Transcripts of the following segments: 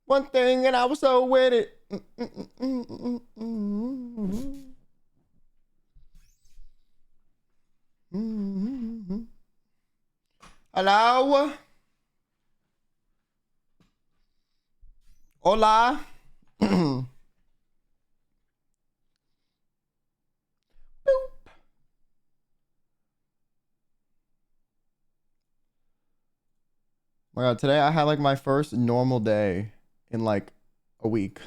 One thing and I was so with it. Hello? Hola? Boop. My God, today I had like my first normal day in like a week.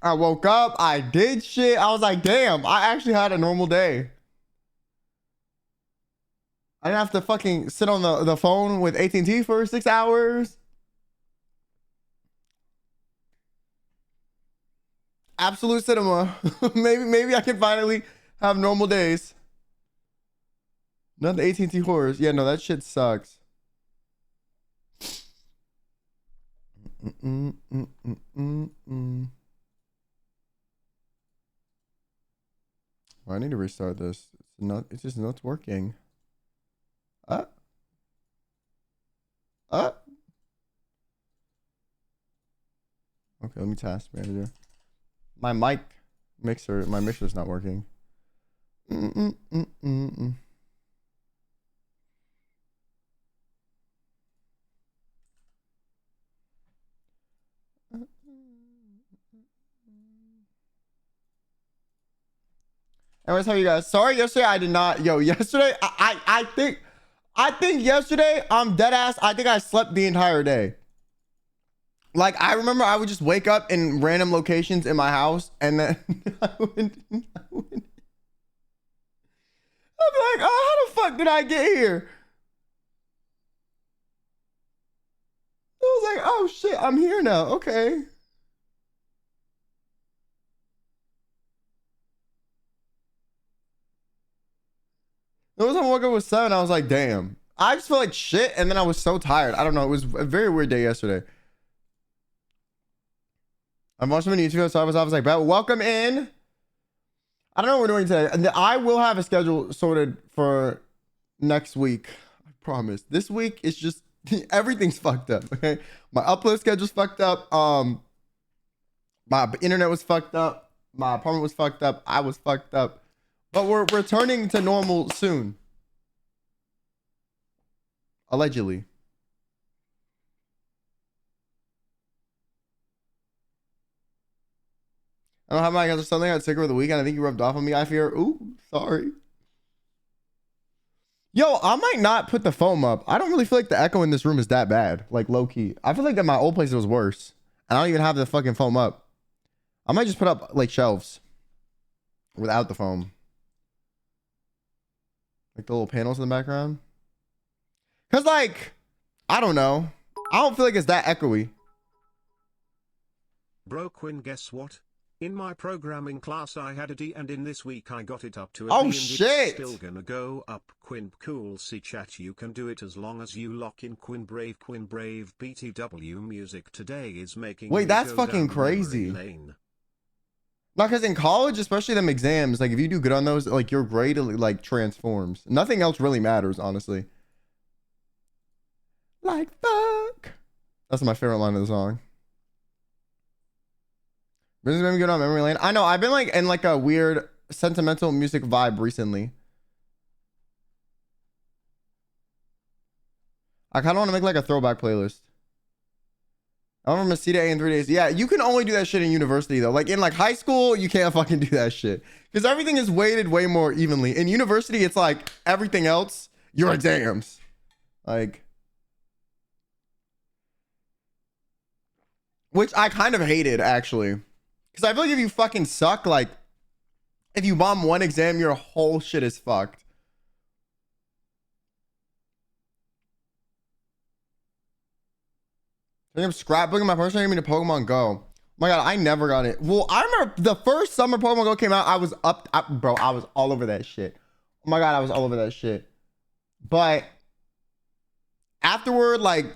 I woke up, I did shit. I was like, damn, I actually had a normal day. I didn't have to fucking sit on the phone with AT&T for 6 hours. Absolute cinema. maybe I can finally have normal days. Not the AT&T horrors. Yeah, no, that shit sucks. Well, I need to restart this. It's just not working. Okay, let me task manager. My mixer's not working. Anyways, how are you guys? Sorry, yesterday I did not. Yesterday I think yesterday I'm dead ass. I think I slept the entire day. Like I remember I would just wake up in random locations in my house, and then I'd be like, oh, how the fuck did I get here? I was like, oh shit, I'm here now. Okay. The first time I woke up was 7. I was like, damn. I just felt like shit, and then I was so tired. I don't know. It was a very weird day yesterday. I'm watching many YouTube, so I was like, welcome in. I don't know what we're doing today. I will have a schedule sorted for next week. I promise. This week is just everything's fucked up. Okay, my upload schedule's fucked up. My internet was fucked up. My apartment was fucked up. I was fucked up. But we're returning to normal soon. Allegedly. I don't have my guys or something. I got sick over the weekend. I think you rubbed off on me. I fear. Ooh, sorry. Yo, I might not put the foam up. I don't really feel like the echo in this room is that bad. Like low key. I feel like at my old place it was worse. I don't even have the fucking foam up. I might just put up like shelves without the foam. Like the little panels in the background. Cause like, I don't know. I don't feel like it's that echoey. Bro Quinn, guess what? In my programming class I had a D, and in this week I got it up to a Oh B, and shit! It's still gonna go up. Quinn cool, see chat, you can do it as long as you lock in Quinn Brave BTW music today is making. Wait, that's fucking crazy. Not because in college, especially them exams, like if you do good on those, like your grade like transforms. Nothing else really matters, honestly. Like fuck. That's my favorite line of the song. Business made me good on memory lane. I know, I've been like in like a weird sentimental music vibe recently. I kind of want to make like a throwback playlist. I remember Masita A in 3 days. Yeah, you can only do that shit in university though. Like in like high school, you can't fucking do that shit. Because everything is weighted way more evenly. In university, it's like everything else, your exams. Like, which I kind of hated actually. Because I feel like if you fucking suck, like, if you bomb one exam, your whole shit is fucked. I think I'm scrapbooking my personal game into Pokemon Go. Oh my God, I never got it. Well, I remember the first summer Pokemon Go came out, I was bro, I was all over that shit. Oh my God, I was all over that shit. But afterward, like,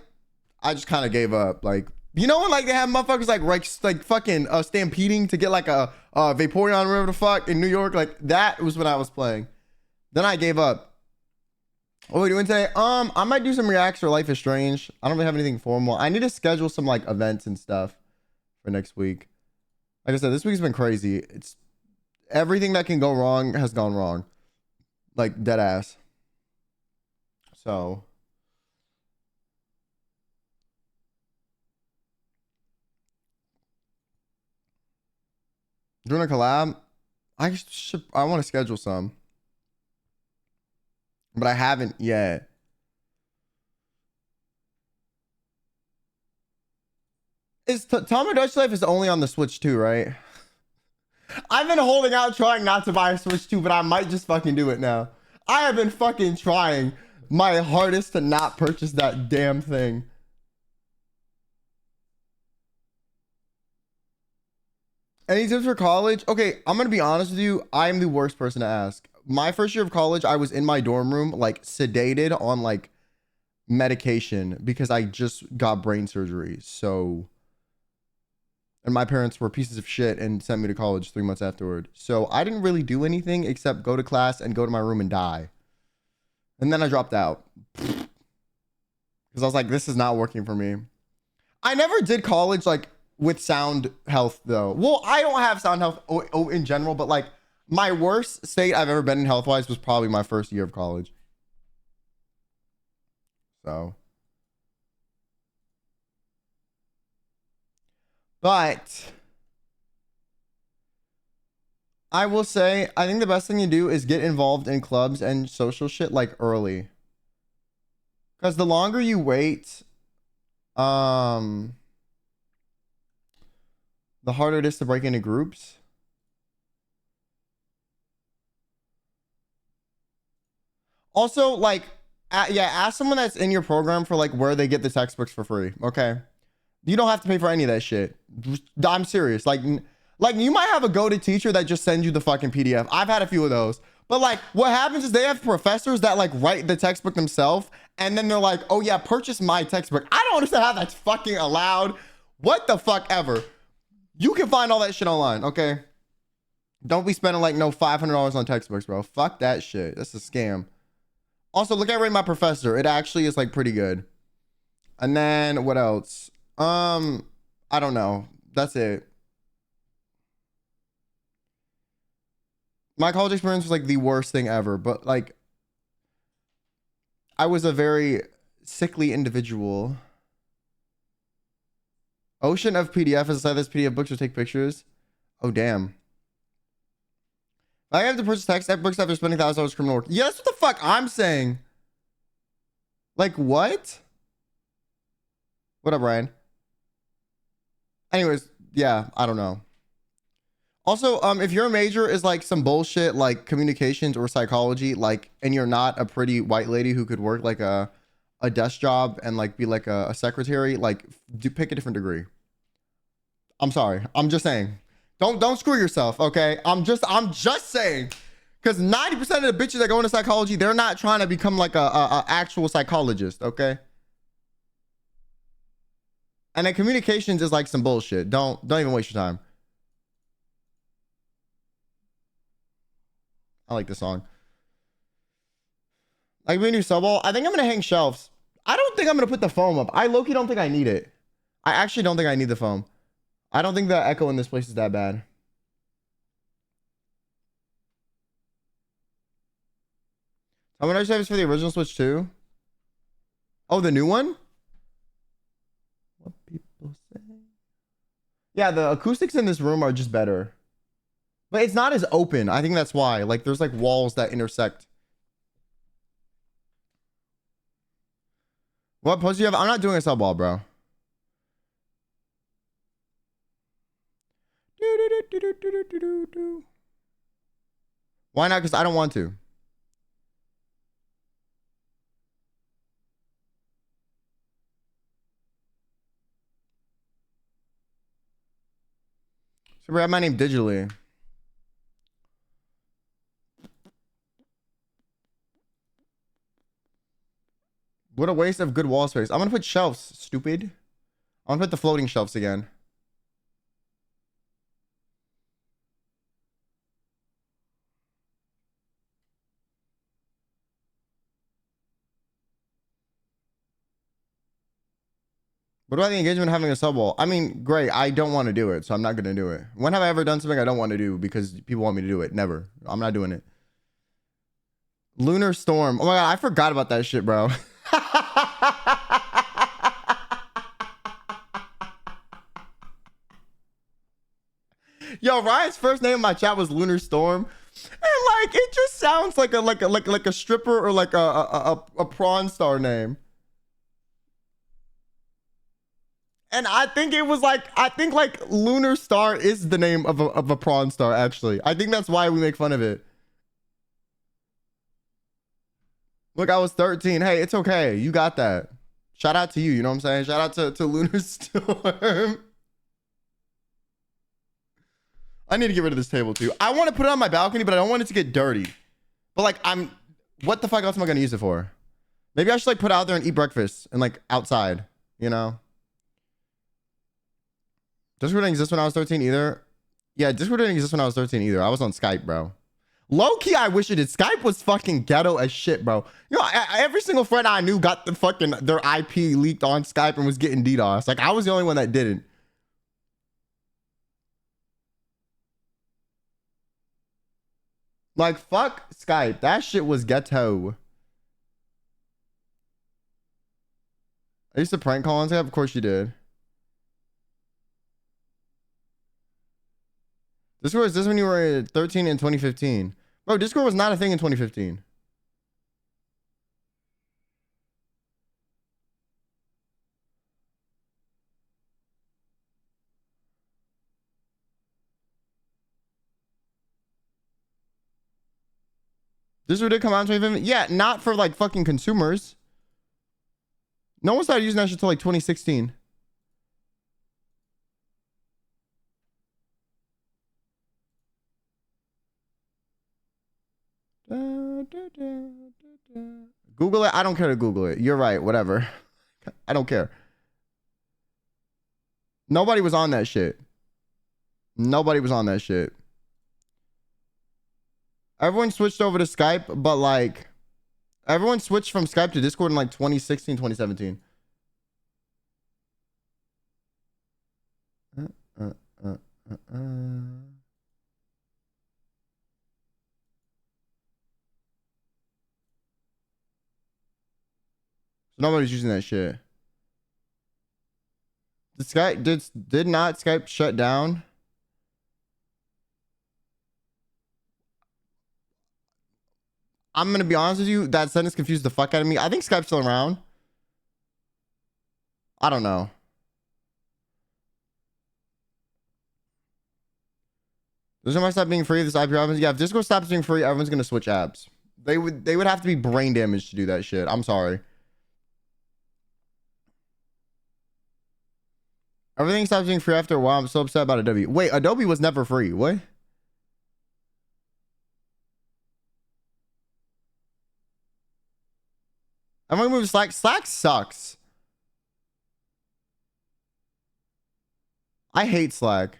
I just kind of gave up. Like, you know when like they have motherfuckers like fucking stampeding to get like a Vaporeon or whatever the fuck in New York? Like that was when I was playing. Then I gave up. What are we doing today? I might do some reacts for Life is Strange. I don't really have anything formal. I need to schedule some like events and stuff for next week. Like I said, this week's been crazy. It's everything that can go wrong has gone wrong. Like dead ass. So doing a collab. I want to schedule some. But I haven't yet. Tom and Dutch Life is only on the Switch too, right? I've been holding out trying not to buy a Switch 2, but I might just fucking do it now. I have been fucking trying my hardest to not purchase that damn thing. Any tips for college? Okay, I'm gonna be honest with you. I am the worst person to ask. My first year of college, I was in my dorm room, like sedated on like medication because I just got brain surgery. So, and my parents were pieces of shit and sent me to college 3 months afterward. So I didn't really do anything except go to class and go to my room and die. And then I dropped out because I was like, this is not working for me. I never did college like with sound health though. Well, I don't have sound health in general, but like my worst state I've ever been in health wise was probably my first year of college. So, but I will say, I think the best thing you do is get involved in clubs and social shit like early. Because the longer you wait, the harder it is to break into groups. Also, like, yeah, ask someone that's in your program for like where they get the textbooks for free. Okay, you don't have to pay for any of that shit. I'm serious. Like you might have a go-to teacher that just sends you the fucking PDF. I've had a few of those. But like, what happens is they have professors that like write the textbook themselves, and then they're like, "Oh yeah, purchase my textbook." I don't understand how that's fucking allowed. What the fuck ever? You can find all that shit online. Okay, don't be spending like no $500 on textbooks, bro. Fuck that shit. That's a scam. Also, look at Rate My Professor. It actually is like pretty good. And then what else? I don't know. That's it. My college experience was like the worst thing ever, but like I was a very sickly individual. Ocean of PDF as I this PDF books or take pictures. Oh damn. I have to purchase text books after spending $1,000 criminal work. Yeah, that's what the fuck I'm saying. Like what? What up, Ryan? Anyways, yeah, I don't know. Also, if your major is like some bullshit like communications or psychology, like, and you're not a pretty white lady who could work like a desk job and like be like a secretary, like do pick a different degree. I'm sorry. I'm just saying. Don't screw yourself, okay? I'm just saying. Because 90% of the bitches that go into psychology, they're not trying to become like a actual psychologist, okay? And then communications is like some bullshit. Don't even waste your time. I like this song. Like we new sub wall. I think I'm gonna hang shelves. I don't think I'm gonna put the foam up. I low-key don't think I need it. I actually don't think I need the foam. I don't think the echo in this place is that bad. How many service for the original Switch 2? Oh, the new one? What people say? Yeah, the acoustics in this room are just better. But it's not as open. I think that's why. Like, there's like walls that intersect. What post do you have? I'm not doing a sub wall, bro. Why not? Because I don't want to. So we have my name digitally. What a waste of good wall space. I'm gonna put shelves, stupid. I'm gonna put the floating shelves again. What about the engagement of having a sub wall? I mean, great. I don't want to do it, so I'm not going to do it. When have I ever done something I don't want to do because people want me to do it? Never. I'm not doing it. Lunar Storm. Oh my God, I forgot about that shit, bro. Yo, Ryan's first name in my chat was Lunar Storm. And like, it just sounds like a stripper or like a prawn star name. And I think it was like, Lunar Star is the name of a prawn star, actually. I think that's why we make fun of it. Look, I was 13. Hey, it's okay. You got that. Shout out to you. You know what I'm saying? Shout out to Lunar Storm. I need to get rid of this table too. I want to put it on my balcony, but I don't want it to get dirty. But like, what the fuck else am I going to use it for? Maybe I should like put it out there and eat breakfast and like outside, you know? Discord didn't exist when I was 13 either. Yeah, Discord didn't exist when I was 13 either. I was on Skype, bro. Low key, I wish it did. Skype was fucking ghetto as shit, bro. You know, every single friend I knew got their IP leaked on Skype and was getting DDoS. Like, I was the only one that didn't. Like, fuck Skype. That shit was ghetto. I used to prank call on Skype. Of course you did. Discord, is this when you were 13 in 2015? Bro, Discord was not a thing in 2015. Discord did come out in 2015? Yeah, not for like fucking consumers. No one started using that shit until like 2016. Google it. I don't care to Google it. You're right. Whatever. I don't care. Nobody was on that shit. Nobody was on that shit. Everyone switched over to Skype, but like everyone switched from Skype to Discord in like 2016, 2017. So nobody's using that shit. Did Skype did not Skype shut down? I'm gonna be honest with you, that sentence confused the fuck out of me. I think Skype's still around. I don't know. Does it stop being free? This IP happens. Yeah, if Discord stops being free, everyone's gonna switch apps. They would have to be brain damaged to do that shit. I'm sorry. Everything stops being free after a while. I'm so upset about Adobe. Wait, Adobe was never free. What? Everyone moves Slack. Slack sucks. I hate Slack.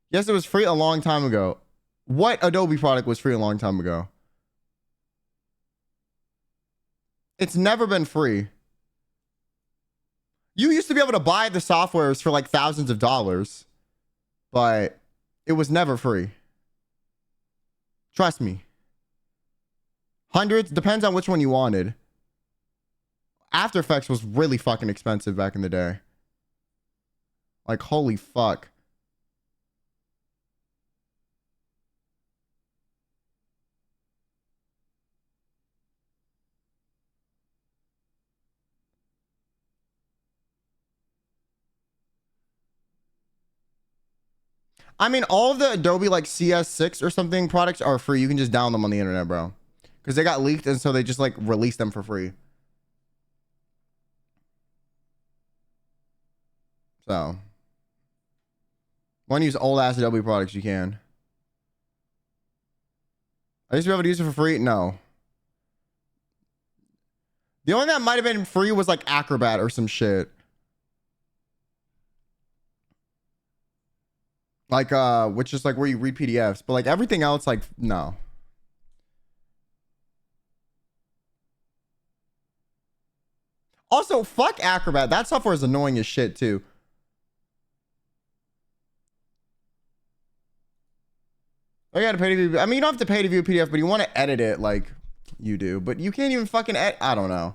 Yes, it was free a long time ago. What Adobe product was free a long time ago? It's never been free. You used to be able to buy the softwares for like thousands of dollars, but it was never free. Trust me. Hundreds, depends on which one you wanted. After Effects was really fucking expensive back in the day. Like, holy fuck. I mean, all of the Adobe like CS6 or something products are free. You can just download them on the internet, bro. Because they got leaked and so they just like released them for free. So, want to use old ass Adobe products, you can. I used to be able to use it for free. No. The only that might have been free was like Acrobat or some shit. Like, which is like where you read PDFs, but like everything else, like, no. Also, fuck Acrobat. That software is annoying as shit too. I gotta pay to view. I mean, you don't have to pay to view a PDF, but you want to edit it like you do. But you can't even fucking edit. I don't know.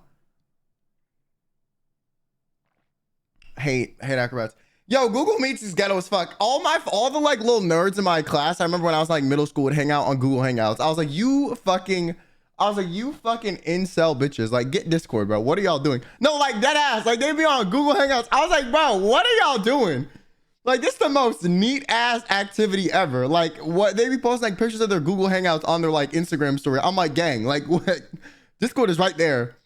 Hate Acrobats. Yo, Google Meets is ghetto as fuck. All the like little nerds in my class, I remember when I was like middle school, would hang out on Google Hangouts. I was like, you fucking incel bitches. Like, get Discord, bro. What are y'all doing? No, like dead ass. Like they be on Google Hangouts. I was like, bro, what are y'all doing? Like, this is the most neat ass activity ever. Like, what they be posting like pictures of their Google Hangouts on their like Instagram story. I'm like, gang, like what? Discord is right there.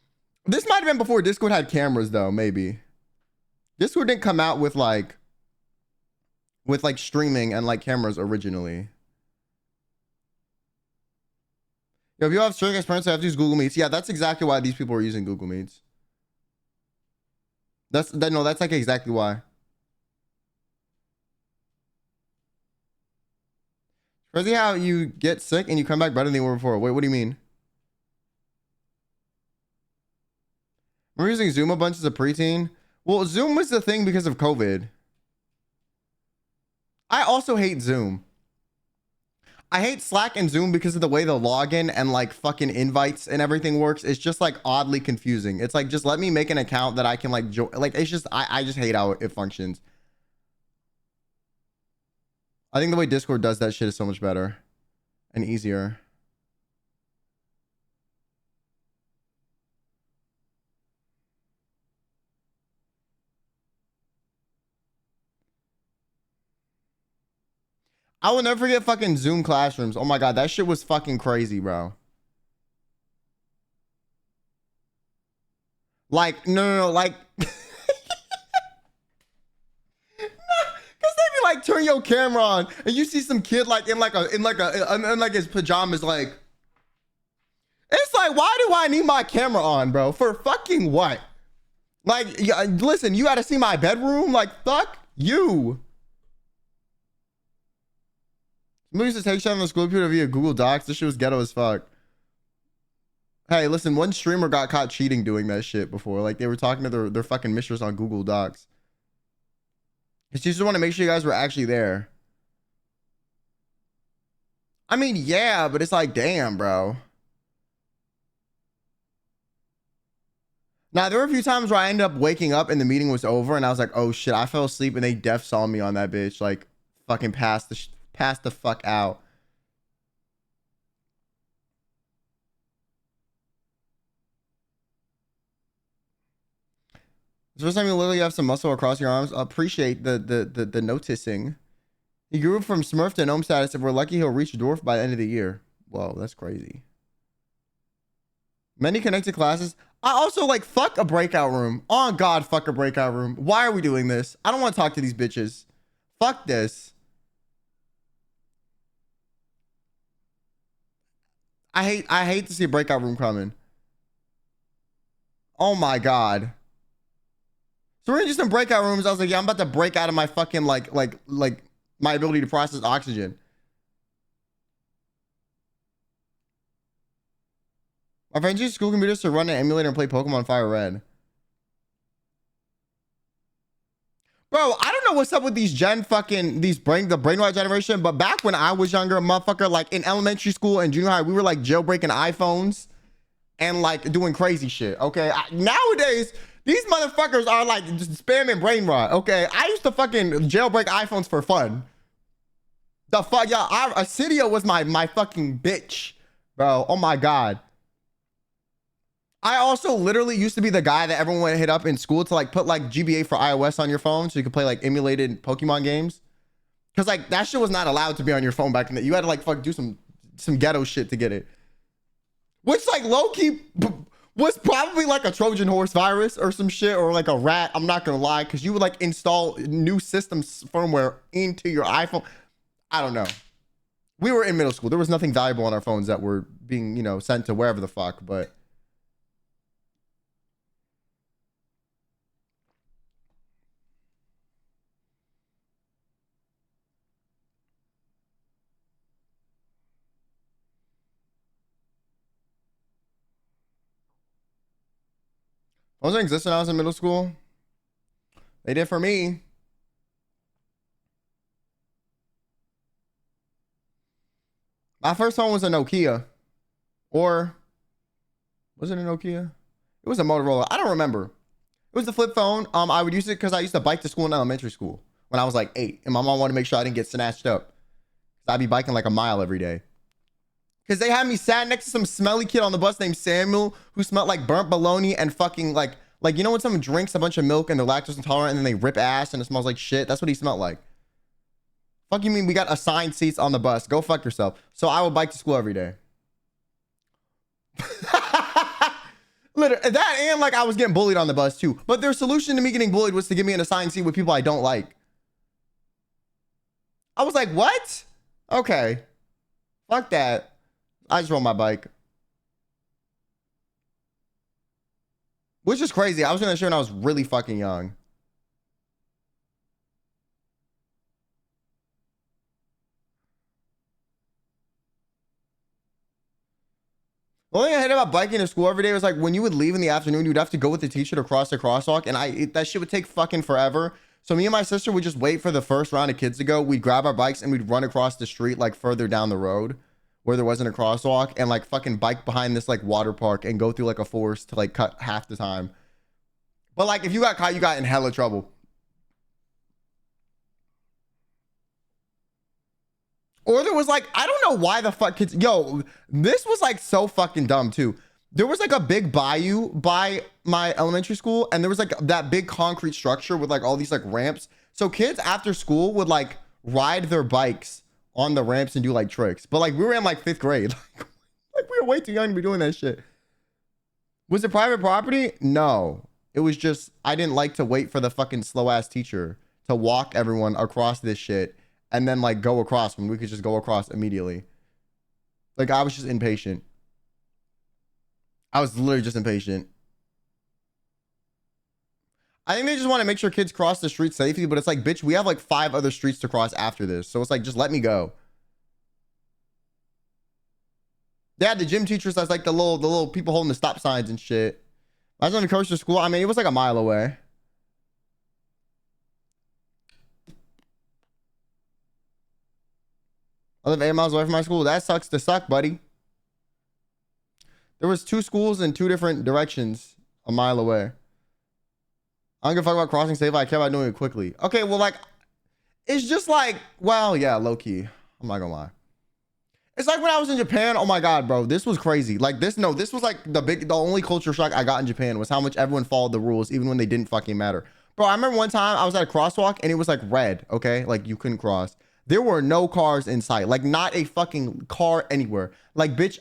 This might have been before Discord had cameras though, maybe. Discord didn't come out with like streaming and like cameras originally. Yo, if you have strict experience, I have to use Google Meets. Yeah, that's exactly why these people are using Google Meets. That's like exactly why. Crazy how you get sick and you come back better than you were before. Wait, what do you mean? We're using Zoom a bunch as a preteen. Well, Zoom was the thing because of COVID. I also hate Zoom. I hate Slack and Zoom because of the way the login and like fucking invites and everything works. It's just like oddly confusing. It's like, just let me make an account that I can like join. Like, it's just, I just hate how it functions. I think the way Discord does that shit is so much better and easier. I will never forget fucking Zoom classrooms. Oh my God, that shit was fucking crazy, bro. Like, no, like, because they be like, turn your camera on, and you see some kid like in his pajamas, like, it's like, why do I need my camera on, bro? For fucking what? Like, listen, you got to see my bedroom, like, fuck you. We used to take shit on the school computer via Google Docs. This shit was ghetto as fuck. Hey, listen, one streamer got caught cheating doing that shit before. Like, they were talking to their fucking mistress on Google Docs. She just want to make sure you guys were actually there. I mean, yeah, but it's like, damn, bro. Now, there were a few times where I ended up waking up and the meeting was over and I was like, oh shit, I fell asleep and they def saw me on that bitch. Like, fucking passed the fuck out. The first time you literally have some muscle across your arms. Appreciate the noticing. He grew from Smurf to gnome status. If we're lucky, he'll reach dwarf by the end of the year. Whoa, that's crazy. Many connected classes. I also like fuck a breakout room. Oh God, fuck a breakout room. Why are we doing this? I don't want to talk to these bitches. Fuck this. I hate to see a breakout room coming. Oh my God. So we're just in breakout rooms. I was like, yeah, I'm about to break out of my fucking like my ability to process oxygen. My friends use school computers to run an emulator and play Pokemon Fire Red. Bro, I don't know what's up with these the brainwave generation, but back when I was younger, motherfucker, like in elementary school and junior high, we were like jailbreaking iPhones and like doing crazy shit. Okay, nowadays these motherfuckers are like just spamming brain rot. Okay, I used to fucking jailbreak iPhones for fun. The fuck, y'all? Acidia was my fucking bitch, bro. Oh my God. I also literally used to be the guy that everyone would hit up in school to like put like GBA for iOS on your phone so you could play like emulated Pokemon games. Cause like that shit was not allowed to be on your phone back in the, you had to like fuck do some ghetto shit to get it. Which like low key was probably like a Trojan horse virus or some shit or like a rat. I'm not gonna lie, because you would like install new systems firmware into your iPhone. I don't know. We were in middle school. There was nothing valuable on our phones that were being, you know, sent to wherever the fuck, but Wasn't existing when I was in middle school. They did for me. My first phone was a Nokia. Or was it a Nokia? It was a Motorola. I don't remember. It was a flip phone. I would use it because I used to bike to school in elementary school when I was like 8. And my mom wanted to make sure I didn't get snatched up. I'd be biking like a mile every day. Because they had me sat next to some smelly kid on the bus named Samuel who smelled like burnt bologna and fucking like you know when someone drinks a bunch of milk and they're lactose intolerant and then they rip ass and it smells like shit? That's what he smelled like. Fuck you mean we got assigned seats on the bus? Go fuck yourself. So I would bike to school every day. Literally, that and like I was getting bullied on the bus too. But their solution to me getting bullied was to give me an assigned seat with people I don't like. I was like, what? Okay. Fuck that. I just rode my bike. Which is crazy. I was doing that shit when I was really fucking young. The only thing I hated about biking to school every day was like when you would leave in the afternoon, you'd have to go with the teacher to cross the crosswalk, and that shit would take fucking forever. So me and my sister would just wait for the first round of kids to go. We'd grab our bikes and we'd run across the street like further down the road where there wasn't a crosswalk and like fucking bike behind this like water park and go through like a forest to like cut half the time. But like if you got caught, you got in hella trouble. Or there was like, I don't know why the fuck kids, yo, this was like so fucking dumb too. There was like a big bayou by my elementary school and there was like that big concrete structure with like all these like ramps. So kids after school would like ride their bikes on the ramps and do like tricks. But like we were in like 5th grade. Like we were way too young to be doing that shit. Was it private property? No. It was just, I didn't like to wait for the fucking slow ass teacher to walk everyone across this shit and then like go across when we could just go across immediately. Like I was just impatient. I was literally just impatient. I think they just want to make sure kids cross the street safely, but it's like, bitch, we have like 5 other streets to cross after this. So it's like, just let me go. They had the gym teachers that's like the little people holding the stop signs and shit. I was on the coach to school. I mean, it was like a mile away. I live 8 miles away from my school. That sucks to suck, buddy. There was 2 schools in 2 different directions a mile away. I don't give a fuck about crossing safely. I care about doing it quickly. Okay, well, like, it's just like, well, yeah, low key. I'm not gonna lie. It's like when I was in Japan. Oh my God, bro. This was crazy. Like this was like the only culture shock I got in Japan was how much everyone followed the rules, even when they didn't fucking matter. Bro, I remember one time I was at a crosswalk and it was like red, okay? Like you couldn't cross. There were no cars in sight. Like not a fucking car anywhere. Like bitch,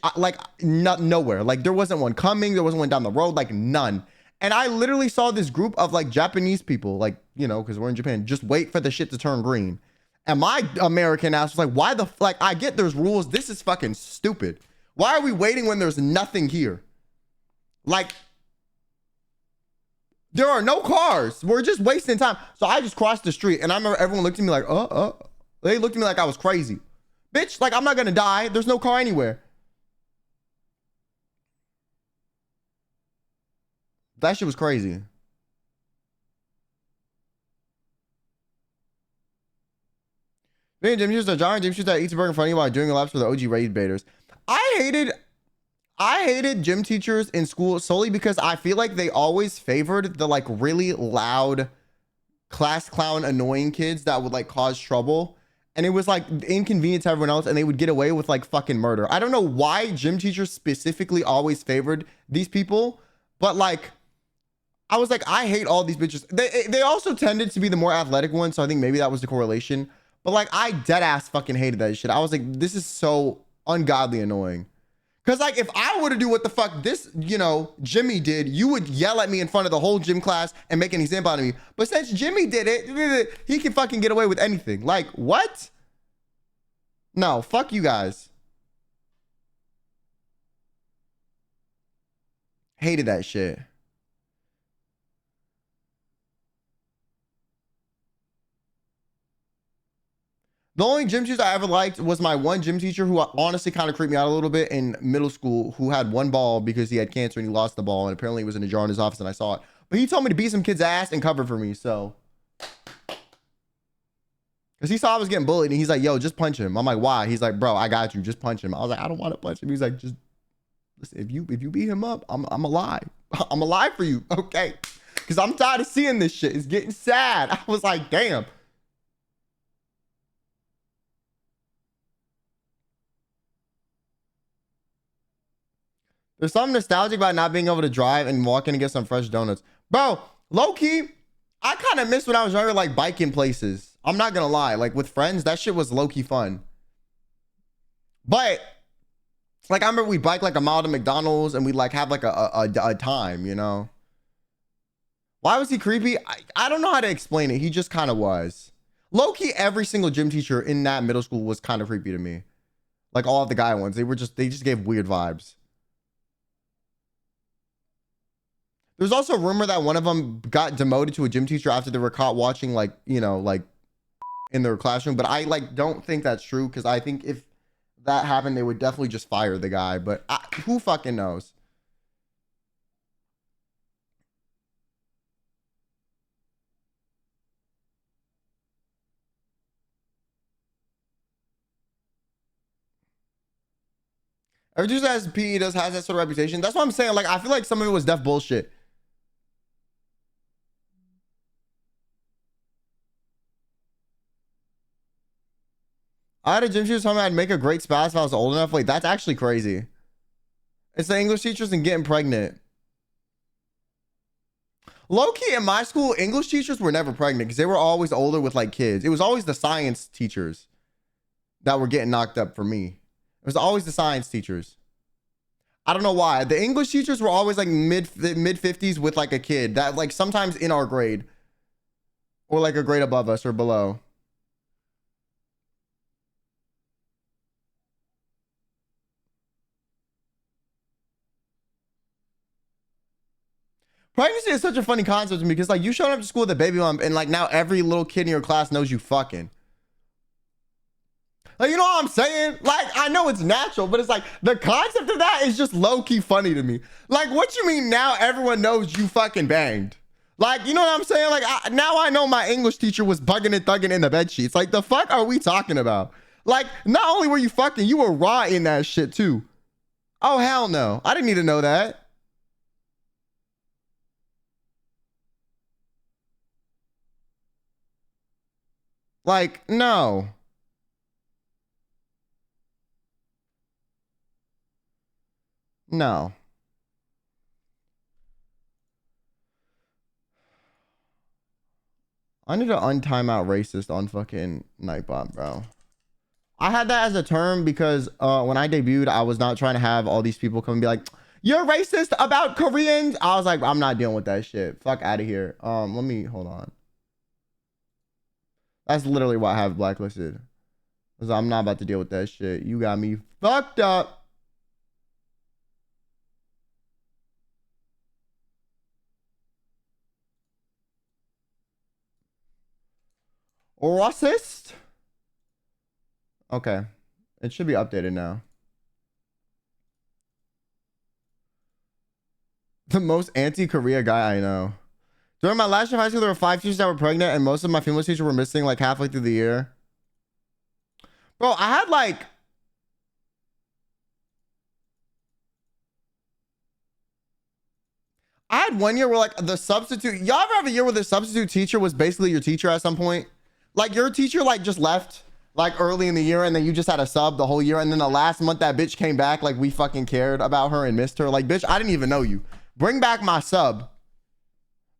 not nowhere. Like there wasn't one coming. There wasn't one down the road. Like none. And I literally saw this group of like Japanese people, like, you know, because we're in Japan, just wait for the shit to turn green. And my American ass was like, why the, like, I get there's rules. This is fucking stupid. Why are we waiting when there's nothing here? Like, there are no cars. We're just wasting time. So I just crossed the street and I remember everyone looked at me like, they looked at me like I was crazy. Bitch, like, I'm not gonna die. There's no car anywhere. That shit was crazy. Me and Jim used a giant Jim shoots that eats a burger in front of you while doing laps for the OG raid baiters. I hated gym teachers in school solely because I feel like they always favored the like really loud class clown annoying kids that would like cause trouble. And it was like inconvenient to everyone else and they would get away with like fucking murder. I don't know why gym teachers specifically always favored these people, but like I was like, I hate all these bitches. They also tended to be the more athletic ones, so I think maybe that was the correlation. But like I dead ass fucking hated that shit. I was like, this is so ungodly annoying. Cause like if I were to do what the fuck this, you know, Jimmy did, you would yell at me in front of the whole gym class and make an example out of me. But since Jimmy did it, he can fucking get away with anything. Like what? No, fuck you guys. Hated that shit. The only gym teacher I ever liked was my one gym teacher who honestly kind of creeped me out a little bit in middle school, who had one ball because he had cancer and he lost the ball, and apparently it was in a jar in his office and I saw it. But he told me to beat some kid's ass and cover for me, so. Because he saw I was getting bullied and he's like, yo, just punch him. I'm like, why? He's like, bro, I got you. Just punch him. I was like, I don't want to punch him. He's like, just listen, if you beat him up, I'm alive. I'm alive for you. Okay. Because I'm tired of seeing this shit. It's getting sad. I was like, damn. There's something nostalgic about not being able to drive and walk in and get some fresh donuts. Bro, low key, I kind of miss when I was younger, like biking places. I'm not gonna lie, like with friends, that shit was low key fun. But like I remember we bike like a mile to McDonald's and we like have like a time, you know. Why was he creepy? I don't know how to explain it. He just kind of was. Low key, every single gym teacher in that middle school was kind of creepy to me. Like all of the guy ones, they just gave weird vibes. There's also a rumor that one of them got demoted to a gym teacher after they were caught watching, like, you know, like in their classroom. But I like don't think that's true, because I think if that happened, they would definitely just fire the guy. But who fucking knows? Every teacher that has PE has that sort of reputation. That's what I'm saying. Like, I feel like some of it was def bullshit. I had a gym teacher tell me I'd make a great spouse if I was old enough. Wait, that's actually crazy. It's the English teachers and getting pregnant. Low key in my school, English teachers were never pregnant because they were always older with like kids. It was always the science teachers that were getting knocked up for me. It was always the science teachers. I don't know why. The English teachers were always like mid 50s with like a kid that like sometimes in our grade or like a grade above us or below. Pregnancy is such a funny concept to me because like you showing up to school with a baby bump and like now every little kid in your class knows you fucking. Like, you know what I'm saying? Like, I know it's natural, but it's like the concept of that is just low key funny to me. Like, what you mean now everyone knows you fucking banged? Like, you know what I'm saying? Like, now I know my English teacher was bugging and thugging in the bed sheets. Like, the fuck are we talking about? Like, not only were you fucking, you were raw in that shit too. Oh, hell no. I didn't need to know that. Like, no. No. I need to untime out racist on fucking Nightbot, bro. I had that as a term because when I debuted, I was not trying to have all these people come and be like, you're racist about Koreans. I was like, I'm not dealing with that shit. Fuck out of here. Let me, hold on. That's literally why I have blacklisted. Because I'm not about to deal with that shit. You got me fucked up. Racist? Okay. It should be updated now. The most anti-Korea guy I know. During my last year of high school, there were 5 teachers that were pregnant, and most of my female teachers were missing like halfway through the year. Bro, I had like... I had one year where like the substitute... Y'all ever have a year where the substitute teacher was basically your teacher at some point? Like your teacher like just left like early in the year and then you just had a sub the whole year, and then the last month that bitch came back like we fucking cared about her and missed her. Like, bitch, I didn't even know you. Bring back my sub.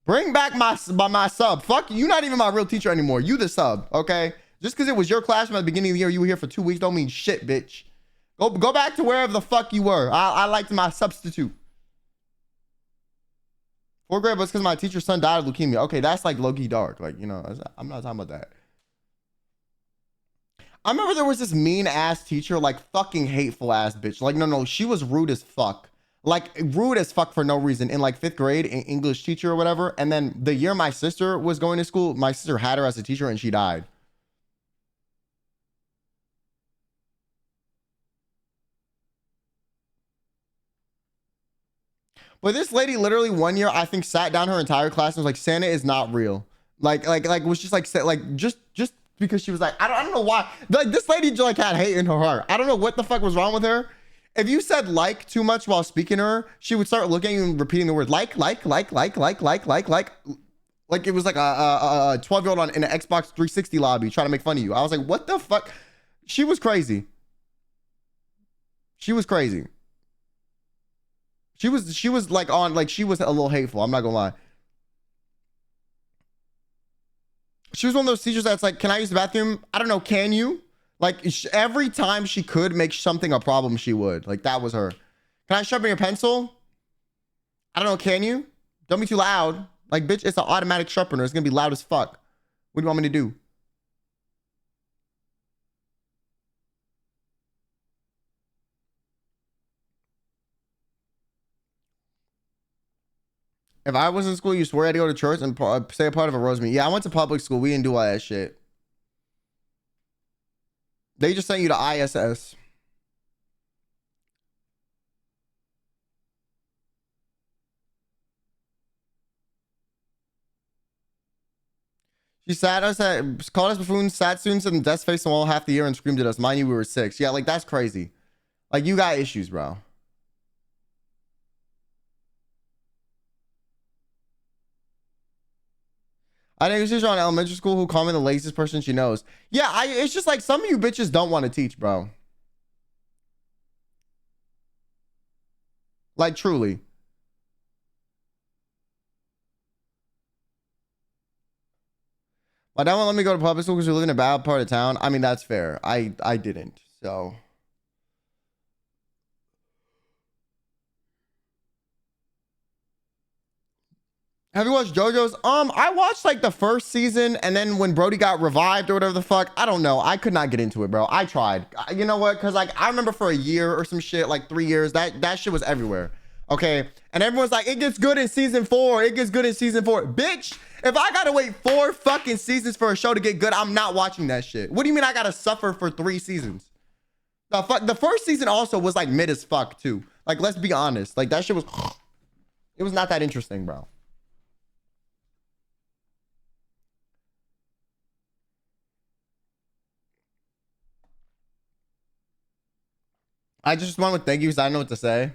Bring back my sub. Fuck, you not even my real teacher anymore. You the sub, okay? Just because it was your classroom at the beginning of the year, you were here for 2 weeks, don't mean shit, bitch. Go back to wherever the fuck you were. I liked my substitute. 4th grade was because my teacher's son died of leukemia. Okay, that's like low-key dark. Like, you know, I'm not talking about that. I remember there was this mean ass teacher, like fucking hateful ass bitch. Like, no, she was rude as fuck. Like rude as fuck for no reason in like 5th grade, an English teacher or whatever. And then the year my sister was going to school, my sister had her as a teacher and she died. But this lady literally 1 year, I think, sat down her entire class and was like, Santa is not real. Like was just like, just because she was like, I don't know why. Like, this lady like had hate in her heart. I don't know what the fuck was wrong with her. If you said like too much while speaking to her, she would start looking at you and repeating the word like. Like it was like a 12-year-old on in an Xbox 360 lobby trying to make fun of you. I was like, what the fuck? She was crazy. She was crazy. She was like on, like she was a little hateful. I'm not gonna lie. She was one of those teachers that's like, can I use the bathroom? I don't know. Can you? Like every time she could make something a problem, she would. Like that was her. Can I sharpen your pencil? I don't know. Can you? Don't be too loud. Like, bitch, it's an automatic sharpener. It's gonna be loud as fuck. What do you want me to do? If I was in school, you swear I had to go to church and say a part of a rose meeting. Yeah, I went to public school. We didn't do all that shit. They just sent you to ISS. She sat us at, called us buffoons, sat students in the desk face on the wall half the year and screamed at us. Mind you, we were 6. Yeah, like that's crazy. Like you got issues, bro. I think it's just on elementary school who call me the laziest person she knows. Yeah, it's just like some of you bitches don't want to teach, bro. Like truly. My dad won't let me go to public school because we live in a bad part of town. I mean, that's fair. I didn't. So have you watched JoJo's? I watched like the first season, and then when Brody got revived or whatever the fuck, I don't know. I could not get into it, bro. I tried. You know what? Because like I remember for a year or some shit, like 3 years, that shit was everywhere. Okay, and everyone's like, it gets good in season 4. It gets good in season 4. Bitch, if I gotta wait 4 fucking seasons for a show to get good, I'm not watching that shit. What do you mean I gotta suffer for 3 seasons? The first season also was like mid as fuck too. Like let's be honest. Like that shit was, it was not that interesting, bro. I just want to thank you because I don't know what to say.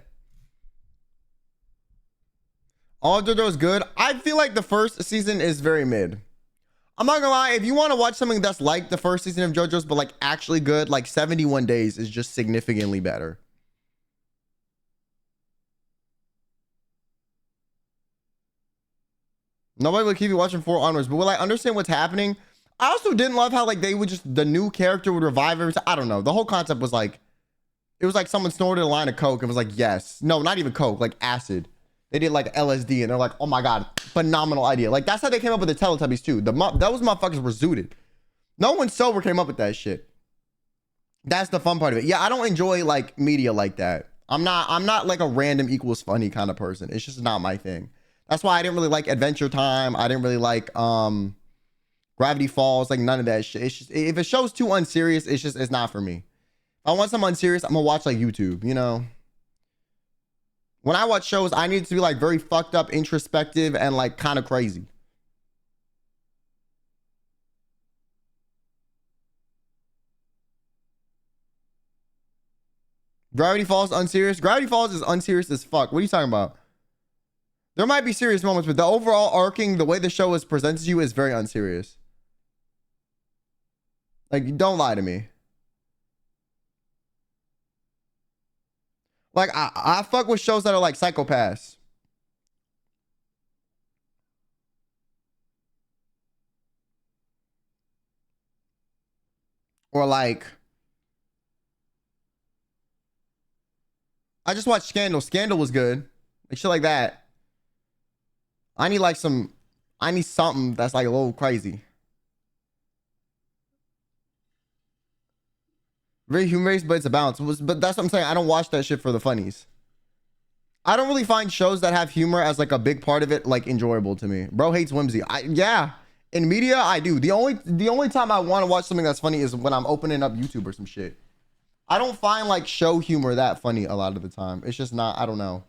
All JoJo is good. I feel like the first season is very mid. I'm not gonna lie, if you want to watch something that's like the first season of JoJo's, but like actually good, like 71 Days is just significantly better. Nobody would keep you watching 4 onwards, but will I understand what's happening? I also didn't love how like they would just, the new character would revive every time. I don't know. The whole concept was like, it was like someone snorted a line of coke and was like, yes. No, not even coke, like acid. They did like LSD and they're like, oh my God, phenomenal idea. Like that's how they came up with the Teletubbies too. Those motherfuckers were zooted. No one sober came up with that shit. That's the fun part of it. Yeah, I don't enjoy like media like that. I'm not like a random equals funny kind of person. It's just not my thing. That's why I didn't really like Adventure Time. I didn't really like Gravity Falls, like none of that shit. It's just, if a show's too unserious, it's not for me. If I want something unserious, I'm gonna watch like YouTube, you know? When I watch shows, I need it to be like very fucked up, introspective, and like kind of crazy. Gravity Falls unserious? Gravity Falls is unserious as fuck. What are you talking about? There might be serious moments, but the overall arcing, the way the show is presented to you is very unserious. Like, don't lie to me. Like, I fuck with shows that are like Psychopaths. Or like, I just watched Scandal. Scandal was good. Like shit like that. I need like I need something that's like a little crazy. Very humorous, but it's a balance. But that's what I'm saying. I don't watch that shit for the funnies. I don't really find shows that have humor as like a big part of it like enjoyable to me. Bro hates whimsy. Yeah. In media, I do. The only time I want to watch something that's funny is when I'm opening up YouTube or some shit. I don't find like show humor that funny a lot of the time. It's just not, I don't know.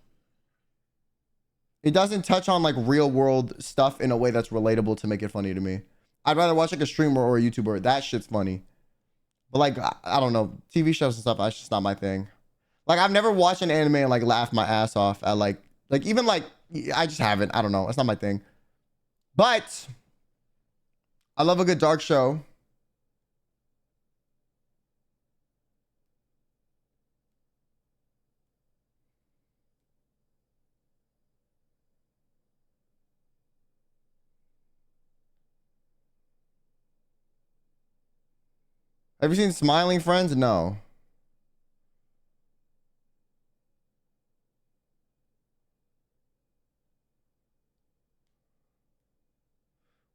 It doesn't touch on like real world stuff in a way that's relatable to make it funny to me. I'd rather watch like a streamer or a YouTuber. That shit's funny. But like, I don't know, TV shows and stuff, that's just not my thing. Like, I've never watched an anime and like laughed my ass off at like even like, I just haven't. I don't know. It's not my thing. But I love a good dark show. Have you seen Smiling Friends? No.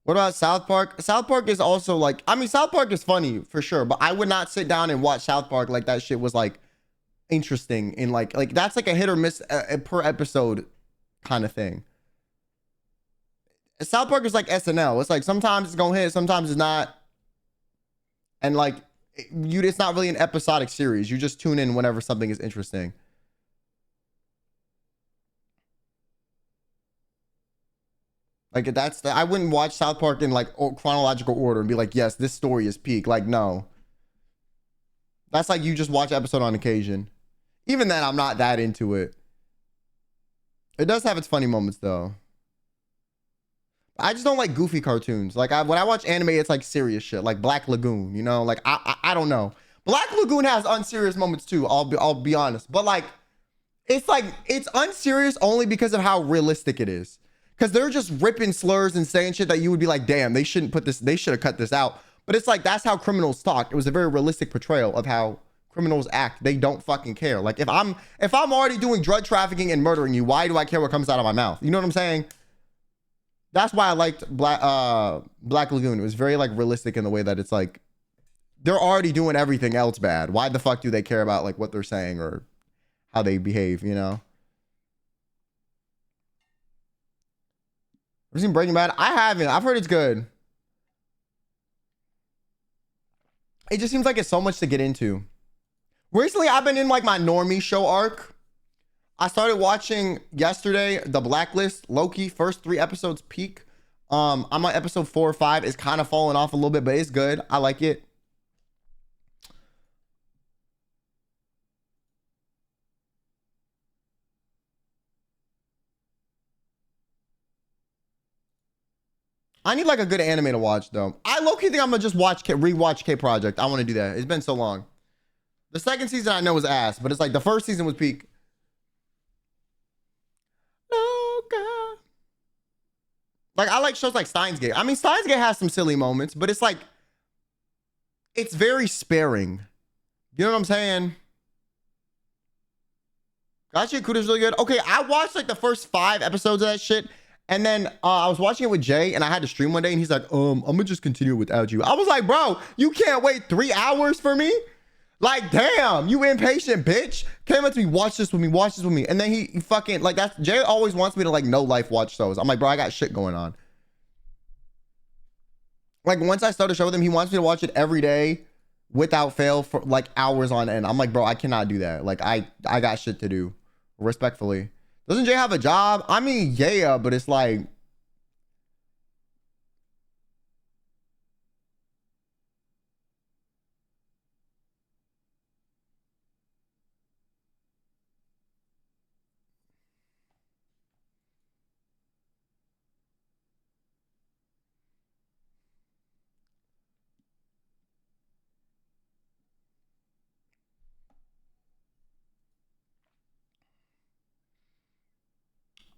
What about South Park? South Park is also like, I mean, South Park is funny for sure, but I would not sit down and watch South Park like that shit was like interesting in like that's like a hit or miss per episode kind of thing. South Park is like SNL. It's like sometimes it's gonna hit, sometimes it's not, and like it's not really an episodic series. You just tune in whenever something is interesting. Like I wouldn't watch South Park in like chronological order and be like, yes, this story is peak. Like, no. That's like you just watch episode on occasion. Even then, I'm not that into it. It does have its funny moments though. I just don't like goofy cartoons. Like when I watch anime, it's like serious shit, like Black Lagoon. You know, like I don't know. Black Lagoon has unserious moments too. I'll be honest, but like it's unserious only because of how realistic it is. Because they're just ripping slurs and saying shit that you would be like, damn, they shouldn't put this. They should have cut this out. But it's like that's how criminals talk. It was a very realistic portrayal of how criminals act. They don't fucking care. Like if I'm already doing drug trafficking and murdering you, why do I care what comes out of my mouth? You know what I'm saying? That's why I liked Black Lagoon. It was very like realistic in the way that it's like they're already doing everything else bad. Why the fuck do they care about like what they're saying or how they behave, you know? Have you seen Breaking Bad? I haven't. I've heard it's good. It just seems like it's so much to get into. Recently, I've been in like my normie show arc. I started watching yesterday The Blacklist, Loki, first 3 episodes peak. I'm on episode 4 or 5. It's kind of falling off a little bit, but it's good. I like it. I need like a good anime to watch though. I low-key think I'm gonna just rewatch K Project. I want to do that. It's been so long. The second season I know was ass, but it's like the first season was peak. Loca. Like I like shows like Steins Gate. I mean, Steins Gate has some silly moments, but it's like it's very sparing. You know what I'm saying? Gotcha Kuda's really good. Okay, I watched like the first 5 episodes of that shit. And then I was watching it with Jay and I had to stream one day and he's like, I'm gonna just continue without you. I was like, bro, you can't wait 3 hours for me? Like, damn, you impatient bitch. Came up to me, watch this with me. And then he fucking, like, that's, Jay always wants me to like no life watch shows. I'm like, bro, I got shit going on. Like once I start a show with him, he wants me to watch it every day without fail for like hours on end. I'm like, bro, I cannot do that. Like I got shit to do, respectfully. Doesn't Jay have a job? I mean, yeah, but it's like,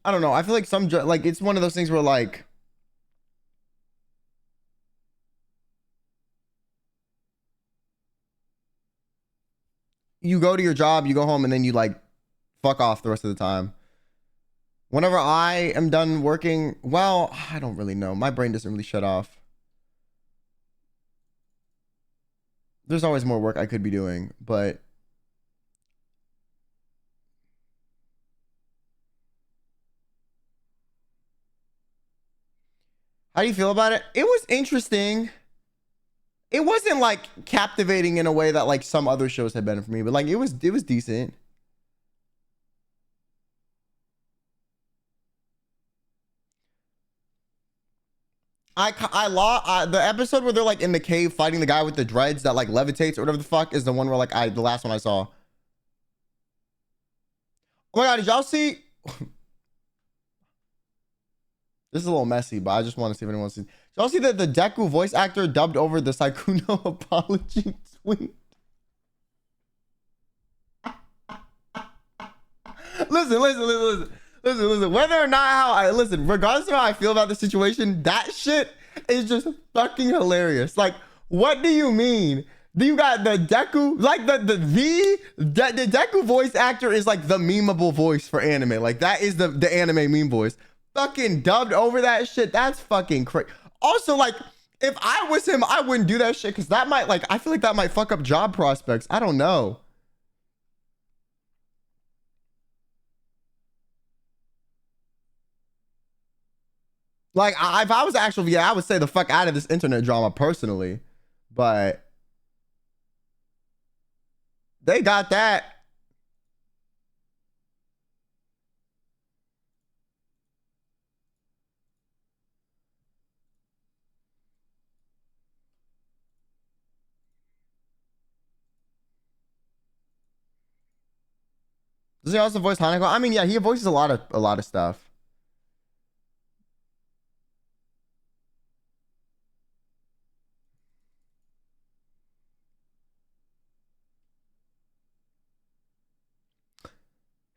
I don't know. I feel like like it's one of those things where like, you go to your job, you go home, and then you like fuck off the rest of the time. Whenever I am done working, well, I don't really know. My brain doesn't really shut off. There's always more work I could be doing, but how do you feel about it? It was interesting. It wasn't like captivating in a way that like some other shows had been for me, but like it was decent. The episode where they're like in the cave fighting the guy with the dreads that like levitates or whatever the fuck is the one where like the last one I saw. Oh my god, did y'all see? This is a little messy, but I just want to see if anyone sees. Did y'all see that the Deku voice actor dubbed over the Saikuno apology tweet? Listen. Whether or not regardless of how I feel about the situation, that shit is just fucking hilarious. Like, what do you mean? Do you got the Deku, like the Deku voice actor is like the memeable voice for anime. Like that is the anime meme voice. Fucking dubbed over that shit. That's fucking crazy. Also, like, if I was him, I wouldn't do that shit because that might I feel like that might fuck up job prospects. I don't know. Like, if I was actually, yeah, I would say the fuck out of this internet drama personally, but they got that. Does he also voice Hanako? I mean, yeah, he voices a lot of stuff.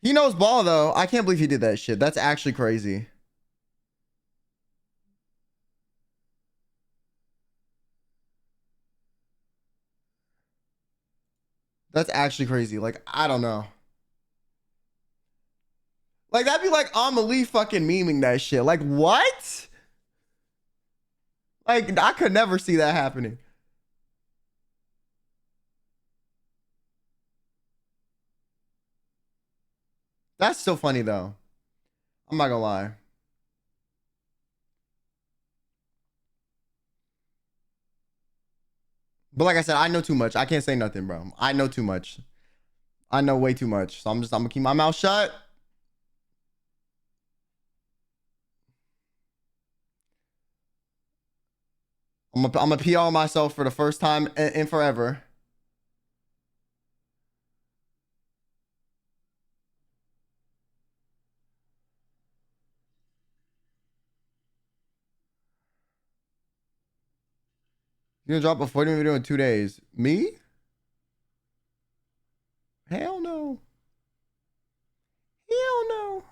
He knows ball though. I can't believe he did that shit. That's actually crazy. That's actually crazy. Like, I don't know. Like, that'd be like Amelie fucking memeing that shit. Like, what? Like, I could never see that happening. That's so funny though. I'm not gonna lie. But like I said, I know too much. I can't say nothing, bro. I know too much. I know way too much. So I'm gonna keep my mouth shut. I'm gonna PR myself for the first time in forever. You're gonna drop a 40-minute video in 2 days. Me? Hell no. Hell no.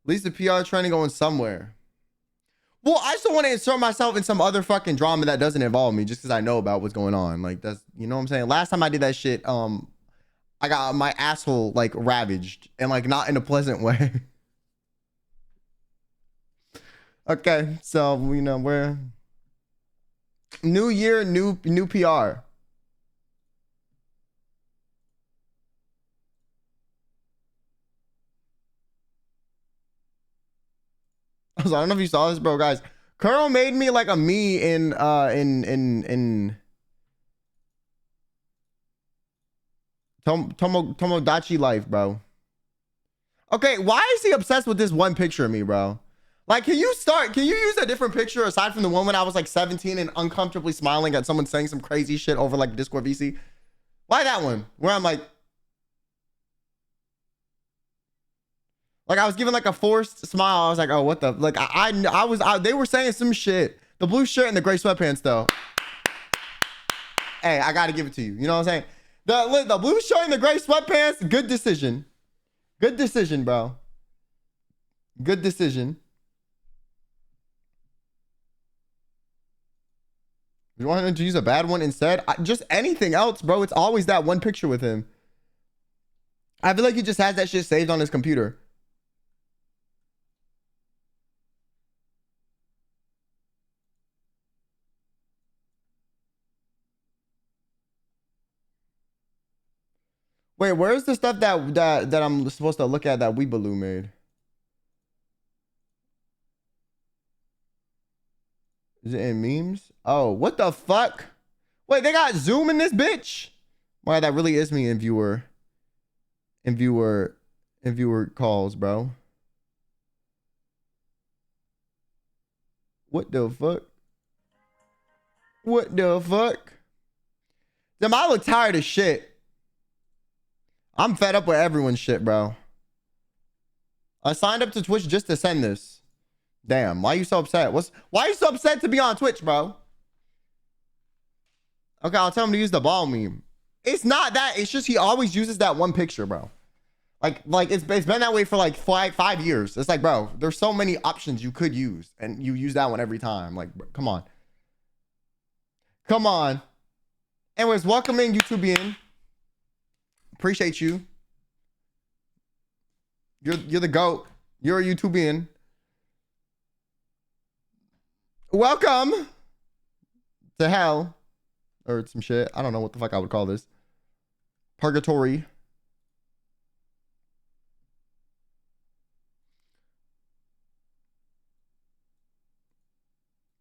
At least the PR training going somewhere. Well, I just don't want to insert myself in some other fucking drama that doesn't involve me just because I know about what's going on. Like, that's, you know what I'm saying? Last time I did that shit, I got my asshole like ravaged and like not in a pleasant way. Okay, so you know, we're new year, new PR. I don't know if you saw this, bro, guys. Kuro made me like a me in Tomodachi life, bro. Okay, why is he obsessed with this one picture of me, bro? Like, can you use a different picture aside from the one when I was like 17 and uncomfortably smiling at someone saying some crazy shit over like Discord VC? Why that one? Where I'm like I was giving like a forced smile. I was like, oh, what the, like they were saying some shit. The blue shirt and the gray sweatpants though. Hey, I gotta give it to you. You know what I'm saying? The blue shirt and the gray sweatpants, good decision. Good decision, bro. Good decision. You want him to use a bad one instead? Just anything else, bro. It's always that one picture with him. I feel like he just has that shit saved on his computer. Wait, where's the stuff that I'm supposed to look at that Weebaloo made? Is it in memes? Oh, what the fuck? Wait, they got Zoom in this bitch? Wow, that really is me in viewer calls, bro. What the fuck? What the fuck? Damn, I look tired of shit. I'm fed up with everyone's shit, bro. I signed up to Twitch just to send this. Damn, why you so upset? Why you so upset to be on Twitch, bro? Okay, I'll tell him to use the ball meme. It's not that. It's just he always uses that one picture, bro. Like it's been that way for like five years. It's like, bro, there's so many options you could use, and you use that one every time. Like, bro, come on. Come on. Anyways, welcome in, YouTubian. Appreciate you. You're the GOAT. You're a YouTubian. Welcome to hell. Or some shit. I don't know what the fuck I would call this. Purgatory.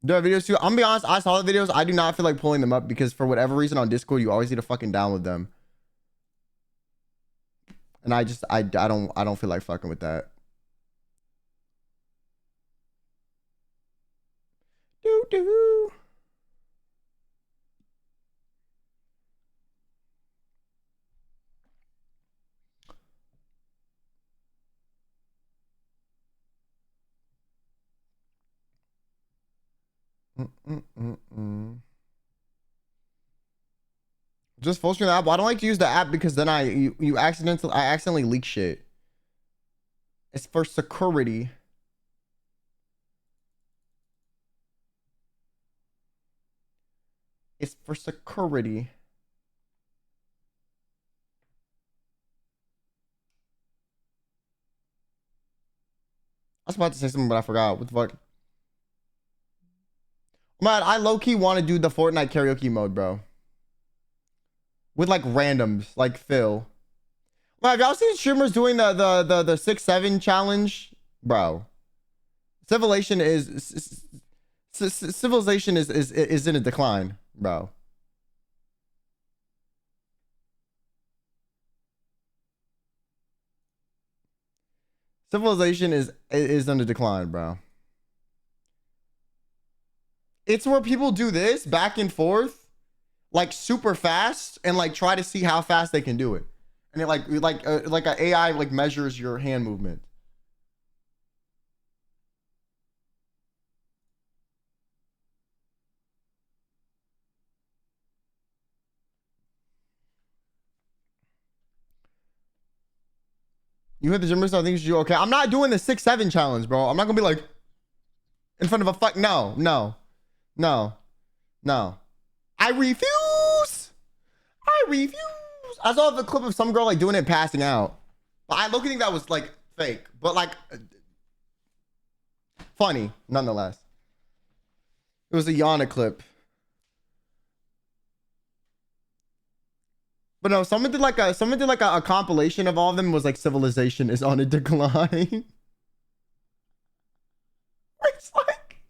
Do I have videos too? I'm gonna be honest, I saw the videos. I do not feel like pulling them up because for whatever reason on Discord, you always need to fucking download them. And I don't feel like fucking with that. Doo doo. Just full screen the app. Well, I don't like to use the app because then I accidentally leak shit. It's for security. It's for security. I was about to say something, but I forgot. What the fuck? Man, I low-key want to do the Fortnite karaoke mode, bro. With like randoms, like Phil. Man, have y'all seen streamers doing the 6-7 challenge? Bro. Civilization is in a decline, bro. Civilization is on a decline, bro. It's where people do this back and forth, like super fast, and like try to see how fast they can do it. And it like an AI like measures your hand movement. You hit the gym, so I think you should do okay. I'm not doing the 6-7 challenge, bro. I'm not gonna be like in front of a fuck. No. I refuse. I saw the clip of some girl like doing it passing out. But I look think that was like fake, but like funny nonetheless. It was a Yana clip. But no, someone did like a compilation of all of them. Was like civilization is on a decline. It's like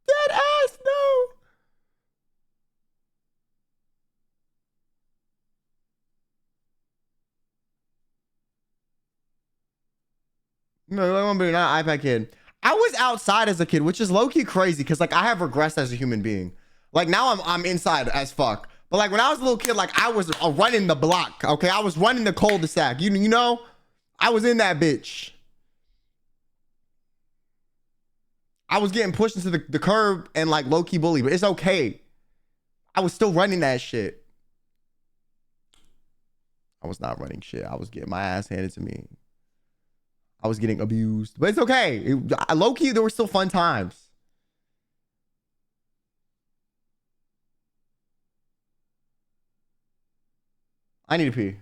dead ass no. No, I want to be not an iPad kid. I was outside as a kid, which is low key crazy because like I have regressed as a human being. Like now I'm inside as fuck. But like when I was a little kid, like I was running the block. Okay, I was running the cul-de-sac. You know, I was in that bitch. I was getting pushed into the curb and like low key bully, but it's okay. I was still running that shit. I was not running shit. I was getting my ass handed to me. I was getting abused, but it's okay. Low key, there were still fun times. I need to pee.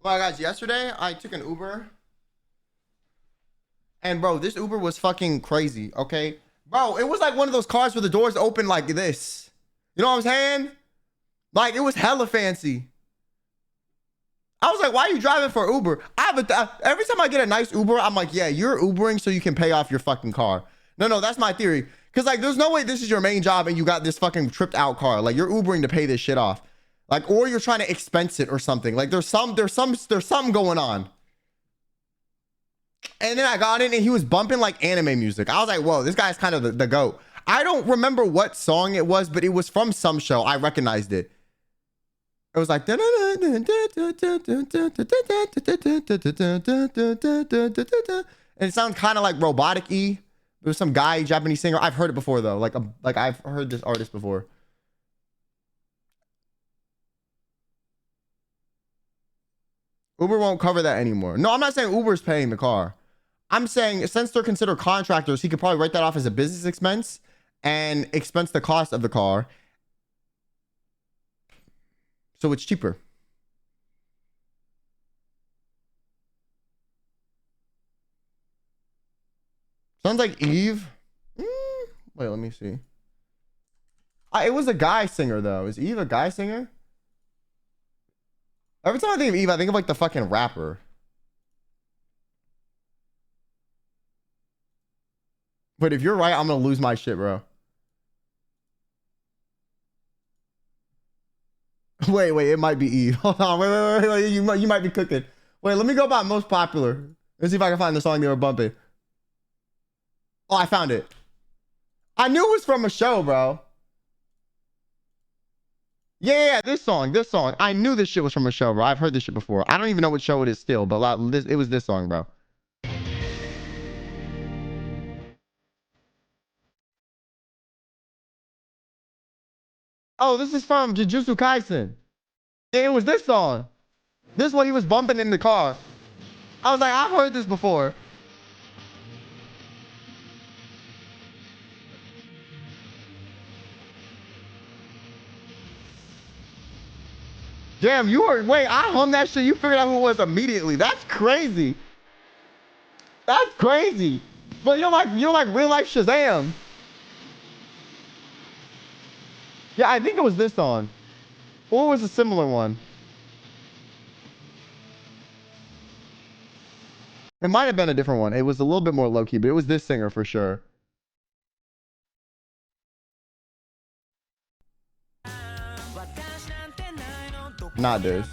Oh my gosh, yesterday I took an Uber. And bro, this Uber was fucking crazy, okay? Bro, it was like one of those cars where the doors open like this. You know what I'm saying? Like, it was hella fancy. I was like, why are you driving for Uber? Every time I get a nice Uber, I'm like, yeah, you're Ubering so you can pay off your fucking car. No, that's my theory. Because, like, there's no way this is your main job and you got this fucking tripped out car. Like, you're Ubering to pay this shit off. Like, or you're trying to expense it or something. Like, there's something going on. And then I got in and he was bumping like anime music. I was like, whoa, this guy's kind of the GOAT. I don't remember what song it was, but it was from some show. I recognized it. It was like, and it sounds kind of like robotic-y. There was some guy, Japanese singer. I've heard it before though. Like I've heard this artist before. Uber won't cover that anymore. No, I'm not saying Uber's paying the car. I'm saying since they're considered contractors, he could probably write that off as a business expense and expense the cost of the car. So it's cheaper. Sounds like Eve. Wait, let me see. It was a guy singer though. Is Eve a guy singer? Every time I think of Eve, I think of like the fucking rapper. But if you're right, I'm gonna lose my shit, bro. Wait, it might be Eve. Hold on, wait. You might be cooking. Wait, let me go by most popular. Let's see if I can find the song they were bumping. Oh, I found it. I knew it was from a show, bro. Yeah, this song. I knew this shit was from a show, bro. I've heard this shit before. I don't even know what show it is still, but it was this song, bro. Oh, this is from Jujutsu Kaisen. Yeah, it was this song. This is what he was bumping in the car. I was like, I've heard this before. Damn, wait, I hummed that shit. You figured out who it was immediately. That's crazy. That's crazy. But you're like real life Shazam. Yeah, I think it was this song. Or was a similar one. It might have been a different one. It was a little bit more low key, but it was this singer for sure. Not this.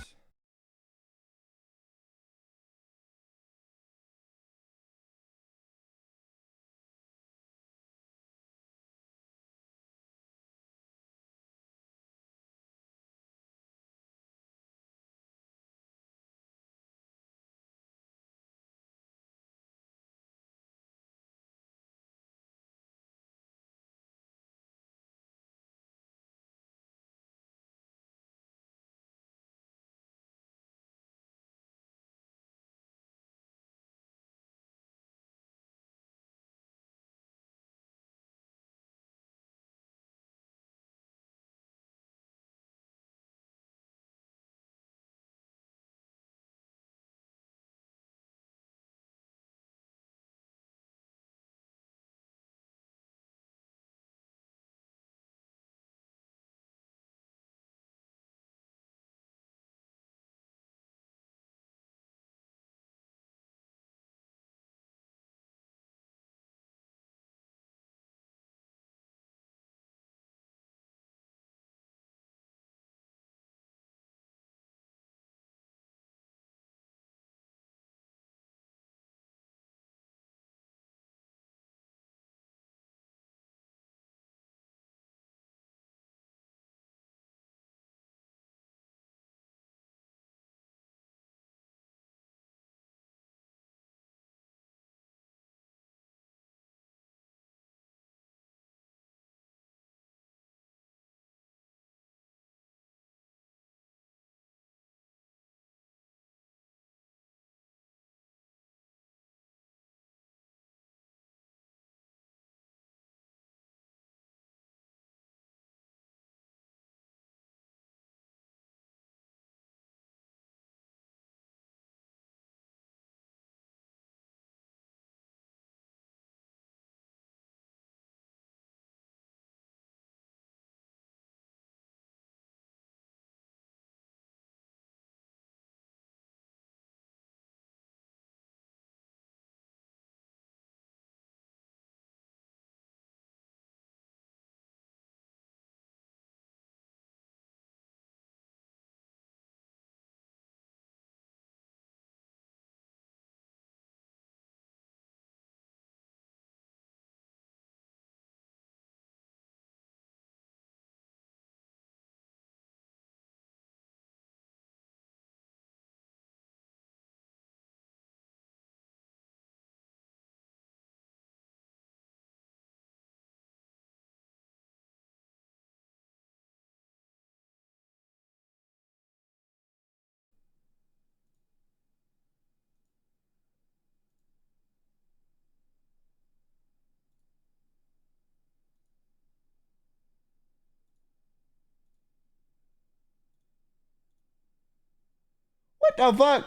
the fuck?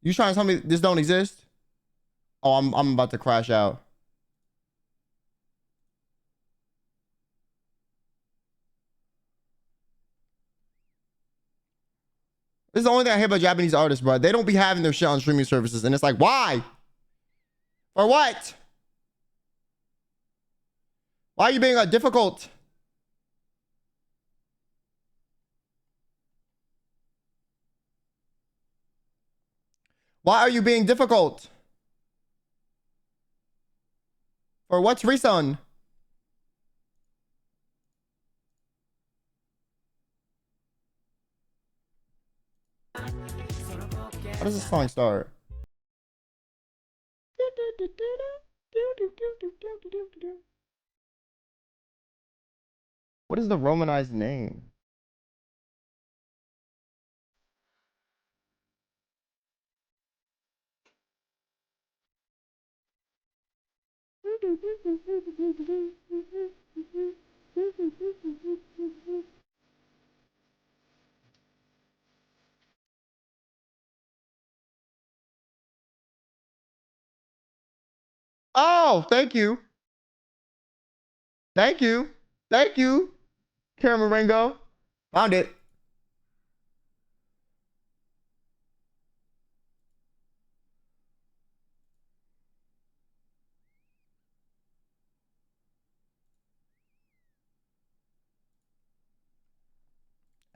You trying to tell me this don't exist? Oh, I'm about to crash out. This is the only thing I hear about Japanese artists, bro. They don't be having their shit on streaming services, and it's like, why? For what? Why are you being difficult? Why are you being difficult? For what's reason? How does this song start? What is the Romanized name? Oh, thank you. Thank you. Thank you. Camera Ringo. Found it.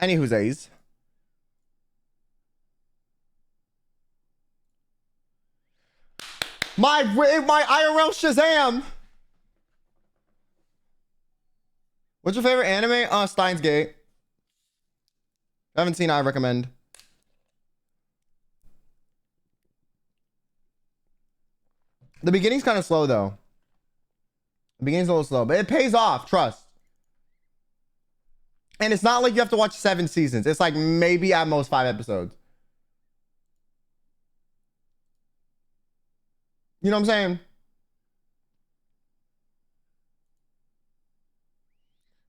Anywho's A's. My IRL Shazam. What's your favorite anime? Steins Gate. Haven't seen. I recommend. The beginning's kind of slow though. The beginning's a little slow, but it pays off. Trust. And it's not like you have to watch 7 seasons. It's like maybe at most 5 episodes. You know what I'm saying?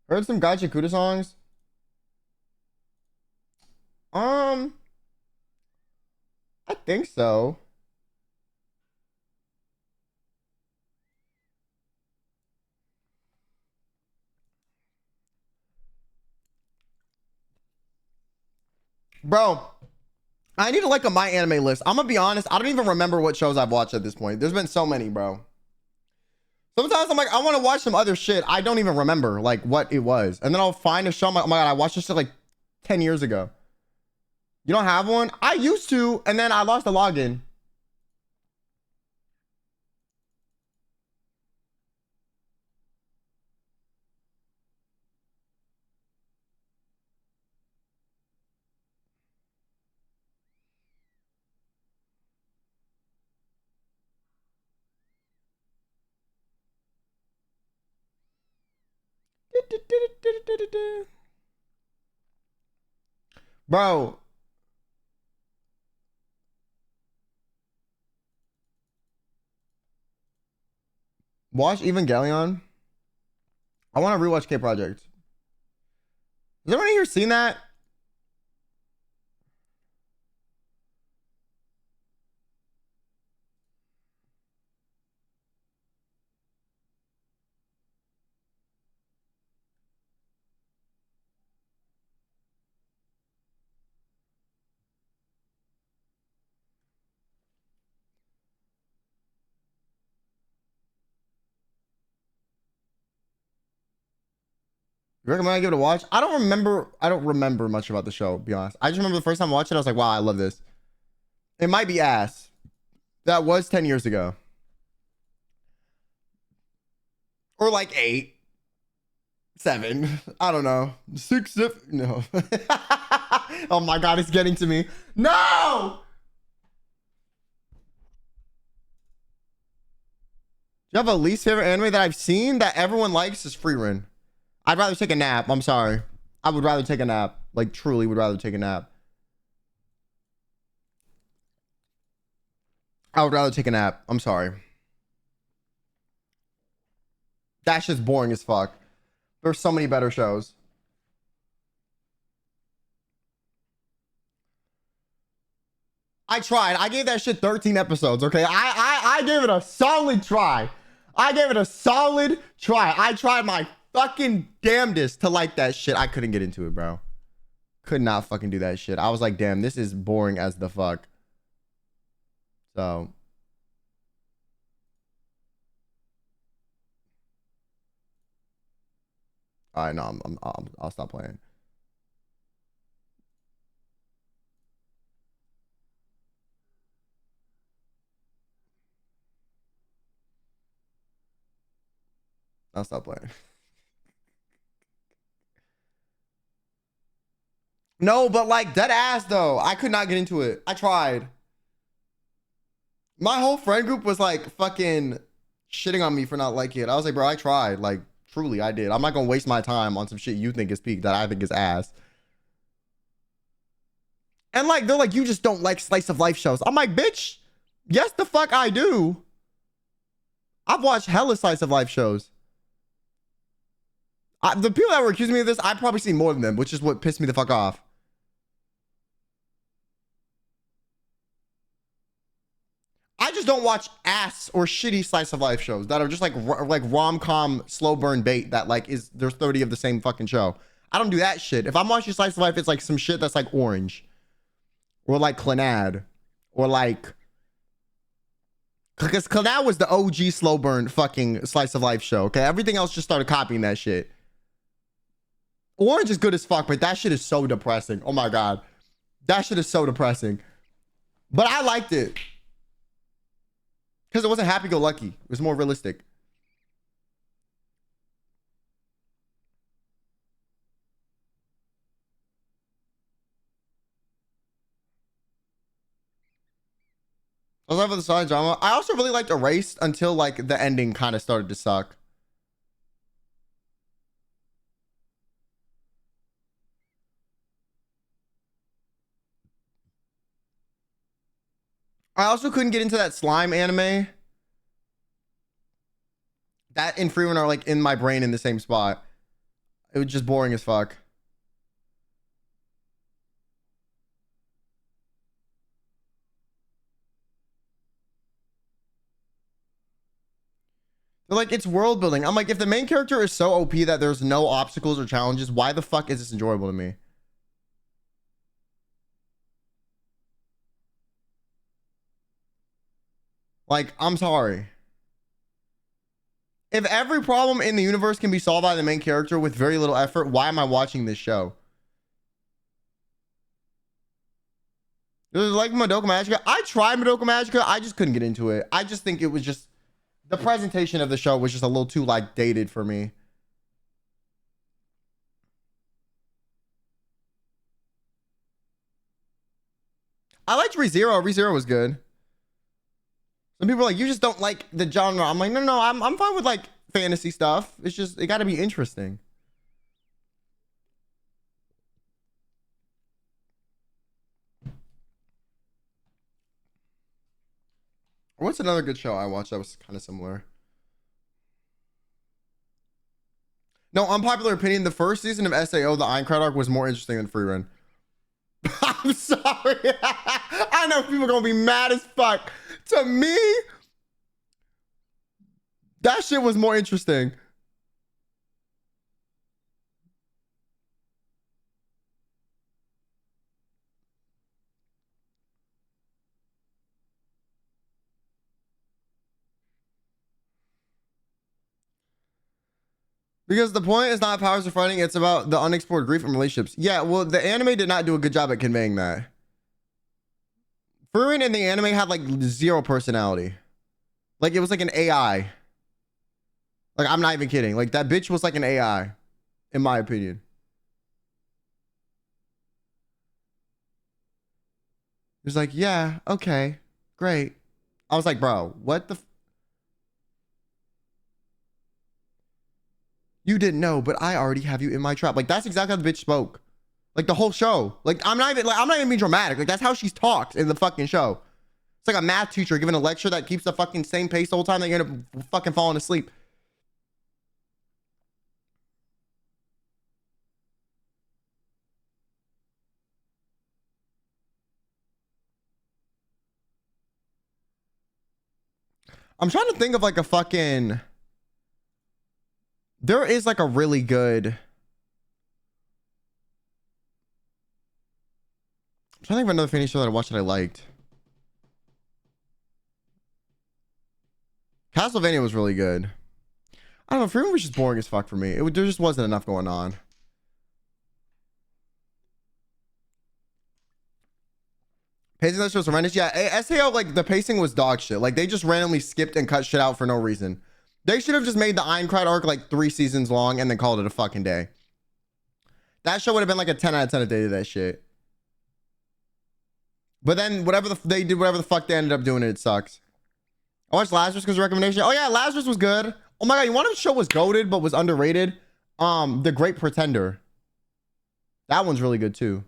Heard some Gachi Kuda songs. I think so. Bro, I need to like a my anime list. I'm gonna be honest, I don't even remember what shows I've watched at this point. There's been so many, bro. Sometimes I'm like, I want to watch some other shit. I don't even remember like what it was. And then I'll find a show. I'm like, oh my God, I watched this shit like 10 years ago. You don't have one? I used to, and then I lost the login. Bro. Watch Evangelion. I want to rewatch K Project. Has anyone here seen that? You recommend I give it a watch? I don't remember much about the show, to be honest. I just remember the first time I watched it, I was like, wow, I love this. It might be ass. That was 10 years ago. Or like 8. 7. I don't know. 6. No. Oh my God, it's getting to me. No! Do you have a least favorite anime that I've seen that everyone likes? Is Freerun. I'd rather take a nap. I'm sorry. I would rather take a nap. Like, truly would rather take a nap. I would rather take a nap. I'm sorry. That shit's boring as fuck. There's so many better shows. I tried. I gave that shit 13 episodes, okay? I gave it a solid try. I gave it a solid try. I tried my fucking damnedest to like that shit. I couldn't get into it, bro. Could not fucking do that shit. I was like, damn, this is boring as the fuck. So. All right, no, I'll stop playing. I'll stop playing. No, but like dead ass though. I could not get into it. I tried. My whole friend group was like fucking shitting on me for not liking it. I was like, bro, I tried. Like, truly, I did. I'm not gonna waste my time on some shit you think is peak that I think is ass. And like, they're like, you just don't like slice of life shows. I'm like, bitch, yes, the fuck I do. I've watched hella slice of life shows. The people that were accusing me of this, I've probably seen more than them, which is what pissed me the fuck off. I just don't watch ass or shitty slice of life shows that are just like rom-com slow burn bait that like is there's 30 of the same fucking show. I don't do that shit. If I'm watching slice of life, it's like some shit that's like Orange or like Clannad or like because Clannad was the OG slow burn fucking slice of life show. Okay, everything else just started copying that shit. Orange is good as fuck, but that shit is so depressing. Oh my god, that shit is so depressing. But I liked it. Because it wasn't happy-go-lucky. It was more realistic. I was like for the side drama. I also really liked Erased until like the ending kind of started to suck. I also couldn't get into that slime anime. That and Freerun are like in my brain in the same spot. It was just boring as fuck. They're like, it's world building. I'm like, if the main character is so OP that there's no obstacles or challenges, why the fuck is this enjoyable to me? Like, I'm sorry. If every problem in the universe can be solved by the main character with very little effort, why am I watching this show? It was like Madoka Magica. I tried Madoka Magica. I just couldn't get into it. I just think it was just the presentation of the show was just a little too like dated for me. I liked ReZero. ReZero was good. Some people are like, you just don't like the genre. I'm like, no, I'm fine with like fantasy stuff. It's just it got to be interesting. What's another good show I watched that was kind of similar? No, unpopular opinion. The first season of SAO, the Aincrad arc, was more interesting than Freerun. I'm sorry. I know people are gonna be mad as fuck. To me, that shit was more interesting. Because the point is not powers of fighting, it's about the unexplored grief and relationships. Yeah, well, the anime did not do a good job at conveying that. Furin in the anime had like zero personality. Like it was like an AI. Like I'm not even kidding. Like that bitch was like an AI, in my opinion. He was like, yeah, okay, great. I was like, bro, what the? You didn't know, but I already have you in my trap. Like that's exactly how the bitch spoke. Like the whole show. Like I'm not even being dramatic. Like that's how she's talked in the fucking show. It's like a math teacher giving a lecture that keeps the fucking same pace the whole time that you're gonna fucking falling asleep. I'm trying to think of like a fucking. There is like a really good. I'm trying to think of another Fanny show that I watched that I liked. Castlevania was really good. I don't know. Freeman was just boring as fuck for me. There just wasn't enough going on. Pacing that show was horrendous. Yeah, SAO, like, the pacing was dog shit. Like, they just randomly skipped and cut shit out for no reason. They should have just made the Aincrad arc, like, 3 seasons long and then called it a fucking day. That show would have been, like, a 10 out of 10 if they did that shit. But then, they did whatever the fuck they ended up doing, it sucks. I watched Lazarus because of recommendation. Oh, yeah, Lazarus was good. Oh, my God, you want to show was goated but was underrated? The Great Pretender. That one's really good, too.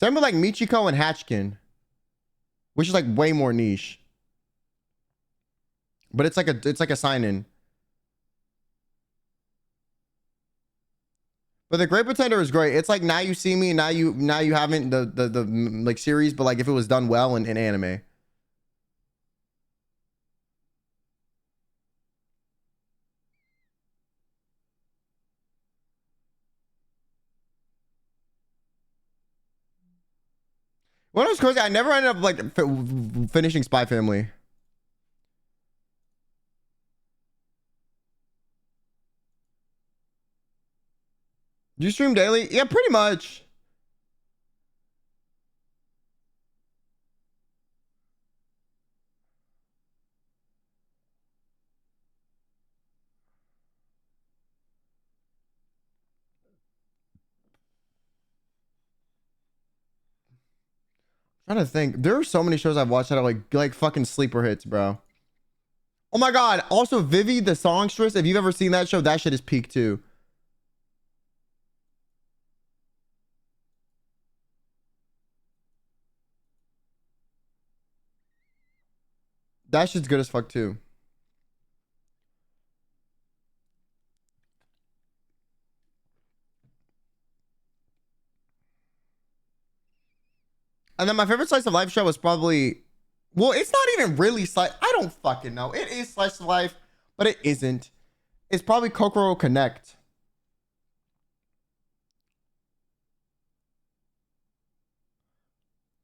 Same with like Michiko and Hatchkin, which is like way more niche. But it's like a sign-in. But the Great Pretender is great. It's like Now You See Me, Now You Haven't, the like series, but like if it was done well in anime. What was crazy, I never ended up like finishing Spy Family. Do you stream daily? Yeah, pretty much. I'm trying to think. There are so many shows I've watched that are like fucking sleeper hits, bro. Oh my God. Also, Vivi the songstress. If you've ever seen that show, that shit is peak too. That shit's good as fuck too. And then my favorite slice of life show was probably, well, it's not even really slice. I don't fucking know. It is slice of life, but it isn't. It's probably Kokoro Connect.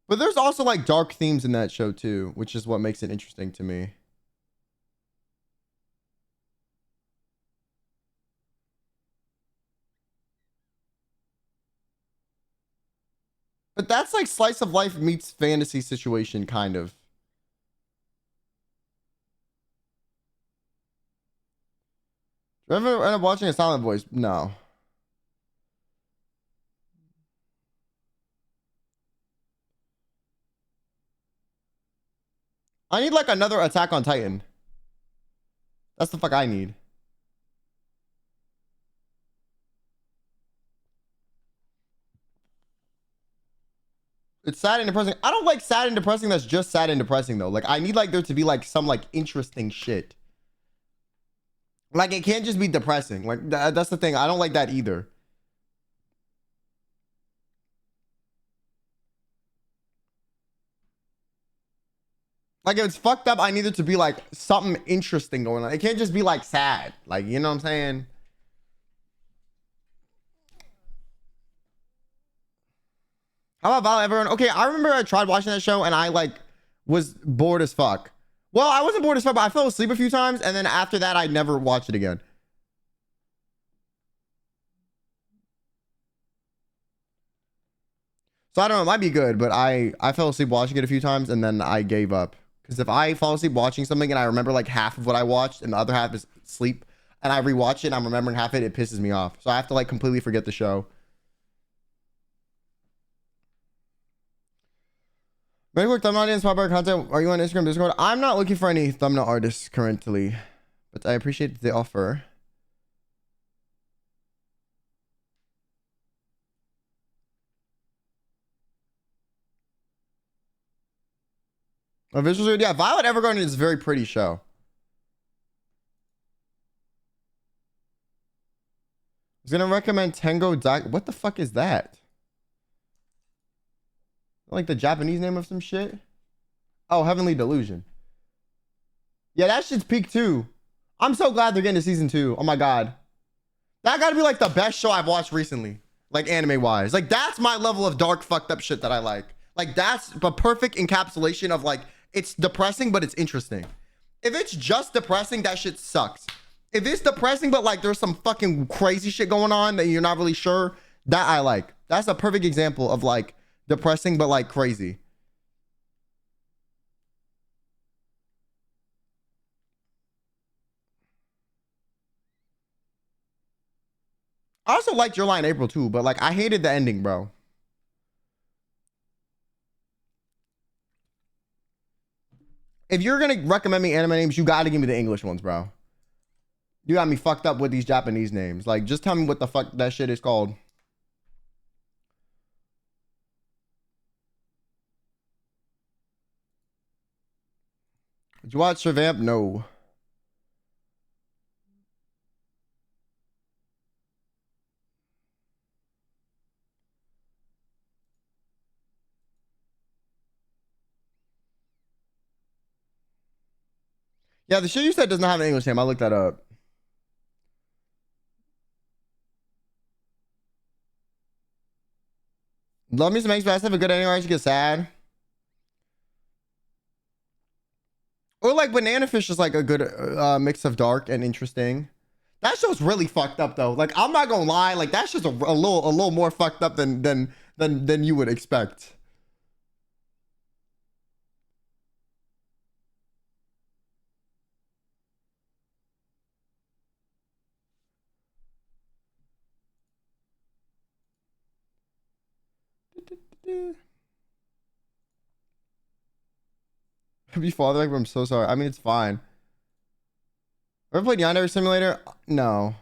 But there's also like dark themes in that show too, which is what makes it interesting to me. But that's like slice of life meets fantasy situation, kind of. Do you ever end up watching a Silent Voice? No. I need like another Attack on Titan. That's the fuck I need. It's sad and depressing. I don't like sad and depressing that's just sad and depressing though. Like I need like there to be like some like interesting shit. Like it can't just be depressing. Like that's the thing. I don't like that either. Like if it's fucked up, I need it to be like something interesting going on. It can't just be like sad. Like, you know what I'm saying? How about Violet Evergarden? Okay, I remember I tried watching that show and I like was bored as fuck. Well, I wasn't bored as fuck, but I fell asleep a few times, and then after that, I never watched it again. So I don't know, it might be good, but I fell asleep watching it a few times and then I gave up. Because if I fall asleep watching something and I remember like half of what I watched and the other half is sleep, and I rewatch it and I'm remembering half it pisses me off. So I have to like completely forget the show. Very quick thumbnail inspired content. Are you on Instagram, Discord? I'm not looking for any thumbnail artists currently, but I appreciate the offer. My visuals are, yeah, Violet Evergarden is a very pretty show. I was gonna recommend Tengo Dai. What the fuck is that? Like the Japanese name of some shit? Oh, Heavenly Delusion. Yeah, that shit's peak too. I'm so glad they're getting to season 2. Oh my god. That gotta be like the best show I've watched recently. Like anime wise. Like that's my level of dark fucked up shit that I like. Like that's the perfect encapsulation of like, it's depressing, but it's interesting. If it's just depressing, that shit sucks. If it's depressing, but like there's some fucking crazy shit going on that you're not really sure, that I like. That's a perfect example of like depressing, but like crazy. I also liked Your Lie in April too, but like I hated the ending, bro. If you're gonna recommend me anime names, you gotta give me the English ones, bro. You got me fucked up with these Japanese names. Like, just tell me what the fuck that shit is called. Did you watch Revamp? No. Yeah, the shit you said does not have an English name. I looked that up. Love Me Some Eggs Fast. Have a good ending. I should get sad. Or like Banana Fish is like a good mix of dark and interesting. That show's really fucked up though. Like I'm not gonna lie, like that's just a little more fucked up than you would expect. Be father like, I'm so sorry. I mean, it's fine. Ever played Yandere Simulator? No.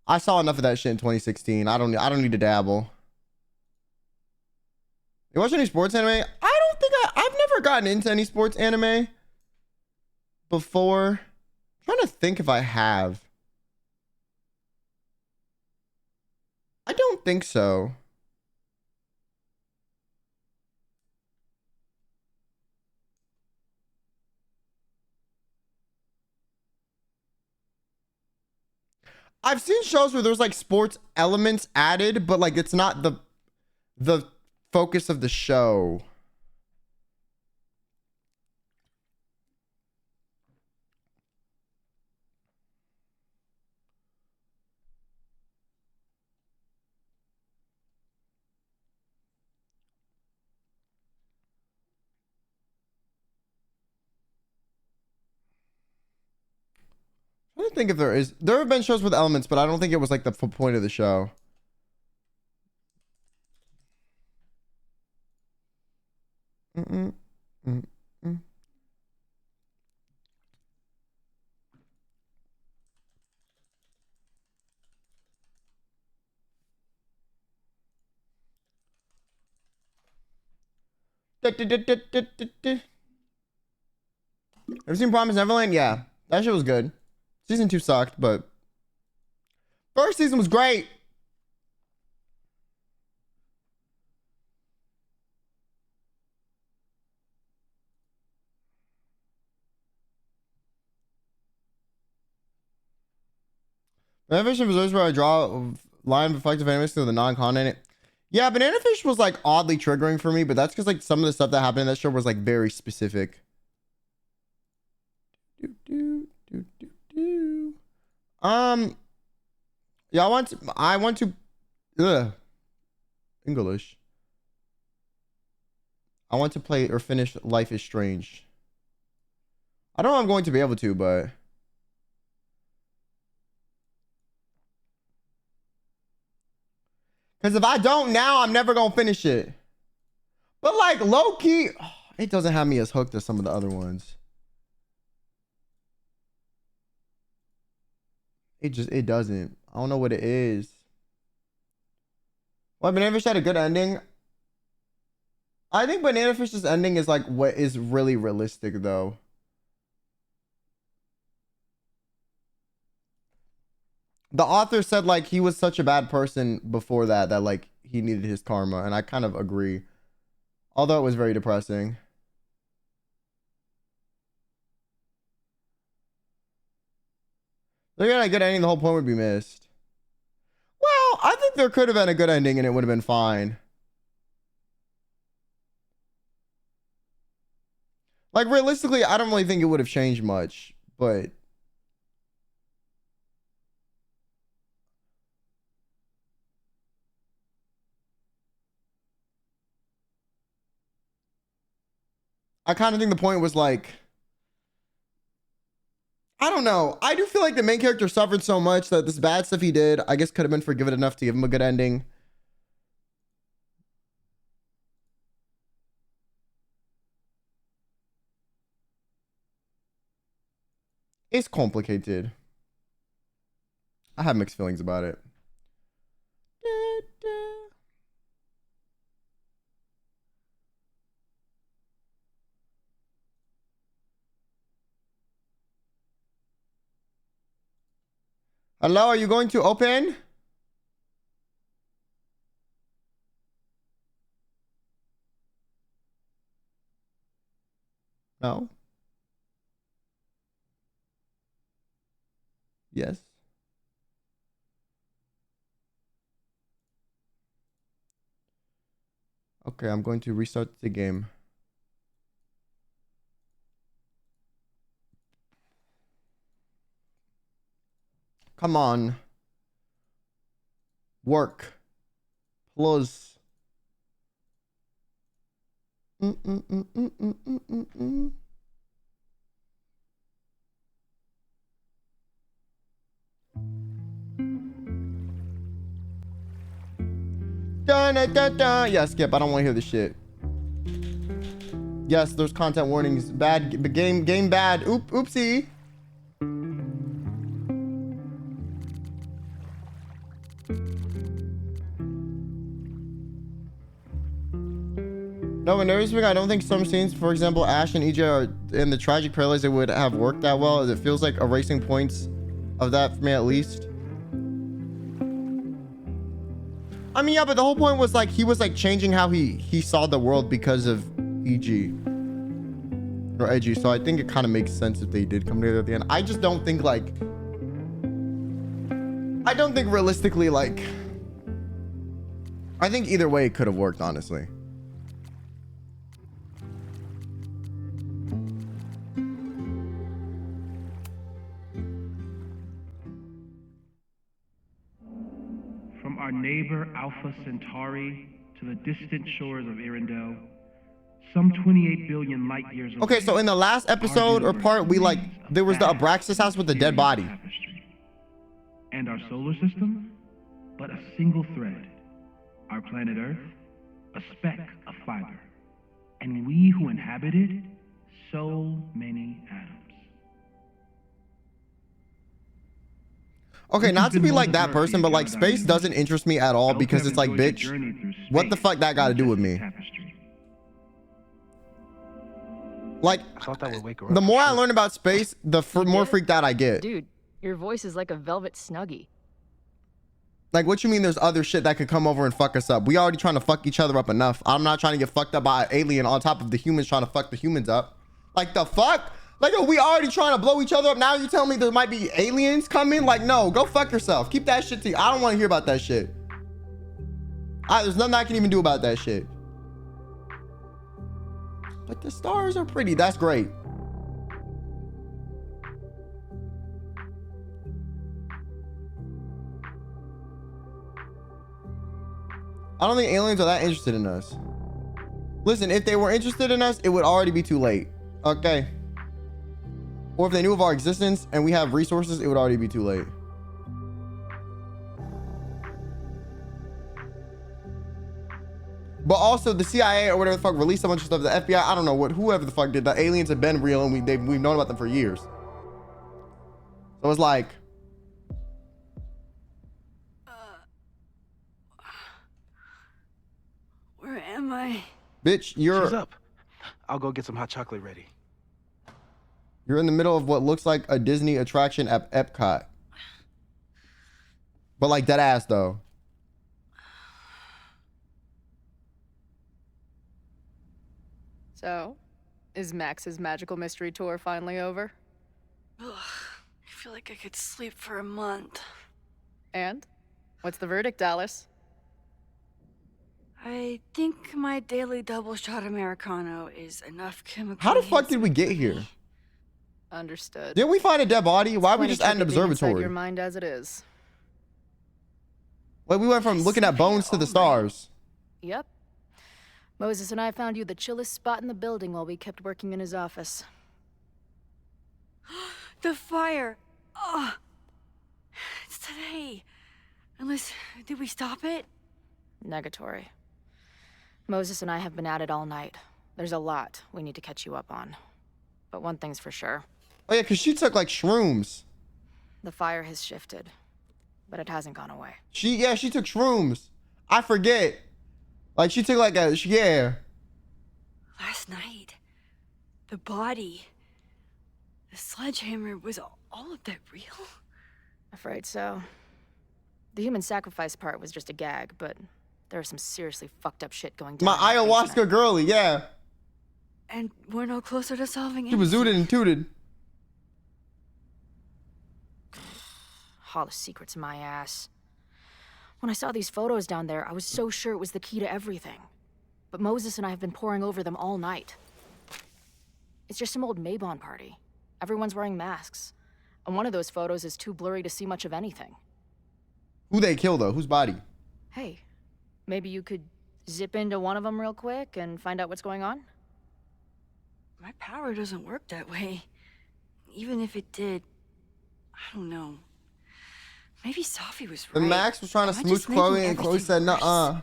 I saw enough of that shit in 2016. I don't need to dabble. You watch any sports anime? I don't think I've never gotten into any sports anime before. I'm trying to think if I have. I don't think so. I've seen shows where there's like sports elements added, but like it's not the focus of the show. I don't think if there is. There have been shows with elements, but I don't think it was like the point of the show. Mm-mm, mm-mm. Have you seen Promise Neverland? Yeah, that shit was good. Season 2 sucked, but first season was great. Banana Fish and Berserk where I draw line of reflective animation to the non-con in it. Yeah, Banana Fish was like oddly triggering for me, but that's because like some of the stuff that happened in that show was like very specific. Yeah, I want to English. I want to play or finish Life is Strange. I don't know if I'm going to be able to, but because if I don't now, I'm never gonna finish it. But like low key, it doesn't have me as hooked as some of the other ones. It doesn't. I don't know what it is. Well, Banana Fish had a good ending. I think Banana Fish's ending is like what is really realistic though. The author said like he was such a bad person before that like he needed his karma, and I kind of agree. Although it was very depressing. They're gonna a good ending, the whole point would be missed. Well, I think there could have been a good ending and it would have been fine. Like realistically, I don't really think it would have changed much, but I kind of think the point was like, I don't know. I do feel like the main character suffered so much that this bad stuff he did, I guess, could have been forgiven enough to give him a good ending. It's complicated. I have mixed feelings about it. Hello, are you going to open? No. Yes. Okay, I'm going to restart the game. Come on. Work. Plus. Dun, dun, dun, dun. Yeah, skip. I don't want to hear this shit. Yes, there's content warnings. Bad game bad. Oopsie. No, in every I don't think some scenes, for example, Ash and EJ are in the tragic parallels, it would have worked that well, as it feels like erasing points of that for me at least. I mean, yeah, but the whole point was like he was like changing how he saw the world because of EG or EG. So I think it kind of makes sense if they did come together at the end. I just don't think like, I don't think realistically like, I think either way it could have worked, honestly. From our neighbor Alpha Centauri to the distant shores of Arendelle, some 28 billion light years away. Okay, so in the last episode or part, we like, there was the Abraxas house with the dead body. Tapestry. And our solar system, but a single thread. Our planet Earth, a speck of fiber. And we who inhabit it, so many atoms. Okay, not to be like that person, but like space doesn't interest me at all because it's like, bitch, what the fuck that got to do with me? Like, the more I learn about space, the more freaked out I get. Dude, your voice is like a velvet snuggie. Like, what you mean there's other shit that could come over and fuck us up? We already trying to fuck each other up enough. I'm not trying to get fucked up by an alien on top of the humans trying to fuck the humans up. Like, the fuck? Like, are we already trying to blow each other up? Now you tell me there might be aliens coming? Like, no, go fuck yourself. Keep that shit to you. I don't want to hear about that shit. There's nothing I can even do about that shit. But the stars are pretty. That's great. I don't think aliens are that interested in us. Listen, if they were interested in us, it would already be too late. Okay. Or if they knew of our existence and we have resources, it would already be too late. But also the CIA or whatever the fuck released a bunch of stuff. The FBI, I don't know what, whoever the fuck did. The aliens have been real and we've known about them for years. So it's like, Where am I? Bitch, She's you're up. I'll go get some hot chocolate ready. you're in the middle of what looks like a Disney attraction at Epcot. But like dead ass though. So, is Max's magical mystery tour finally over? Ugh, I feel like I could sleep for a month. And? What's the verdict, Alice? I think my daily double shot Americano is enough chemical. How the fuck did we get here? Understood. Didn't we find a dead body? Why we Plenty just at an tricky being inside observatory? your mind as it is. Like we went from looking at bones to the stars. Yep. Moses and I found you the chillest spot in the building while we kept working in his office. The fire! Ugh! It's today. Unless, did we stop it? Negatory. Moses and I have been at it all night. There's a lot we need to catch you up on. But one thing's for sure. Oh yeah, because she took like shrooms. The fire has shifted, but it hasn't gone away. She took shrooms. I forget. Like she took like yeah. Last night, the body, the sledgehammer, was all of that real? Afraid so. The human sacrifice part was just a gag, but there's some seriously fucked up shit going down. My in that ayahuasca basement. girly, yeah. And we're no closer to solving it. She was zooted and tooted. All the secrets in my ass. When I saw these photos down there, I was so sure it was the key to everything. But Moses and I have been poring over them all night. It's just some old Mabon party. Everyone's wearing masks. And one of those photos is too blurry to see much of anything. Who they kill though? Whose body? Hey, maybe you could zip into one of them real quick and find out what's going on? My power doesn't work that way. Even if it did, I don't know. Maybe Safi was right. And Max was trying to Am I smooch just making Chloe, and Chloe everything said, worse? "Nuh-uh."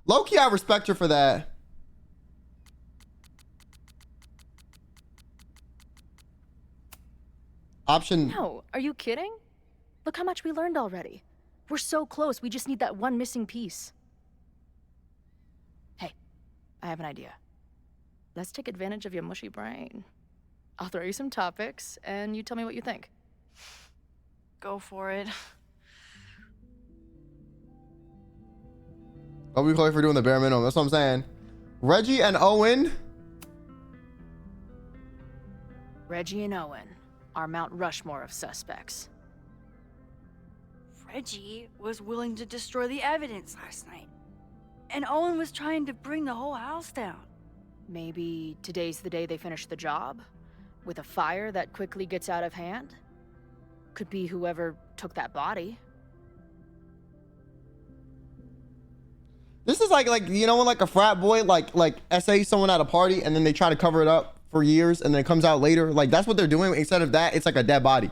Low-key, I respect her for that. Option. No, are you kidding? Look how much we learned already. We're so close, we just need that one missing piece. Hey, I have an idea. Let's take advantage of your mushy brain. I'll throw you some topics, and you tell me what you think. Go for it. Love you, Chloe, for doing the bare minimum. That's what I'm saying. Reggie and Owen. Reggie and Owen, our Mount Rushmore of suspects. Reggie was willing to destroy the evidence last night. And Owen was trying to bring the whole house down. Maybe today's the day they finish the job? With a fire that quickly gets out of hand? Could be whoever took that body. This is like you know when like a frat boy like essay someone at a party and then they try to cover it up for years and then it comes out later. Like that's what they're doing. Instead of that, it's like a dead body.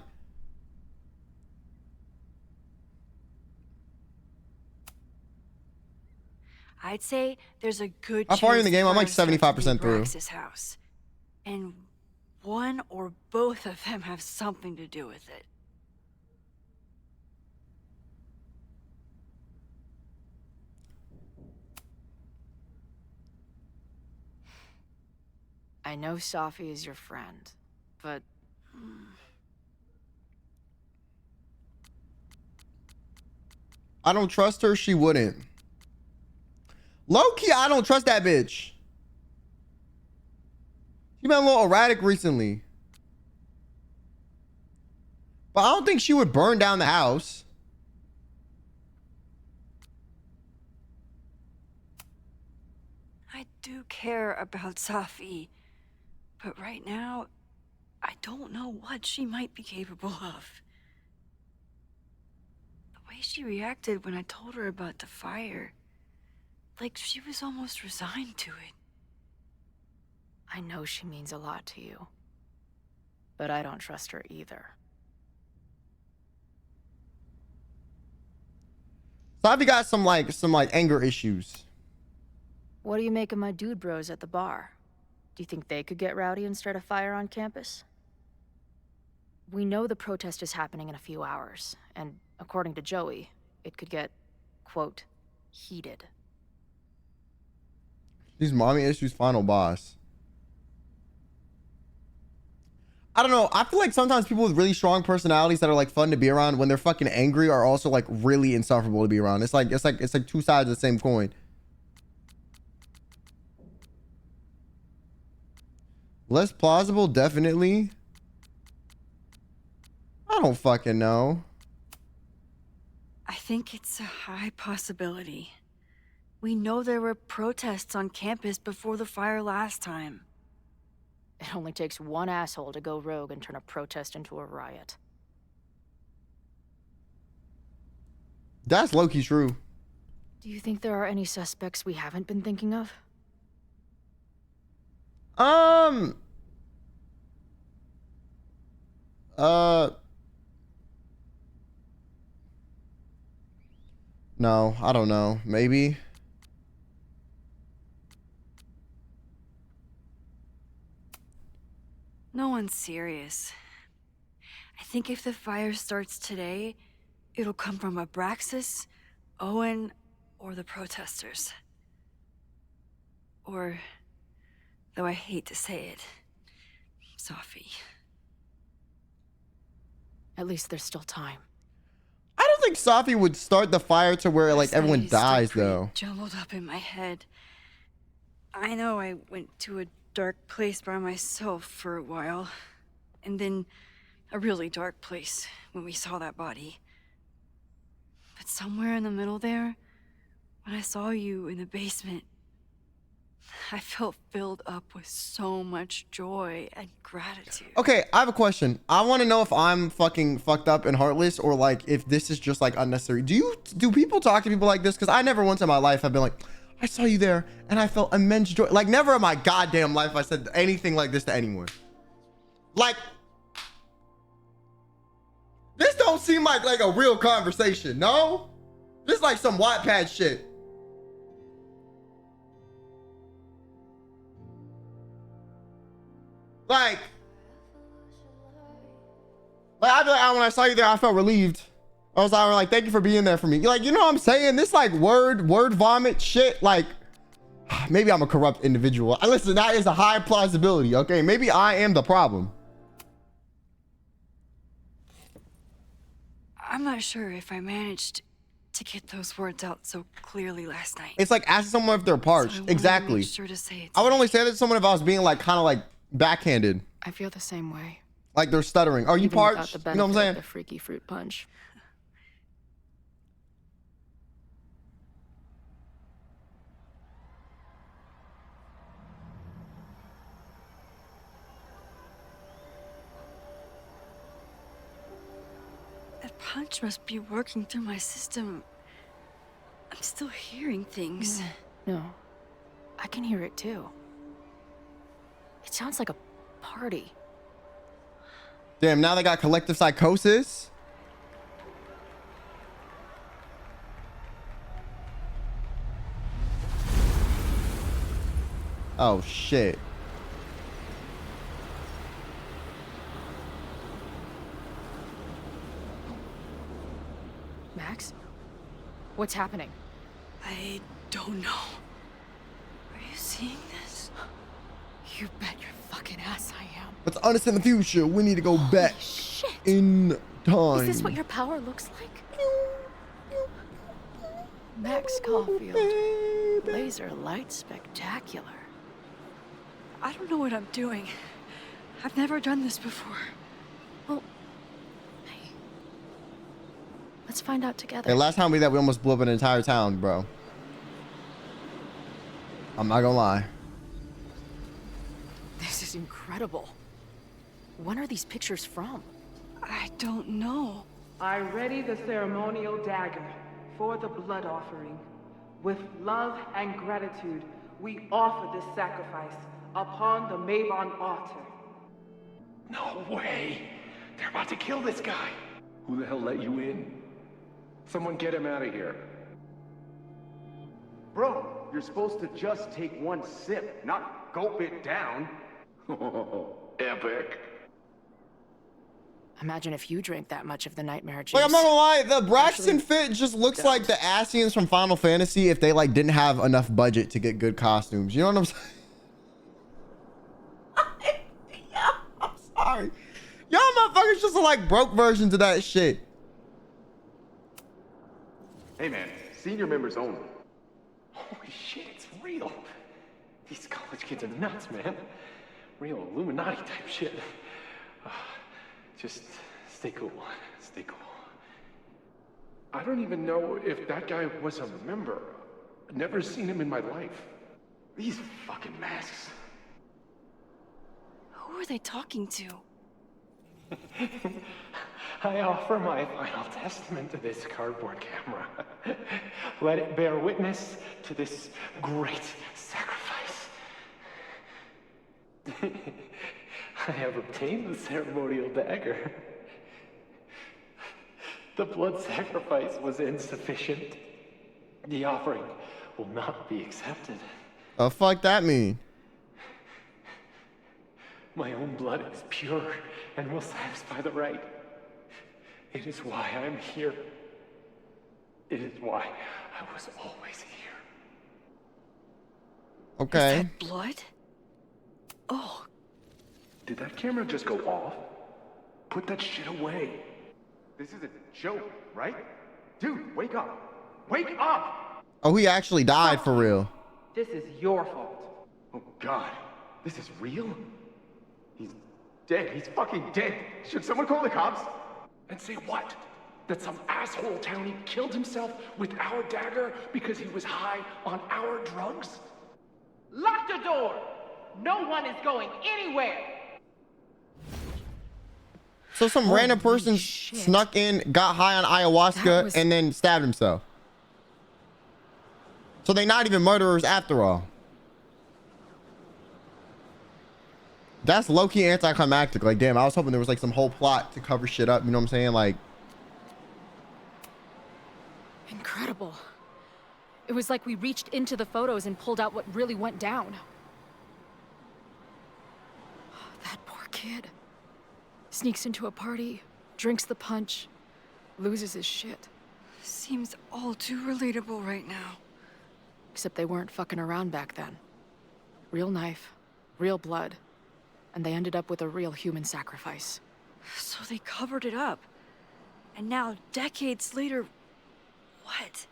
I'd say there's a good How far are you in the chance game? I'm like fire starts 75% at through. Brax's house. And one or both of them have something to do with it. I know Safi is your friend, but I don't trust her. She wouldn't. Low-key, I don't trust that bitch. She been a little erratic recently. But I don't think she would burn down the house. I do care about Safi, but right now, I don't know what she might be capable of. The way she reacted when I told her about the fire, like she was almost resigned to it. I know she means a lot to you. But I don't trust her either. Safi got some anger issues. What do you make of my dude bros at the bar? Do you think they could get rowdy and start a fire on campus? We know the protest is happening in a few hours, and according to Joey, it could get, quote, heated. These mommy issues final boss. I don't know. I feel like sometimes people with really strong personalities that are like fun to be around when they're fucking angry are also like really insufferable to be around. It's like two sides of the same coin. Less plausible, definitely. I don't fucking know. I think it's a high possibility. We know there were protests on campus before the fire last time. It only takes one asshole to go rogue and turn a protest into a riot. That's low-key true. Do you think there are any suspects we haven't been thinking of? No, I don't know. Maybe. No one's serious. I think if the fire starts today, it'll come from Abraxas, Owen, or the protesters. Or, though I hate to say it, Sophie. At least there's still time. I don't think Sophie would start the fire to where like Last everyone night is still dies pretty though. Jumbled up in my head. I know I went to a dark place by myself for a while, and then a really dark place when we saw that body. But somewhere in the middle there, when I saw you in the basement, I felt filled up with so much joy and gratitude. Okay, I have a question. I want to know if I'm fucking fucked up and heartless or like if this is just like unnecessary. Do people talk to people like this? Because I never once in my life have been like, I saw you there and I felt immense joy. Like never in my goddamn life I said anything like this to anyone. Like, this don't seem like a real conversation, no? This is like some Wattpad shit. Like I'd be like, when I saw you there, I felt relieved. I was like, thank you for being there for me. Like, you know what I'm saying? This like word vomit shit. Like, maybe I'm a corrupt individual. Listen, that is a high plausibility. Okay, maybe I am the problem. I'm not sure if I managed to get those words out so clearly last night. It's like asking someone if they're So I parched. wanted to Exactly. make sure to say it I would today. only say that to someone if I was being like kind of like backhanded. I feel the same way. Like they're stuttering. Are you Even without parched? the You know what I'm benefit saying? of the freaky fruit punch. That punch must be working through my system. I'm still hearing things. No, I can hear it too. It sounds like a party. Damn, now they got collective psychosis. Oh shit. Max? What's happening? I don't know. Are you seeing this? You bet your fucking ass I am. Let's understand the future. We need to go back Shit! in time. Is this what your power looks like? Max Caulfield. Laser light spectacular. I don't know what I'm doing. I've never done this before. Well, hey. Let's find out together. Hey, last time we almost blew up an entire town, bro. I'm not gonna lie. This is incredible. When are these pictures from? I don't know. I ready the ceremonial dagger for the blood offering. With love and gratitude, we offer this sacrifice upon the Mavon altar. No way! They're about to kill this guy! Who the hell let you in? Someone get him out of here. Bro, you're supposed to just take one sip, not gulp it down. Epic. Imagine if you drank that much of the nightmare juice. Like, I'm not gonna lie, the Braxton fit just looks like the Asians from Final Fantasy if they like didn't have enough budget to get good costumes. You know what I'm saying? Yeah, I'm sorry. Y'all motherfuckers just are like broke versions of that shit. Hey man, senior members only. Holy shit, it's real. These college kids are nuts, man. Real Illuminati type shit. Just stay cool. Stay cool. I don't even know if that guy was a member. Never seen him in my life. These fucking masks. Who are they talking to? I offer my final testament to this cardboard camera. Let it bear witness to this great sacrifice. I have obtained the ceremonial dagger. The blood sacrifice was insufficient. The offering will not be accepted. The fuck that mean? My own blood is pure and will satisfy the rite. It is why I'm here. It is why I was always here. Okay. Is that blood? Oh. Did that camera just go off? Put that shit away. This is a joke, right? Dude, wake up. Wake up! Oh, he actually died for real. This is your fault. Oh God, this is real? He's dead. He's fucking dead. Should someone call the cops? And say what? That some asshole townie killed himself with our dagger because he was high on our drugs? Lock the door! No one is going anywhere! So some random person snuck in, got high on ayahuasca, and then stabbed himself. So they're not even murderers after all. That's low-key anticlimactic. Like, damn, I was hoping there was like some whole plot to cover shit up. You know what I'm saying? Like, Incredible. It was like we reached into the photos and pulled out what really went down. That poor kid. Sneaks into a party, drinks the punch, loses his shit. Seems all too relatable right now. Except they weren't fucking around back then. Real knife, real blood, and they ended up with a real human sacrifice. So they covered it up. And now, decades later, what?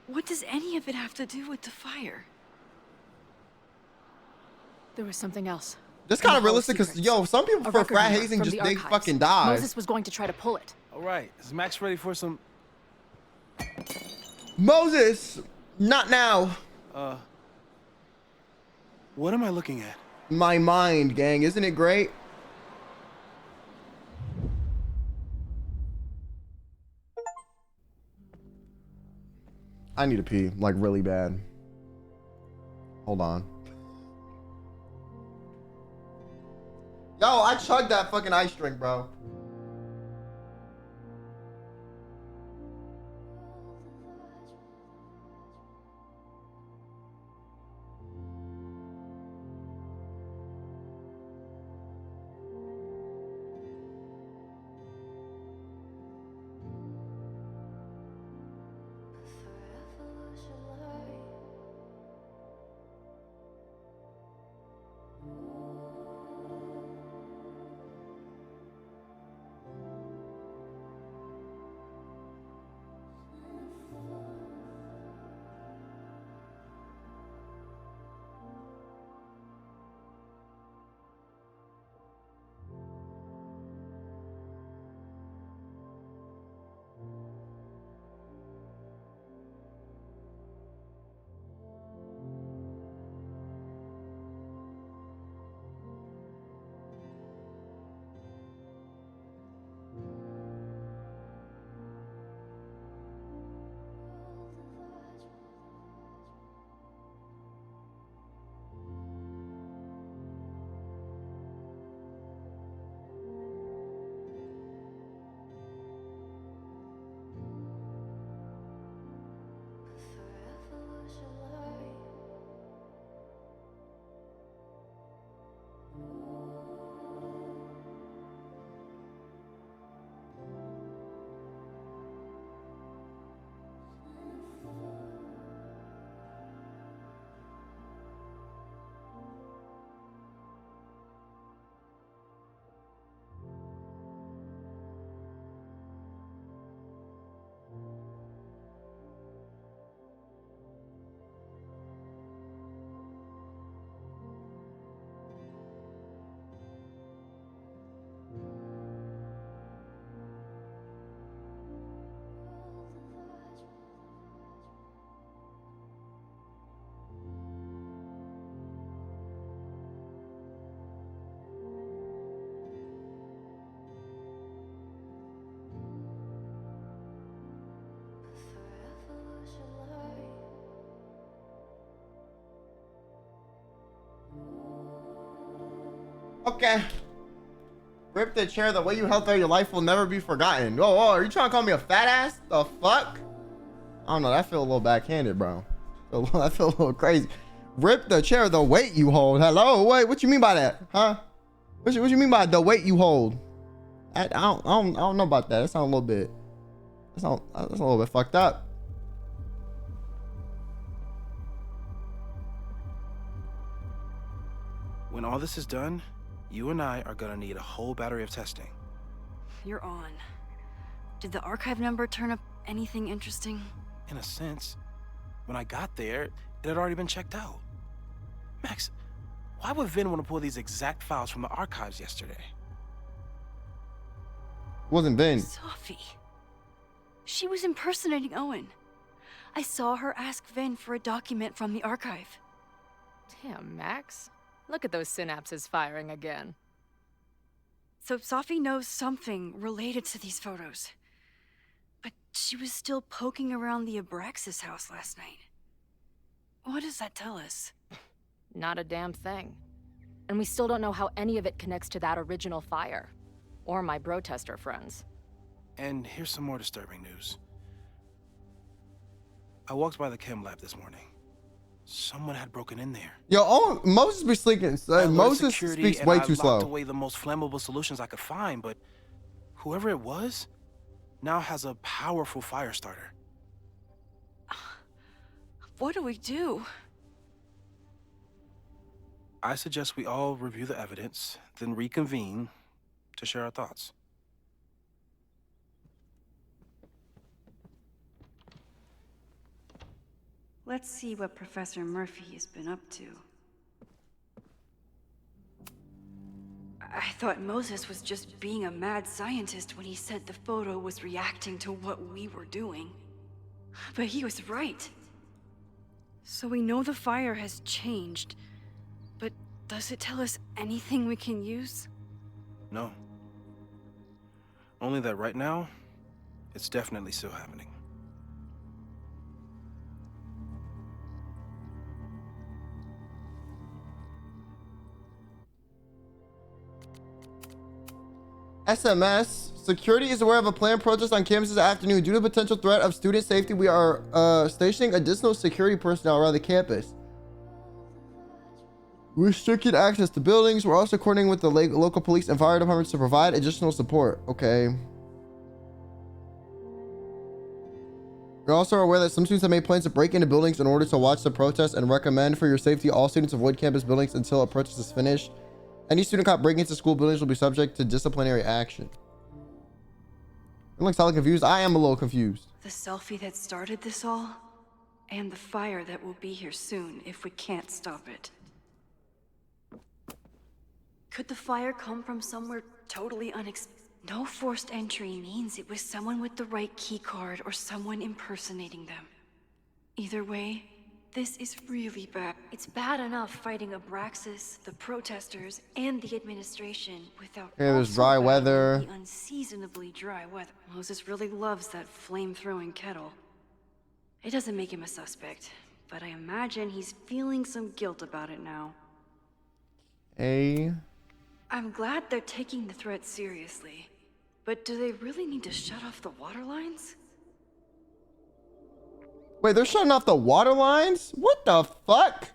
What does any of it have to do with the fire? There was something else. that's kind of realistic because, yo, some people for frat hazing just they fucking die. Moses was going to try to pull it. All right, is Max ready for some? Moses, not now. What am I looking at? My mind, gang. Isn't it great? I need to pee, like, really bad. Hold on. Yo, I chugged that fucking ice drink, bro. Okay. Rip the chair. The way you held there, your life will never be forgotten. Oh, are you trying to call me a fat ass? The fuck? I don't know. That feel a little backhanded, bro. That feel a little crazy. Rip the chair. The weight you hold. Hello. Wait. What you mean by that? Huh? What you mean by the weight you hold? I don't know about that. That sounds a little bit. That's a little bit fucked up. When all this is done, you and I are gonna need a whole battery of testing. You're on. Did the archive number turn up anything interesting? In a sense. When I got there, it had already been checked out. Max, why would Vin want to pull these exact files from the archives yesterday? It wasn't Vin. Sophie. She was impersonating Owen. I saw her ask Vin for a document from the archive. Damn, Max. Look at those synapses firing again. So Sophie knows something related to these photos. But she was still poking around the Abraxas house last night. What does that tell us? Not a damn thing. And we still don't know how any of it connects to that original fire. Or my bro-tester friends. And here's some more disturbing news. I walked by the chem lab this morning. Someone had broken in there. Yo, Moses be sleeping. Moses speaks way too slow. I locked away the most flammable solutions I could find, but whoever it was now has a powerful fire starter. What do we do? I suggest we all review the evidence, then reconvene to share our thoughts. Let's see what Professor Murphy has been up to. I thought Moses was just being a mad scientist when he said the photo was reacting to what we were doing. But he was right. So we know the fire has changed, but does it tell us anything we can use? No. Only that right now, it's definitely still happening. SMS. Security is aware of a planned protest on campus this afternoon. Due to potential threat of student safety, we are stationing additional security personnel around the campus. Restricted access to buildings. We're also coordinating with the local police and fire departments to provide additional support. Okay. We're also aware that some students have made plans to break into buildings in order to watch the protest and recommend for your safety all students avoid campus buildings until a protest is finished. Any student caught breaking into school buildings will be subject to disciplinary action. It looks hella confused. I am a little confused. The selfie that started this all, and the fire that will be here soon if we can't stop it. Could the fire come from somewhere totally unexpected? No forced entry means it was someone with the right keycard or someone impersonating them. Either way, this is really bad. It's bad enough fighting Abraxas, the protesters, and the administration without there's dry weather. The unseasonably dry weather. Moses really loves that flame-throwing kettle. It doesn't make him a suspect, but I imagine he's feeling some guilt about it now. I'm glad they're taking the threat seriously, but do they really need to shut off the water lines? Wait, they're shutting off the water lines? What the fuck?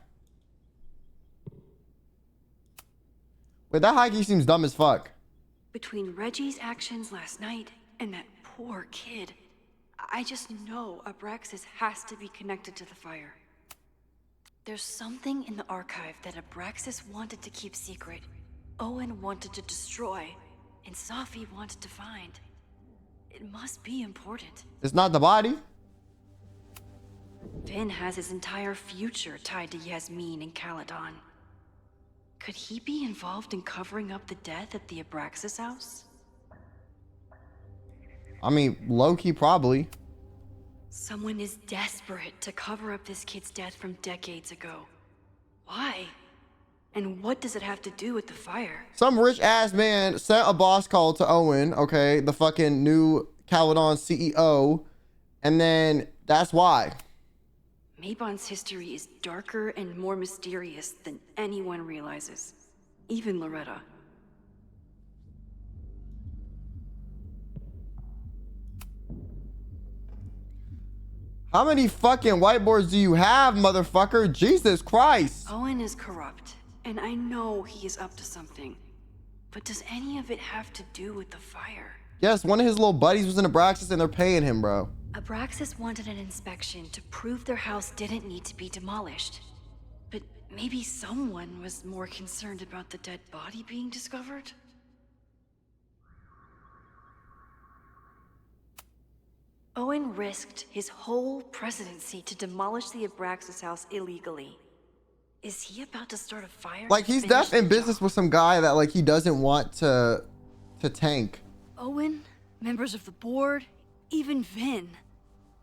Wait, that Heike seems dumb as fuck. Between Reggie's actions last night and that poor kid, I just know Abraxas has to be connected to the fire. There's something in the archive that Abraxas wanted to keep secret, Owen wanted to destroy, and Safi wanted to find. It must be important. It's not the body. Finn has his entire future tied to Yasmin and Caledon. Could he be involved in covering up the death at the Abraxas house? I mean, low-key probably. Someone is desperate to cover up this kid's death from decades ago. Why? And what does it have to do with the fire? Some rich-ass man sent a boss call to Owen, okay, the fucking new Caledon CEO, and then that's why. Mabon's history is darker and more mysterious than anyone realizes. Even Loretta. How many fucking whiteboards do you have, motherfucker? Jesus Christ. Owen is corrupt, and I know he is up to something. But does any of it have to do with the fire? Yes, one of his little buddies was in Abraxas and they're paying him, bro. Abraxas wanted an inspection to prove their house didn't need to be demolished. But maybe someone was more concerned about the dead body being discovered? Owen risked his whole presidency to demolish the Abraxas house illegally. Is he about to start a fire? Like, he's Finish definitely in the business job? with some guy that, like, he doesn't want to tank. Owen, members of the board, even Vin.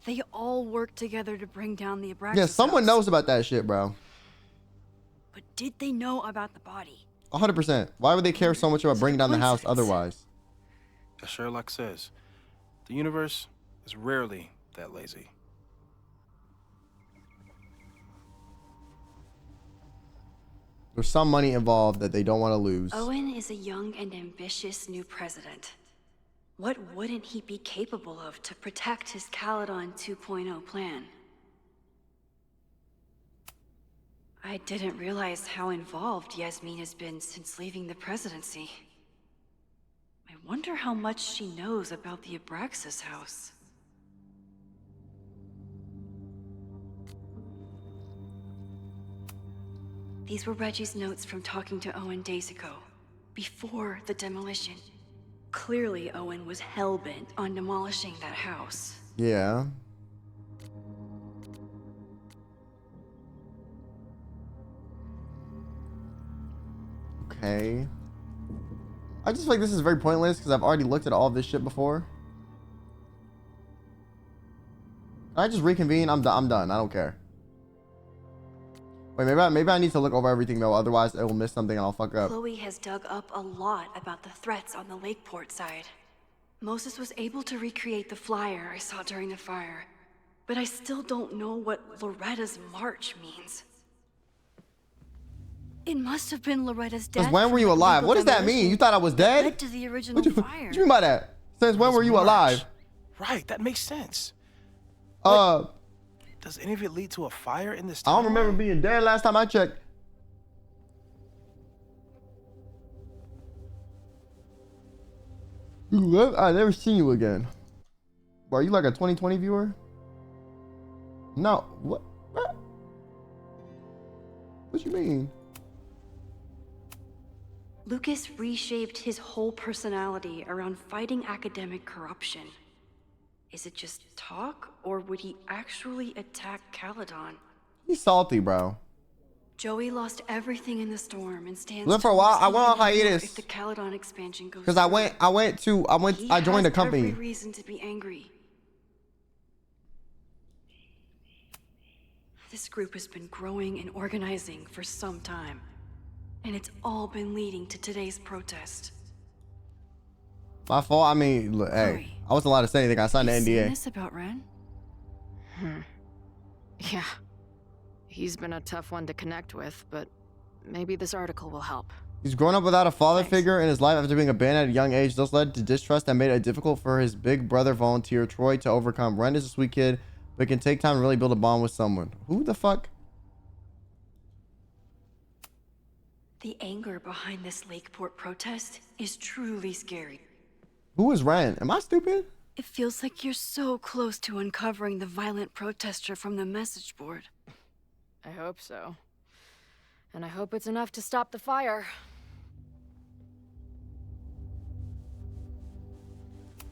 They all worked together to bring down the Abraxas Yeah, someone house. knows about that shit, bro. But did they know about the body? 100%. Why would they care so much about bringing down the house Coincidence. otherwise? As Sherlock says, the universe is rarely that lazy. There's some money involved that they don't want to lose. Owen is a young and ambitious new president. What wouldn't he be capable of to protect his Caledon 2.0 plan? I didn't realize how involved Yasmin has been since leaving the presidency. I wonder how much she knows about the Abraxas house. These were Reggie's notes from talking to Owen days ago, before the demolition. Clearly, Owen was hell-bent on demolishing that house. Yeah. Okay. I just feel like this is very pointless because I've already looked at all of this shit before. Can I just reconvene? I'm done. I don't care. Wait, maybe I need to look over everything though. Otherwise, it will miss something and I'll fuck up. Chloe has dug up a lot about the threats on the Lakeport side. Moses was able to recreate the flyer I saw during the fire, but I still don't know what Loretta's march means. It must have been Loretta's dad. Since when were you alive? What does that mean? You thought I was dead? Led to the original What fire. you mean by that? Since when were you March. alive? Right, that makes sense. Does any of it lead to a fire in this I town? don't remember being dead last time I checked. I never seen you again. Are you like a 2020 viewer? No. What? What you mean? Lucas reshaped his whole personality around fighting academic corruption. Is it just talk, or would he actually attack Caledon? He's salty, bro. Joey lost everything in the storm and stands. Look, for a while, I went on towards even more hiatus. If the Caledon expansion goes Because through. I joined a company. Every reason to be angry. This group has been growing and organizing for some time, and it's all been leading to today's protest. My fault. I mean, look, hey, Chloe, I wasn't allowed to say anything. I signed the you seen NDA. this about Ren? Yeah. He's been a tough one to connect with, but maybe this article will help. He's grown up without a father Thanks. figure in his life after being abandoned at a young age. This led to distrust that made it difficult for his big brother volunteer Troy to overcome. Ren is a sweet kid, but it can take time to really build a bond with someone. Who the fuck? The anger behind this Lakeport protest is truly scary. Who is Ren? Am I stupid? It feels like you're so close to uncovering the violent protester from the message board. I hope so. And I hope it's enough to stop the fire.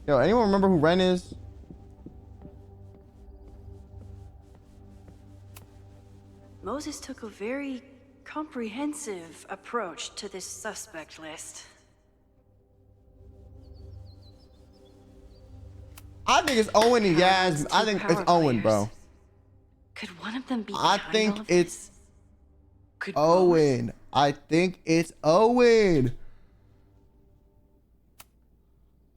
Yo, anyone remember who Ren is? Moses took a very comprehensive approach to this suspect list. I think it's Owen and Caledon's Yaz. I two think it's power Owen, bro. players. Could one of them be I behind think all of it's this? Could both? Owen. I think it's Owen.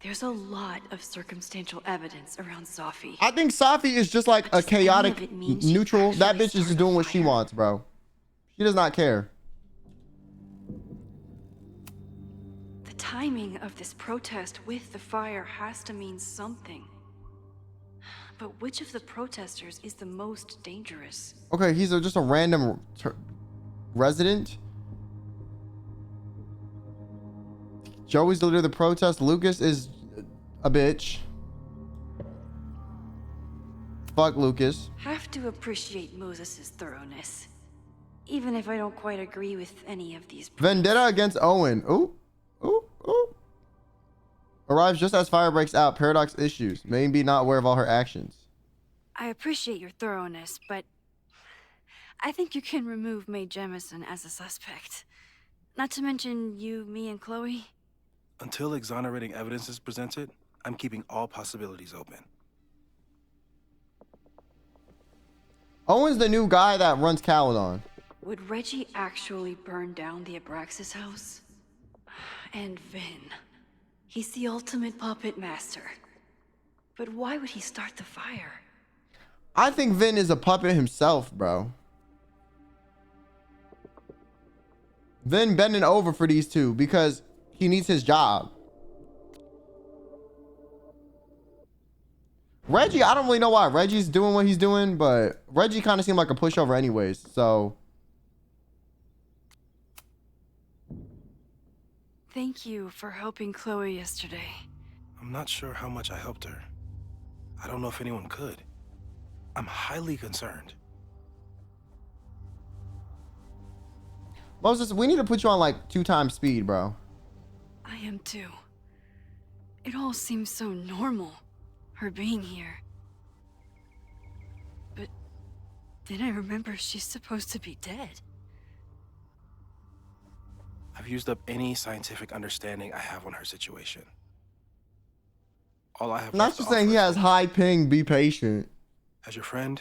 There's a lot of circumstantial evidence around Safi. I think Safi is just like But a does any of chaotic it mean she neutral. That actually bitch is just started doing a what she fire? wants, bro. She does not care. The timing of this protest with the fire has to mean something. But which of the protesters is the most dangerous? Okay, he's just a random resident. Joey's the leader of the protest. Lucas is a bitch. Fuck Lucas. Have to appreciate Moses' thoroughness. Even if I don't quite agree with any of these points. Vendetta against Owen. Ooh. Ooh. Ooh. Arrives just as fire breaks out. Paradox issues. Maybe not aware of all her actions. I appreciate your thoroughness, but I think you can remove Mae Jemison as a suspect. Not to mention you, me, and Chloe. Until exonerating evidence is presented, I'm keeping all possibilities open. Owen's the new guy that runs Caledon. Would Reggie actually burn down the Abraxas house? And Vin. He's the ultimate puppet master. But why would he start the fire? I think Vin is a puppet himself, bro. Vin bending over for these two because he needs his job. Reggie, I don't really know why Reggie's doing what he's doing, but Reggie kind of seemed like a pushover anyways, so. Thank you for helping Chloe yesterday. I'm not sure how much I helped her. I don't know if anyone could. I'm highly concerned. Moses, we need to put you on like 2x speed, bro. I am too. It all seems so normal, her being here. But then I remember she's supposed to be dead. I've used up any scientific understanding I have on her situation. All I have Not just saying he has high ping, be patient. As your friend,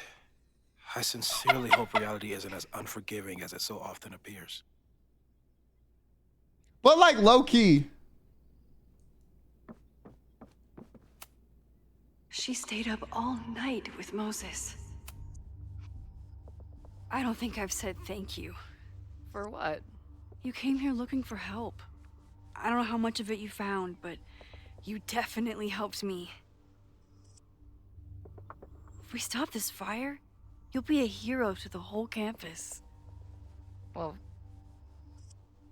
I sincerely hope reality isn't as unforgiving as it so often appears. But like low key. She stayed up all night with Moses. I don't think I've said thank you. For what? You came here looking for help. I don't know how much of it you found, but you definitely helped me. If we stop this fire, you'll be a hero to the whole campus. Well,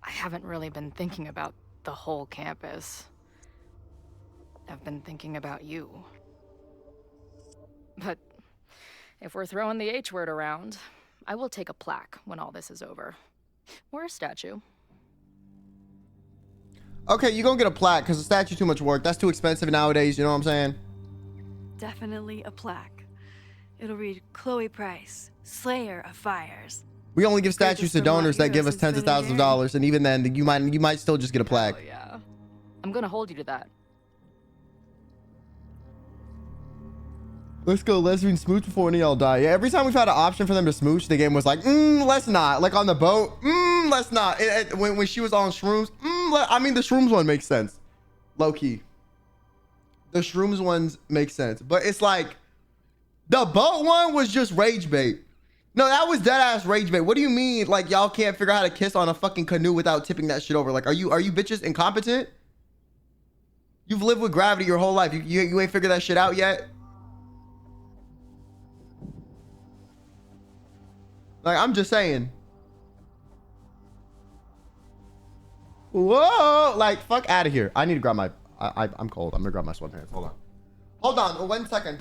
I haven't really been thinking about the whole campus. I've been thinking about you. But if we're throwing the H word around, I will take a plaque when all this is over. Or a statue. Okay, you're gonna get a plaque because the statue too much work. That's too expensive nowadays, you know what I'm saying? Definitely a plaque. It'll read Chloe Price, Slayer of Fires. We only give statues to donors that give us tens of thousands of dollars, and even then, you might still just get a plaque. Oh, yeah. I'm gonna hold you to that. Let's go lesbian smooch before any of y'all die. Yeah, every time we've had an option for them to smooch, the game was like, let's not. Like on the boat, let's not. When she was on shrooms, I mean, the shrooms one makes sense. Low key. The shrooms ones make sense. But it's like, the boat one was just rage bait. No, that was dead ass rage bait. What do you mean? Like, y'all can't figure out how to kiss on a fucking canoe without tipping that shit over? Like, are you bitches incompetent? You've lived with gravity your whole life. You ain't figured that shit out yet? Like, I'm just saying. Whoa! Like, fuck out of here. I need to grab my... I'm cold. I'm gonna grab my sweatpants. Hold on. Hold on. 1 second.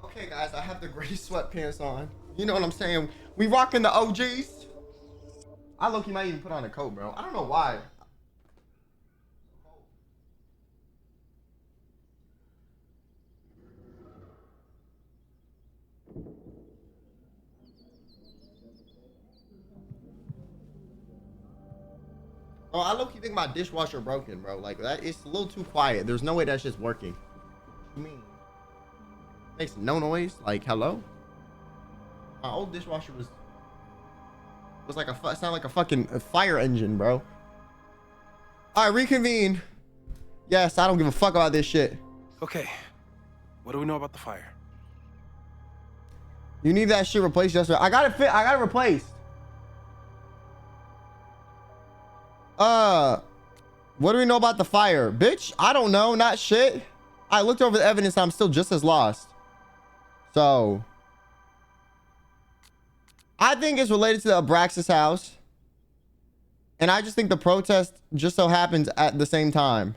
Okay, guys, I have the gray sweatpants on. You know what I'm saying? We rocking the OGs. I low-key might even put on a coat, bro. I don't know why. Oh, I low-key think my dishwasher broken, bro. Like, that, it's a little too quiet. There's no way that shit's working. What do you mean? Makes no noise? Like, hello? My old dishwasher was like sound like a fucking fire engine, bro. All right, reconvene. Yes, I don't give a fuck about this shit. Okay. What do we know about the fire? You need that shit replaced yesterday. I got it replaced. What do we know about the fire? Bitch, I don't know, not shit. I looked over the evidence, I'm still just as lost. So I think it's related to the Abraxas house. And I just think the protest just so happens at the same time.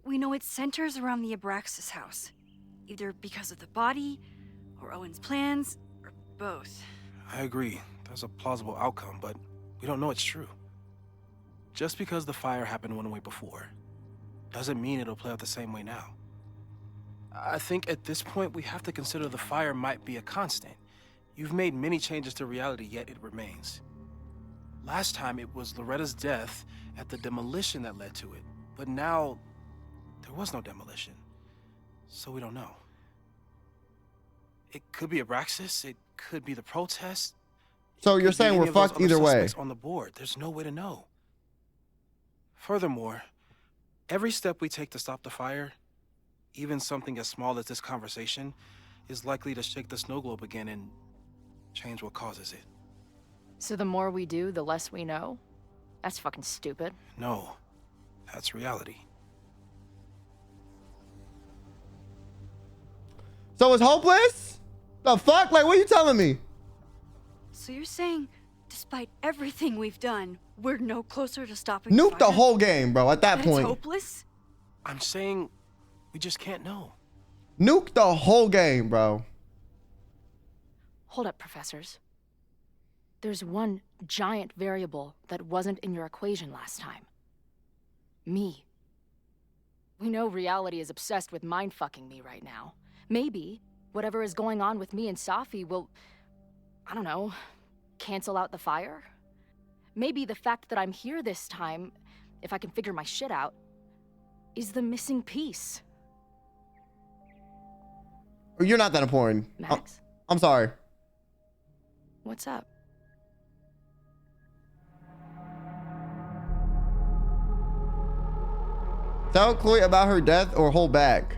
We know it centers around the Abraxas house, either because of the body, or Owen's plans, or both. I agree. That's a plausible outcome, but we don't know it's true. Just because the fire happened one way before, doesn't mean it'll play out the same way now. I think at this point, we have to consider the fire might be a constant. You've made many changes to reality, yet it remains. Last time, it was Loretta's death at the demolition that led to it. But now, there was no demolition. So we don't know. It could be Abraxas, it could be the protest. So you're saying we're fucked either way? On the board, there's no way to know. Furthermore, every step we take to stop the fire, even something as small as this conversation, is likely to shake the snow globe again and change what causes it. So the more we do, the less we know? That's fucking stupid. No, that's reality. So it's hopeless? The fuck? Like, what are you telling me? So you're saying, despite everything we've done, we're no closer to stopping Nuke the the whole game, bro, at that That point. It's hopeless? I'm saying we just can't know. Nuke the whole game, bro. Hold up, professors. There's one giant variable that wasn't in your equation last time. Me. We know reality is obsessed with mind-fucking me right now. Maybe whatever is going on with me and Safi will, I don't know, cancel out the fire? Maybe the fact that I'm here this time, if I can figure my shit out, is the missing piece. You're not that important. Max? I'm sorry. What's up? Tell Chloe about her death or hold back.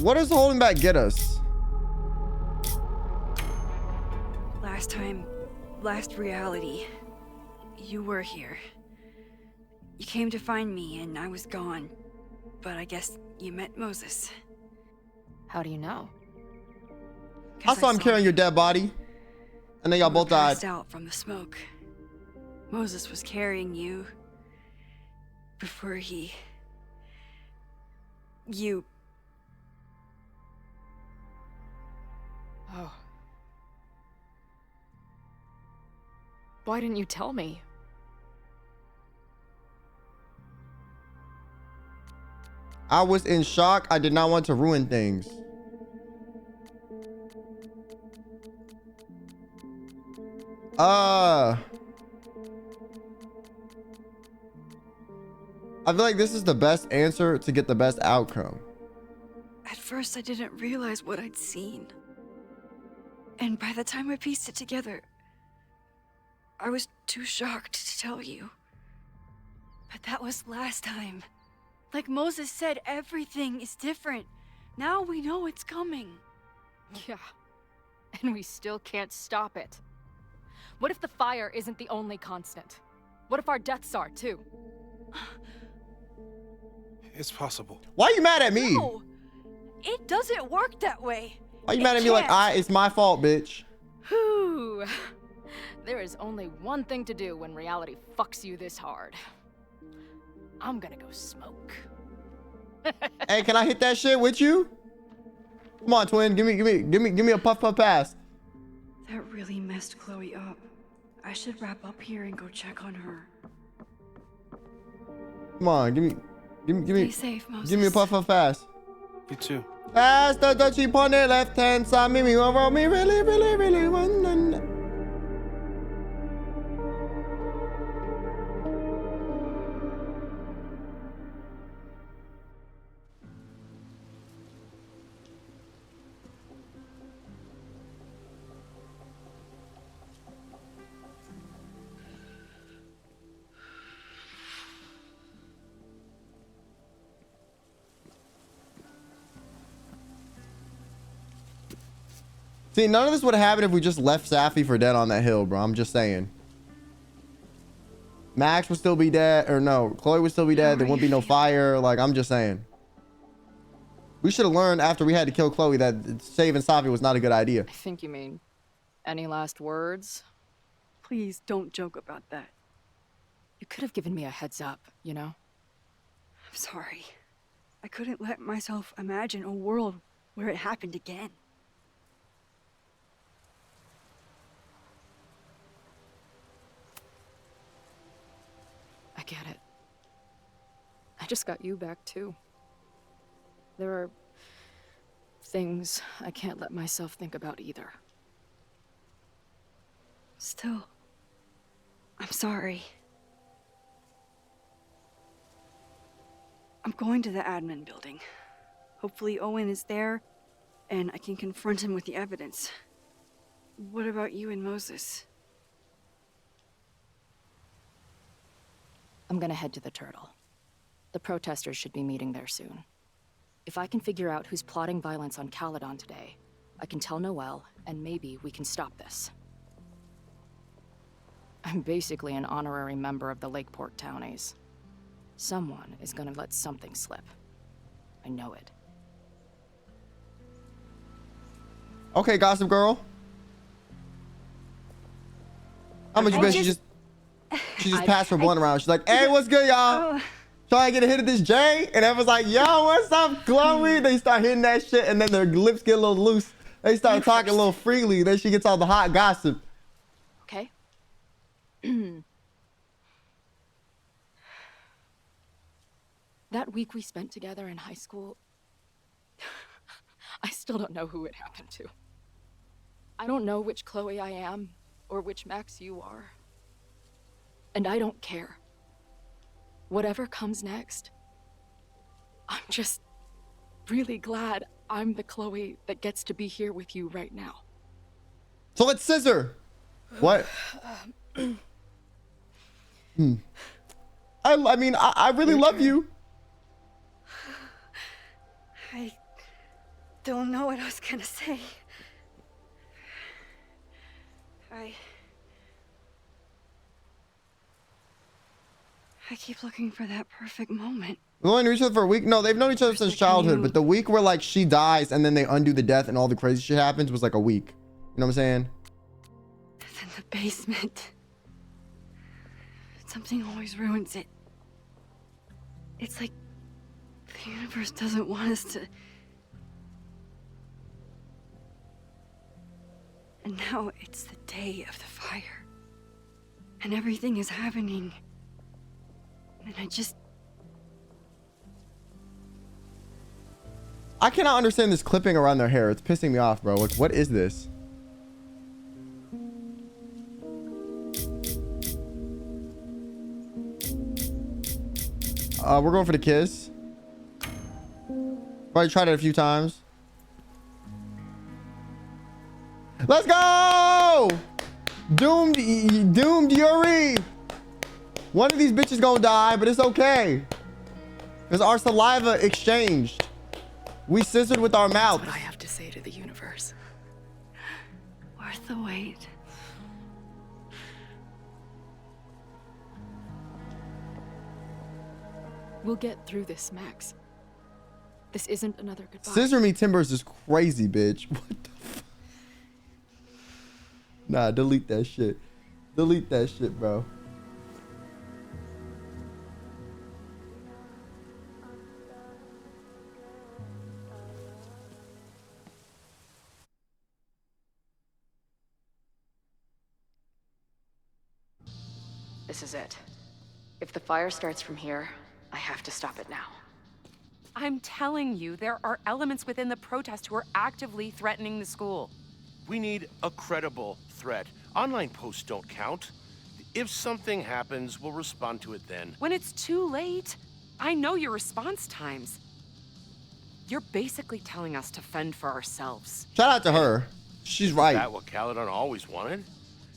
What does holding back get us? Last reality, you were here. You came to find me and I was gone, but I guess you met Moses. How do you know? I saw him carrying your dead body, and then y'all both died. Passed out from the smoke. Moses was carrying you before you. Oh. Why didn't you tell me? I was in shock. I did not want to ruin things. I feel like this is the best answer to get the best outcome. At first, I didn't realize what I'd seen. And by the time I pieced it together, I was too shocked to tell you. But that was last time. Like Moses said, everything is different. Now we know it's coming. Yeah. And we still can't stop it. What if the fire isn't the only constant? What if our deaths are, too? It's possible. Why are you mad at me? No, it doesn't work that way. Why are you mad at me like it's my fault, bitch? you. There is only one thing to do when reality fucks you this hard. I'm gonna go smoke. Hey, can I hit that shit with you? Come on, twin. Give me a puff pass. That really messed Chloe up. I should wrap up here and go check on her. Come on, give me. Stay safe, Moses. Give me a puff pass. You too. Pass the cheap on the left hand side. Me over me really want. See, none of this would have happened if we just left Safi for dead on that hill, bro. I'm just saying. Max would still be dead, or no, Chloe would still be dead. There wouldn't be no fire. Like, I'm just saying. We should have learned after we had to kill Chloe that saving Safi was not a good idea. I think you mean, any last words? Please don't joke about that. You could have given me a heads up, you know? I'm sorry. I couldn't let myself imagine a world where it happened again. I get it. I just got you back too. There are things I can't let myself think about either. Still, I'm sorry. I'm going to the admin building. Hopefully Owen is there, and I can confront him with the evidence. What about you and Moses? I'm gonna head to the Turtle. The protesters should be meeting there soon. If I can figure out who's plotting violence on Caledon today, I can tell Noelle, and maybe we can stop this. I'm basically an honorary member of the Lakeport Townies. Someone is gonna let something slip. I know it. Okay, Gossip Girl. How much you bet she just passed her blunt around? She's like, hey, what's good, y'all? Trying to get a hit of this J, and everyone's like, yo, what's up, Chloe? They start hitting that shit, and then their lips get a little loose. They start talking a little freely. Then she gets all the hot gossip. Okay. That week we spent together in high school, I still don't know who it happened to. I don't know which Chloe I am, or which Max you are. And I don't care. Whatever comes next, I'm just really glad I'm the Chloe that gets to be here with you right now. So let's scissor. What? I mean, I really love you. I don't know what I was gonna say. I keep looking for that perfect moment. They've only known each other for a week. No, they've known each other since childhood. But the week where like she dies and then they undo the death and all the crazy shit happens was like a week. You know what I'm saying? It's in the basement. Something always ruins it. It's like the universe doesn't want us to. And now it's the day of the fire. And everything is happening. And I cannot understand this clipping around their hair. It's pissing me off, bro. Like, what is this? We're going for the kiss. Probably tried it a few times. Let's go! Doomed Yuri. One of these bitches gonna die, but it's okay. Because our saliva exchanged. We scissored with our mouths. That's what I have to say to the universe. Worth the wait. We'll get through this, Max. This isn't another goodbye. Scissor me timbers is crazy, bitch. What the fuck? Nah, delete that shit. Delete that shit, bro. This is it. If the fire starts from here, I have to stop it now. I'm telling you, there are elements within the protest who are actively threatening the school. We need a credible threat. Online posts don't count. If something happens, we'll respond to it then. When it's too late, I know your response times. You're basically telling us to fend for ourselves. Shout out to her. She's right. Is that what Caledon always wanted?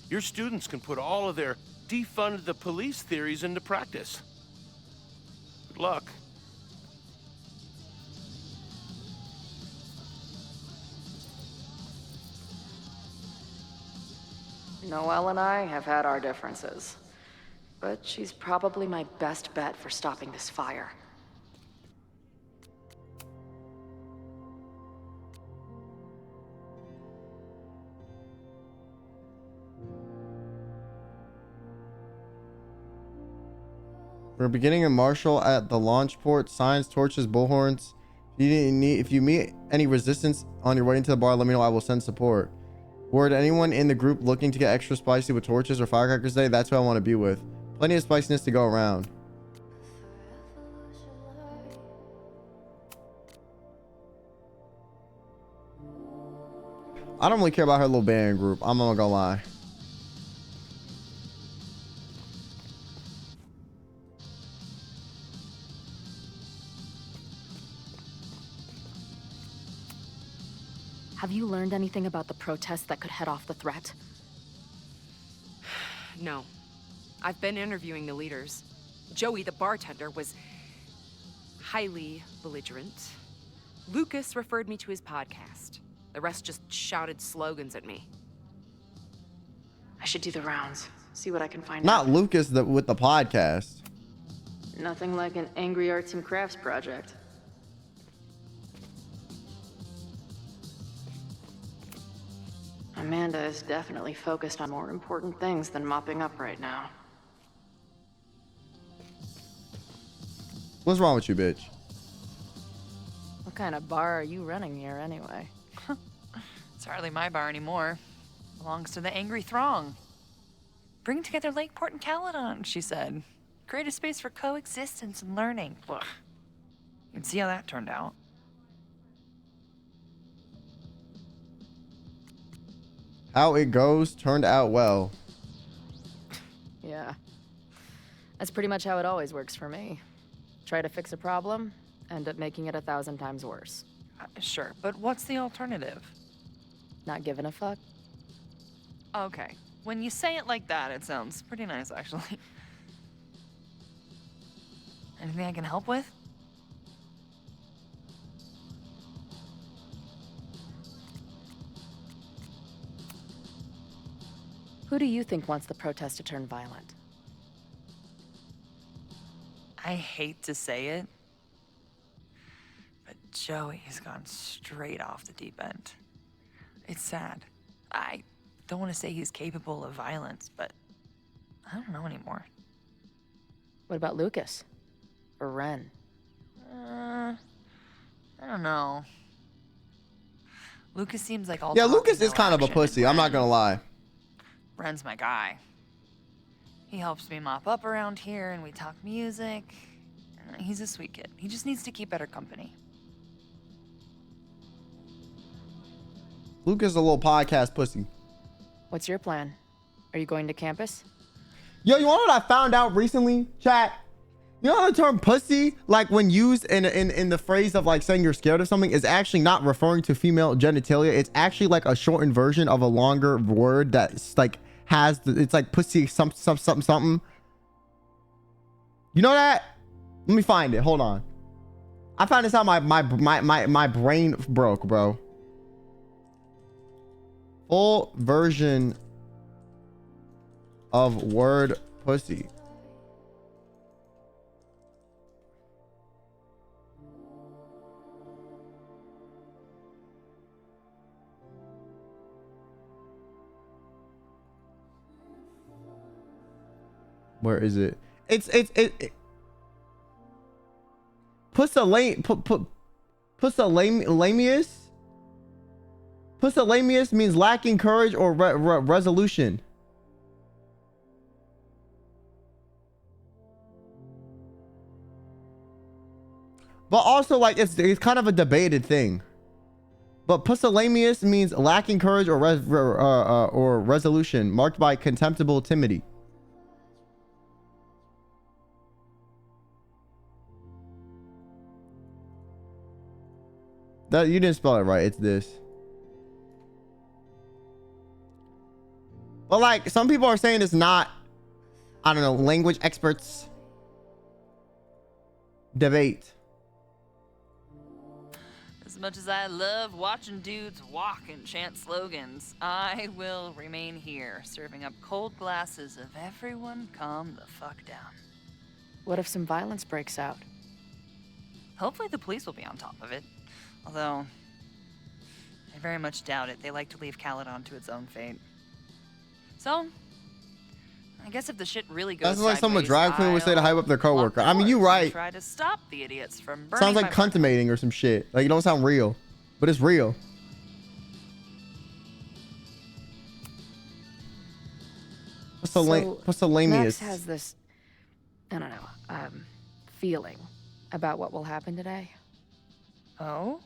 Your students can put all of their defund the police theories into practice. Good luck. Noelle and I have had our differences, but she's probably my best bet for stopping this fire. We're beginning a marshal at the launch port. Signs, torches, bullhorns. If you meet any resistance on your way into the bar, let me know. I will send support. Word, anyone in the group looking to get extra spicy with torches or firecrackers today, that's who I want to be with. Plenty of spiciness to go around. I don't really care about her little band group. I'm not gonna lie. Have you learned anything about the protest that could head off the threat? No. I've been interviewing the leaders. Joey, the bartender, was highly belligerent. Lucas referred me to his podcast. The rest just shouted slogans at me. I should do the rounds. See what I can find Not out. Lucas with the podcast. Nothing like an angry arts and crafts project. Amanda is definitely focused on more important things than mopping up right now. What's wrong with you, bitch? What kind of bar are you running here anyway? It's hardly my bar anymore. Belongs to the angry throng. Bring together Lakeport and Caledon, she said. Create a space for coexistence and learning. Ugh. You can see how that turned out. How it goes turned out well. Yeah. That's pretty much how it always works for me. Try to fix a problem, end up making it 1,000 times worse. Sure, but what's the alternative? Not giving a fuck? Okay. When you say it like that, it sounds pretty nice, actually. Anything I can help with? Who do you think wants the protest to turn violent? I hate to say it, but Joey has gone straight off the deep end. It's sad. I don't want to say he's capable of violence, but I don't know anymore. What about Lucas? Or Ren? I don't know. Lucas seems like all Yeah, talk Lucas and is no kind of a action, pussy. and I'm not gonna lie. Ren's my guy. He helps me mop up around here and we talk music. He's a sweet kid. He just needs to keep better company. Lucas is a little podcast pussy. What's your plan? Are you going to campus? Yo, you want what I found out recently, chat? You know the term pussy, like when used in the phrase of like saying you're scared of something, is actually not referring to female genitalia. It's actually like a shortened version of a longer word that's like it's like pussy something. You know that? Let me find it. Hold on. I found this out. My brain broke, bro. Full version of word pussy. Where is it? It pusillanimous means lacking courage or resolution. But also, like, it's kind of a debated thing. But pusillanimous means lacking courage or resolution, marked by contemptible timidity. That you didn't spell it right. It's this. But like, some people are saying it's not. I don't know. Language experts debate. As much as I love watching dudes walk and chant slogans, I will remain here, serving up cold glasses of everyone calm the fuck down. What if some violence breaks out? Hopefully the police will be on top of it. Although, I very much doubt it. They like to leave Caledon to its own fate. So, I guess if the shit really goes That's like some sideways, drag queen would say to hype up their coworker. I mean, you doors and right. Try to stop the idiots from burning Sounds like my apartment. contumating or some shit. Like, it don't sound real, but it's real. Max has this, I don't know, feeling about what will happen today. Oh?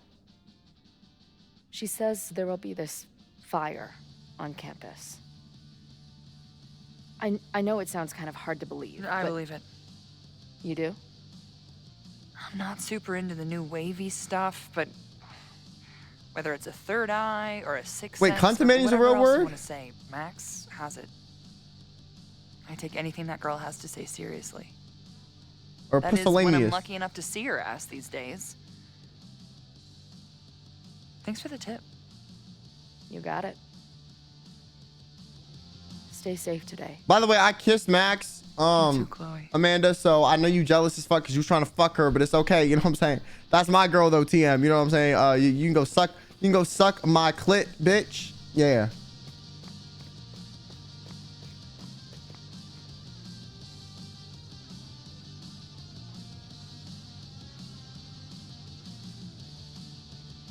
She says there will be this fire on campus. I know it sounds kind of hard to believe. I but believe it. You do? I'm not super into the new wavy stuff, but whether it's a third eye or a sixth Wait, sense, contumating's a or whatever real else you word? want to say, Max has it. I take anything that girl has to say seriously. Or That is when I'm pusillanimous. lucky enough to see her ass these days. Thanks for the tip. You got it. Stay safe today. By the way, I kissed Max, Chloe. Amanda, so I know you jealous as fuck because you was trying to fuck her, but it's okay. You know what I'm saying? That's my girl though, TM. You know what I'm saying? You can go suck my clit, bitch. Yeah.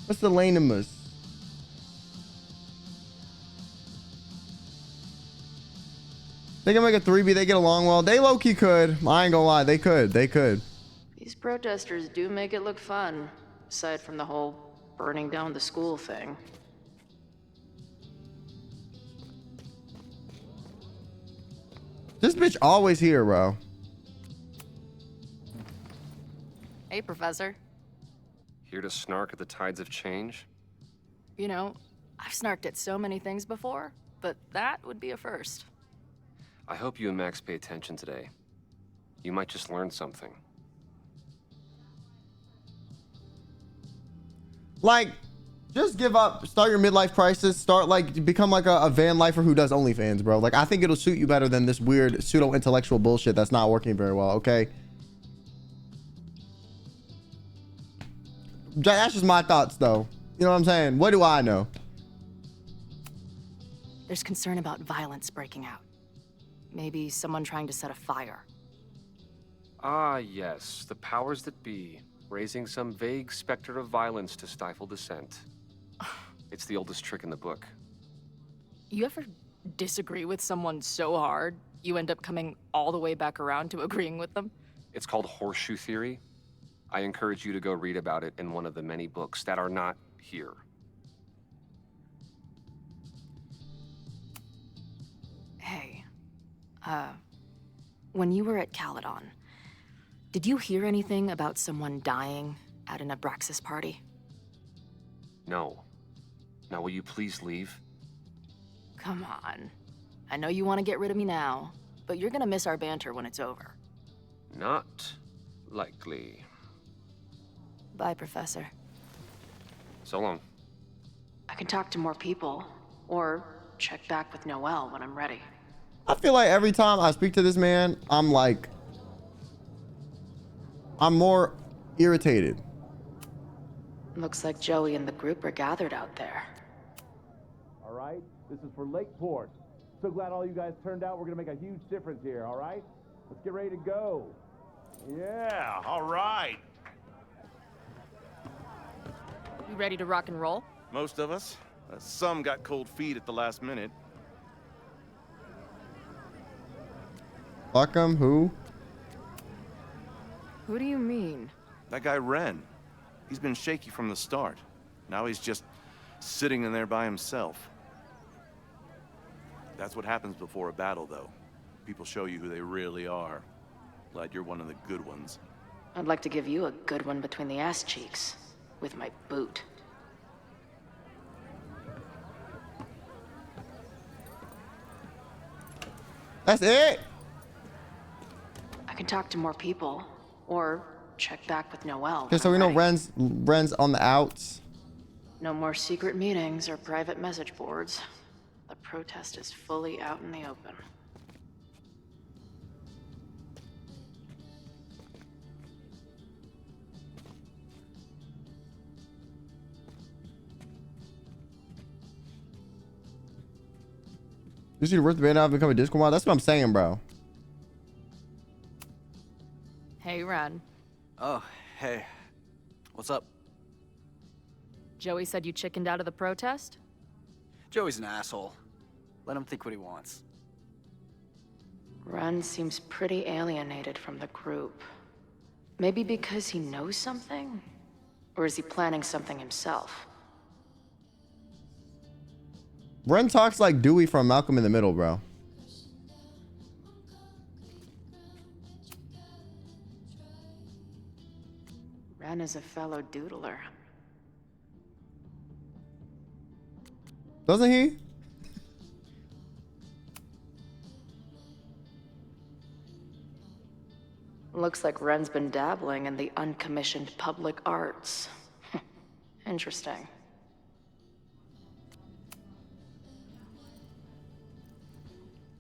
What's the lanimus? They can make a 3B. They get along well. They low-key could. I ain't gonna lie. They could. These protesters do make it look fun, aside from the whole burning down the school thing. This bitch always here, bro. Hey, Professor. Here to snark at the tides of change? You know, I've snarked at so many things before, but that would be a first. I hope you and Max pay attention today. You might just learn something. Like, just give up. Start your midlife crisis. Start, like, become like a van lifer who does OnlyFans, bro. Like, I think it'll suit you better than this weird pseudo-intellectual bullshit that's not working very well, okay? That's just my thoughts, though. You know what I'm saying? What do I know? There's concern about violence breaking out. Maybe someone trying to set a fire. Ah, yes. The powers that be. Raising some vague specter of violence to stifle dissent. It's the oldest trick in the book. You ever disagree with someone so hard, you end up coming all the way back around to agreeing with them? It's called horseshoe theory. I encourage you to go read about it in one of the many books that are not here. Hey, when you were at Caledon, did you hear anything about someone dying at an Abraxas party? No. Now will you please leave? Come on. I know you want to get rid of me now, but you're gonna miss our banter when it's over. Not likely. Bye, Professor. So long. I can talk to more people, or check back with Noelle when I'm ready. I feel like every time I speak to this man, I'm more irritated. Looks like Joey and the group are gathered out there. All right, this is for Lakeport. So glad all you guys turned out. We're gonna make a huge difference here, all right? Let's get ready to go. Yeah, all right. You ready to rock and roll? Most of us. Some got cold feet at the last minute. Fuck him, who? Who do you mean? That guy Ren. He's been shaky from the start. Now he's just sitting in there by himself. That's what happens before a battle, though. People show you who they really are. Glad you're one of the good ones. I'd like to give you a good one between the ass cheeks. With my boot. That's it? I can talk to more people. Or check back with Noel. Okay, so we know Ren's on the outs. No more secret meetings or private message boards. The protest is fully out in the open. You see the worst band out become a Discord mod? That's what I'm saying, bro. Hey, Ren. Oh, hey. What's up? Joey said you chickened out of the protest? Joey's an asshole. Let him think what he wants. Ren seems pretty alienated from the group. Maybe because he knows something? Or is he planning something himself? Ren talks like Dewey from Malcolm in the Middle, bro. Ren is a fellow doodler. Doesn't he? Looks like Ren's been dabbling in the uncommissioned public arts. Interesting.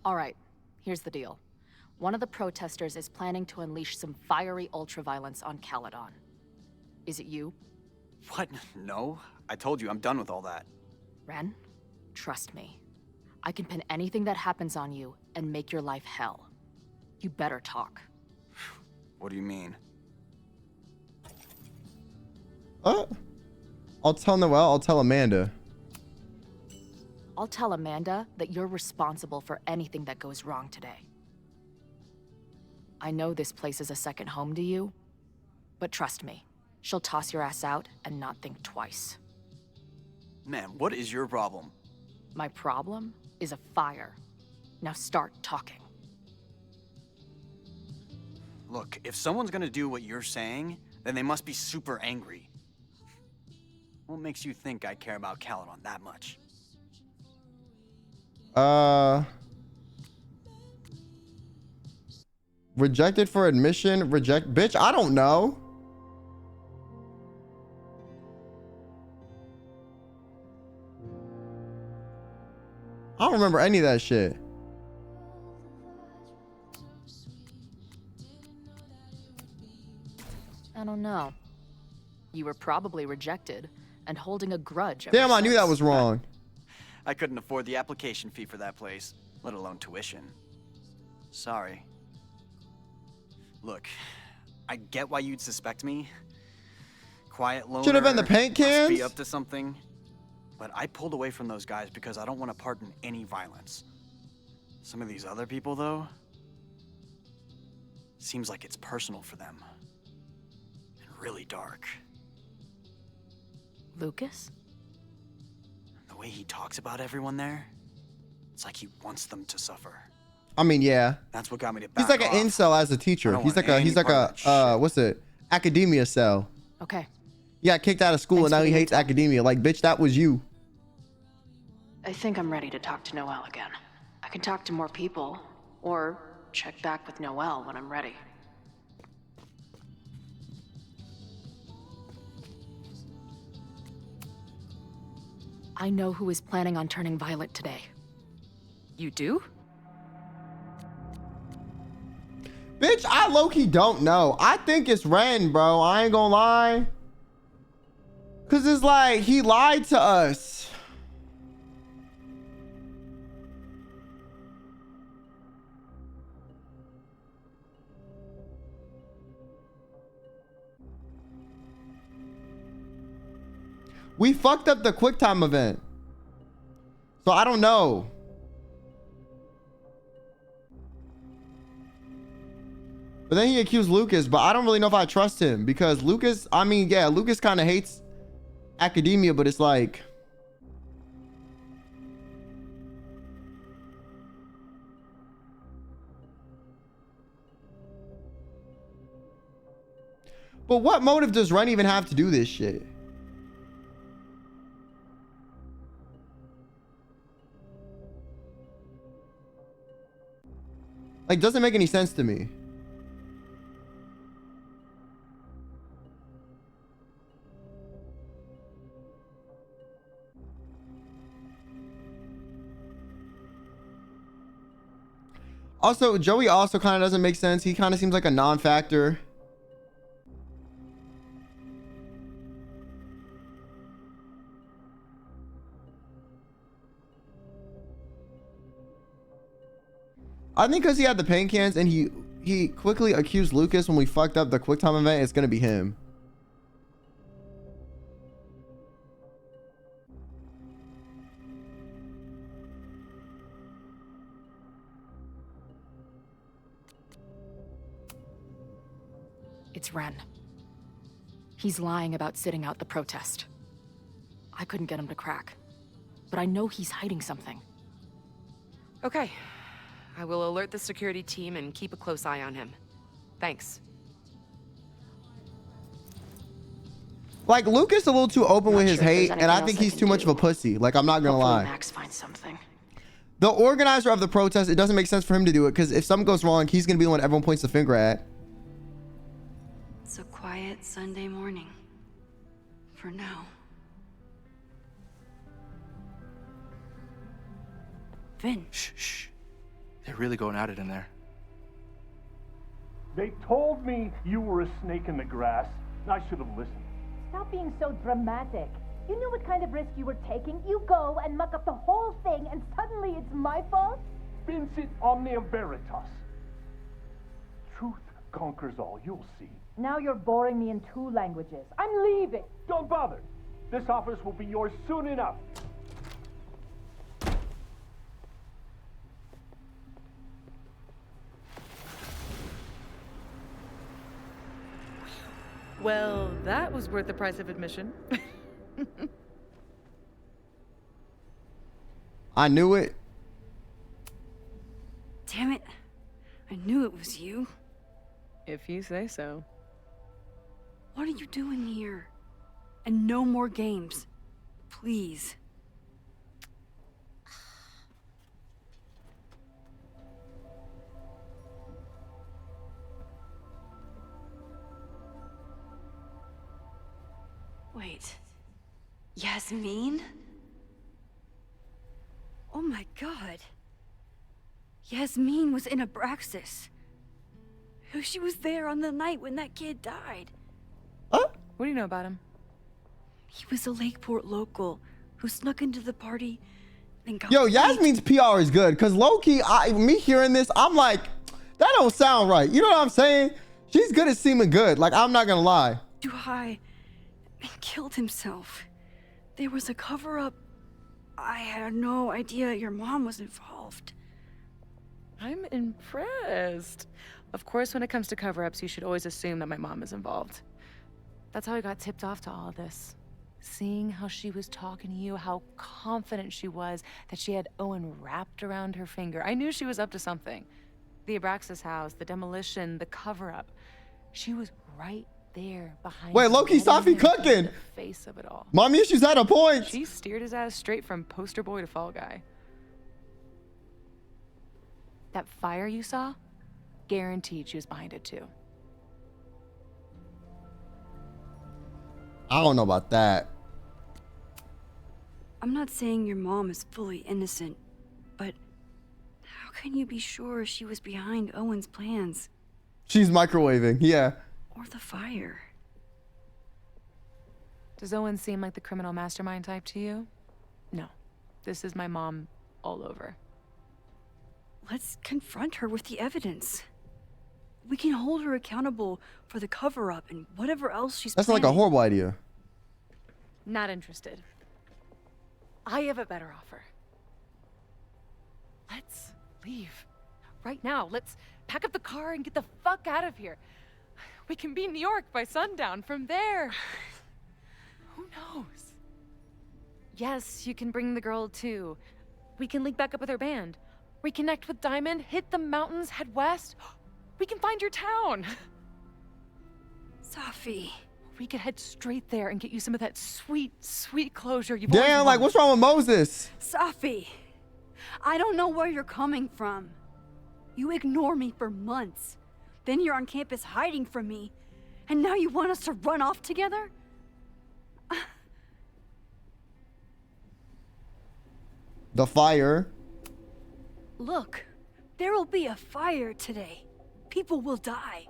All right, here's the deal. One of the protesters is planning to unleash some fiery ultraviolence on Caledon. Is it you? What? No. I told you, I'm done with all that. Ren, trust me. I can pin anything that happens on you and make your life hell. You better talk. What do you mean? I'll tell Noel, I'll tell Amanda. I'll tell Amanda that you're responsible for anything that goes wrong today. I know this place is a second home to you, but trust me, she'll toss your ass out and not think twice. Man, what is your problem? My problem is a fire. Now start talking. Look, if someone's gonna do what you're saying, then they must be super angry. What makes you think I care about Caledon that much? Rejected for admission, bitch, I don't know. I don't remember any of that shit. I don't know. You were probably rejected and holding a grudge. Damn, I knew that was wrong. I couldn't afford the application fee for that place, let alone tuition. Sorry. Look, I get why you'd suspect me. Quiet loner. Should have been the paint cans. Must be up to something. But I pulled away from those guys because I don't want to part in any violence. Some of these other people, though, seems like it's personal for them. And really dark. Lucas? The way he talks about everyone there, it's like he wants them to suffer. I mean, yeah. That's what got me to back He's like off. an incel as a teacher. He's like a what's it? Academia cell. Okay. He got kicked out of school and now he hates academia. Like, bitch, that was you. I think I'm ready to talk to Noel again. I can talk to more people, or check back with Noel when I'm ready. I know who is planning on turning violent today. You do? Bitch, I low-key don't know. I think it's Ren, bro. I ain't gonna lie. Cause it's like, he lied to us. We fucked up the QuickTime event. So I don't know. But then he accused Lucas, but I don't really know if I trust him because Lucas, I mean, yeah, Lucas kind of hates academia, but it's like, but what motive does Ren even have to do this shit? Like, doesn't make any sense to me. Also, Joey also kind of doesn't make sense. He kind of seems like a non-factor. I think because he had the paint cans and he quickly accused Lucas when we fucked up the QuickTime event, it's gonna be him. It's Ren. He's lying about sitting out the protest. I couldn't get him to crack, but I know he's hiding something. Okay. I will alert the security team and keep a close eye on him. Thanks. Like, Lucas a little too open with his sure if there's hate, and anything I else think I he's can too much of do. a pussy. Like, I'm not gonna Hopefully lie. Max finds something. The organizer of the protest, it doesn't make sense for him to do it because if something goes wrong, he's gonna be the one everyone points the finger at. It's a quiet Sunday morning. For now. Vin. Shh, shh. They're really going at it in there. They told me you were a snake in the grass. I should have listened. Stop being so dramatic. You knew what kind of risk you were taking. You go and muck up the whole thing, and suddenly it's my fault? Vincit omnia veritas. Truth conquers all, you'll see. Now you're boring me in 2 languages. I'm leaving. Don't bother. This office will be yours soon enough. Well, that was worth the price of admission. I knew it. Damn it. I knew it was you. If you say so. What are you doing here? And no more games. Please. Wait. Yasmin? Oh my god. Yasmin was in Abraxas. She was there on the night when that kid died. What do you know about him? He was a Lakeport local who snuck into the party and got Yo, raped. Yasmin's PR is good because low-key, me hearing this, I'm like, that don't sound right. You know what I'm saying? She's good at seeming good. Like, I'm not gonna lie. Too high and killed himself. There was a cover-up. I had no idea your mom was involved. I'm impressed. Of course, when it comes to cover-ups, you should always assume that my mom is involved. That's how I got tipped off to all this. Seeing how she was talking to you, how confident she was that she had Owen wrapped around her finger. I knew she was up to something. The Abraxas house, the demolition, the cover-up. She was right there behind. Wait, Loki, Safi cooking. The face of it all. Mommy issues had a point. She steered his ass straight from poster boy to fall guy. That fire you saw, guaranteed she was behind it too. I don't know about that. I'm not saying your mom is fully innocent, but how can you be sure she was behind Owen's plans? She's microwaving, yeah. Or the fire? Does Owen seem like the criminal mastermind type to you? No. This is my mom all over. Let's confront her with the evidence. We can hold her accountable for the cover-up and whatever else she's That's not like a planning. horrible idea. Not interested. I have a better offer. Let's leave. Right now. Let's pack up the car and get the fuck out of here. We can be in New York by sundown. From there, who knows? Yes, you can bring the girl too. We can link back up with her band. Reconnect with Diamond, hit the mountains, head west. We can find your town. Safi. We could head straight there and get you some of that sweet, sweet closure you've Damn, always like, wanted. what's wrong with Moses? Safi, I don't know where you're coming from. You ignore me for months. Then you're on campus hiding from me. And now you want us to run off together? The fire. Look, there will be a fire today. People will die.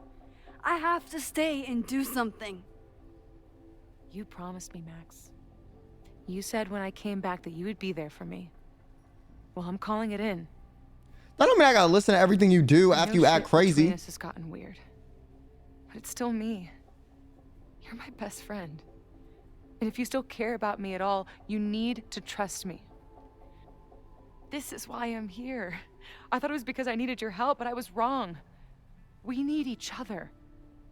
I have to stay and do something. You promised me, Max. You said when I came back that you would be there for me. Well, I'm calling it in. That don't mean I gotta listen to everything you do after you act crazy. Between us has gotten weird. But it's still me. You're my best friend. And if you still care about me at all, you need to trust me. This is why I'm here. I thought it was because I needed your help, but I was wrong. We need each other.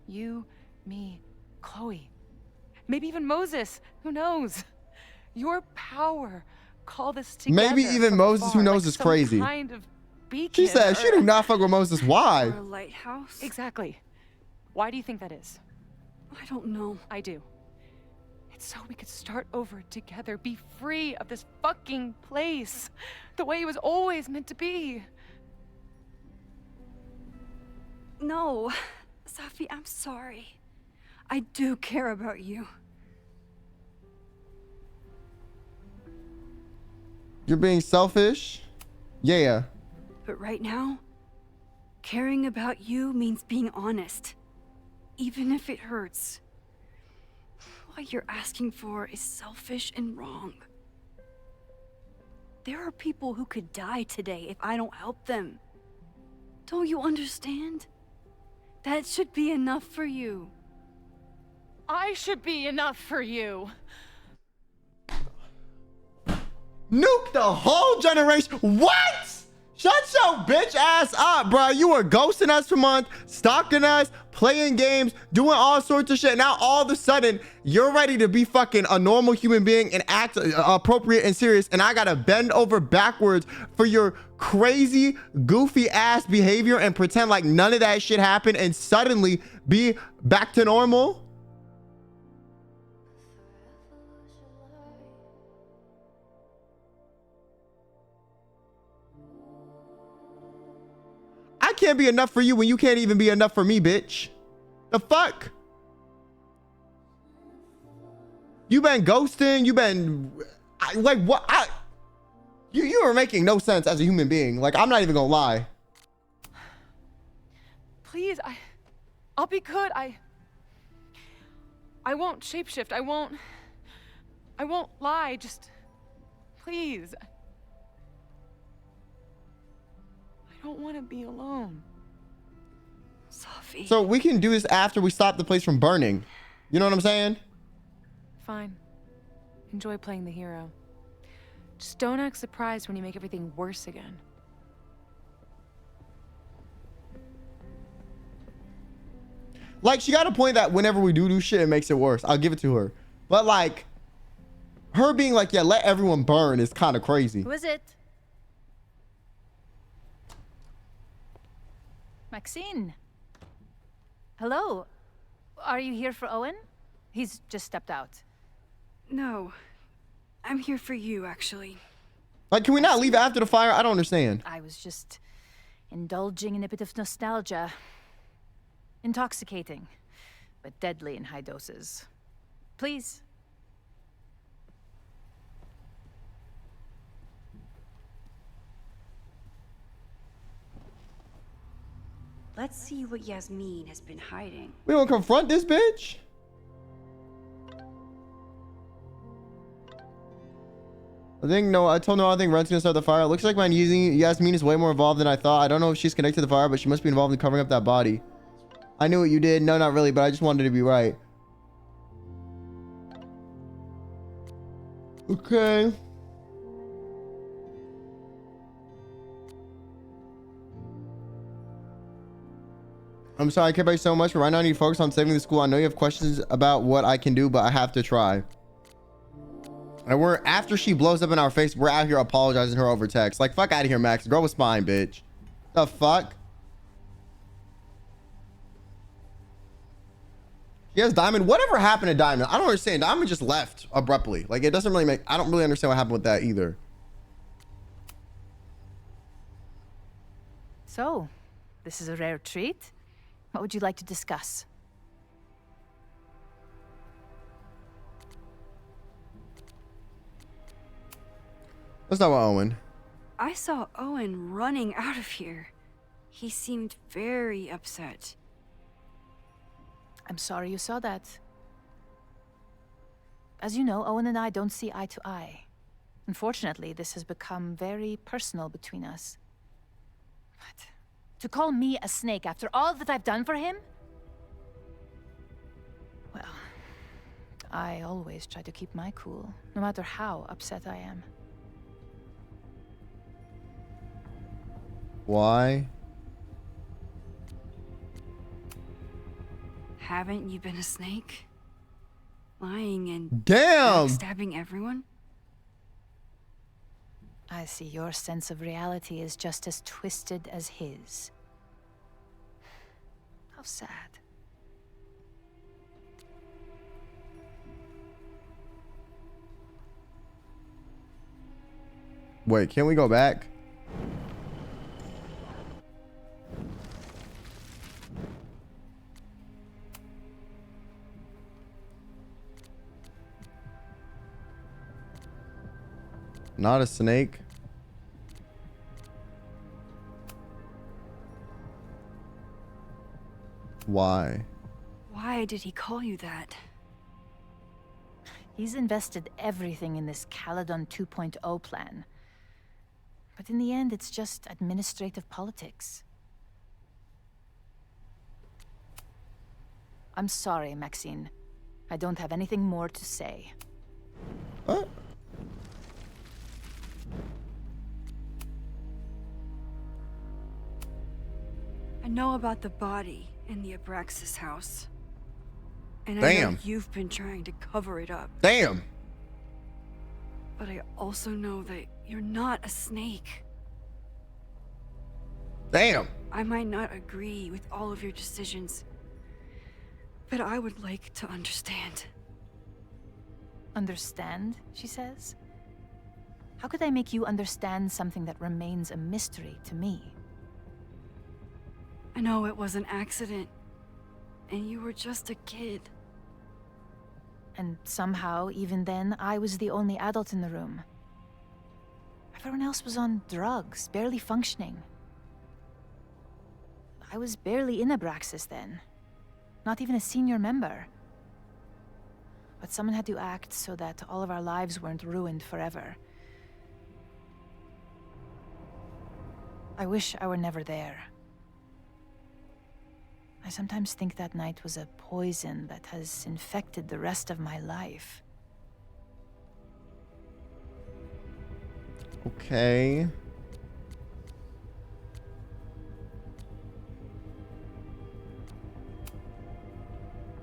You, me, Chloe. Maybe even Moses. Who knows? Your power called us together. Maybe even from Moses, afar, who knows, like is some crazy. Kind of beacon She said she do not fuck with Moses. Why? Or a lighthouse? Exactly. Why do you think that is? I don't know. I do. It's so we could start over together, be free of this fucking place, the way it was always meant to be. No, Safi, I'm sorry. I do care about you. You're being selfish? Yeah. But right now, caring about you means being honest, even if it hurts. What you're asking for is selfish and wrong. There are people who could die today if I don't help them. Don't you understand? That should be enough for you. I should be enough for you. Nuke the whole generation. What? Shut your bitch ass up, bro. You were ghosting us for months, stalking us, playing games, doing all sorts of shit. Now all of a sudden, you're ready to be fucking a normal human being and act appropriate and serious. And I gotta bend over backwards for your crazy, goofy ass behavior and pretend like none of that shit happened and suddenly be back to normal. I can't be enough for you when you can't even be enough for me, bitch. The fuck? You been ghosting, you been like what? You are making no sense as a human being. Like, I'm not even gonna lie. Please, I'll be good. I won't shapeshift. I won't lie. Just please. I don't want to be alone. Safi. So we can do this after we stop the place from burning. You know what I'm saying? Fine. Enjoy playing the hero. Just don't act surprised when you make everything worse again. Like, she got a point that whenever we do shit, it makes it worse. I'll give it to her. But like, her being like, yeah, let everyone burn is kind of crazy. Who is it? Maxine. Hello. Are you here for Owen? He's just stepped out. No. I'm here for you, actually. Like, can we not leave after the fire? I don't understand. I was just indulging in a bit of nostalgia. Intoxicating, but deadly in high doses. Please. Let's see what Yasmin has been hiding. We gonna confront this bitch? I told Noah I think Ren's gonna start the fire. It looks like man using Yasmin is way more involved than I thought. I don't know if she's connected to the fire, but she must be involved in covering up that body. I knew what you did. No, not really, but I just wanted to be right. Okay. I'm sorry I care about you so much, but right now I need to focus on saving the school. I know you have questions about what I can do, but I have to try. And we're, after she blows up in our face, we're out here apologizing to her over text. Like, fuck out of here, Max. Girl was fine, bitch. The fuck? Yes, Diamond. Whatever happened to Diamond? I don't understand. Diamond just left abruptly. Like, it doesn't really make... I don't really understand what happened with that either. So, this is a rare treat. What would you like to discuss? Let's talk about Owen. I saw Owen running out of here. He seemed very upset. I'm sorry you saw that. As you know, Owen and I don't see eye to eye. Unfortunately, this has become very personal between us. But to call me a snake after all that I've done for him? Well, I always try to keep my cool, no matter how upset I am. Why? Haven't you been a snake? Lying and damn stabbing everyone? I see your sense of reality is just as twisted as his. How sad. Wait, can we go back? Not a snake. Why? Why did he call you that? He's invested everything in this Caledon 2.0 plan. But in the end, it's just administrative politics. I'm sorry, Maxine. I don't have anything more to say. What? I know about the body in the Abraxas house. And I know Damn. you've been trying to cover it up. Damn. But I also know that you're not a snake. Damn. I might not agree with all of your decisions, but I would like to understand. Understand, she says? How could I make you understand something that remains a mystery to me? I know it was an accident, and you were just a kid. And somehow, even then, I was the only adult in the room. Everyone else was on drugs, barely functioning. I was barely in Abraxas then. Not even a senior member. But someone had to act so that all of our lives weren't ruined forever. I wish I were never there. I sometimes think that night was a poison that has infected the rest of my life. Okay.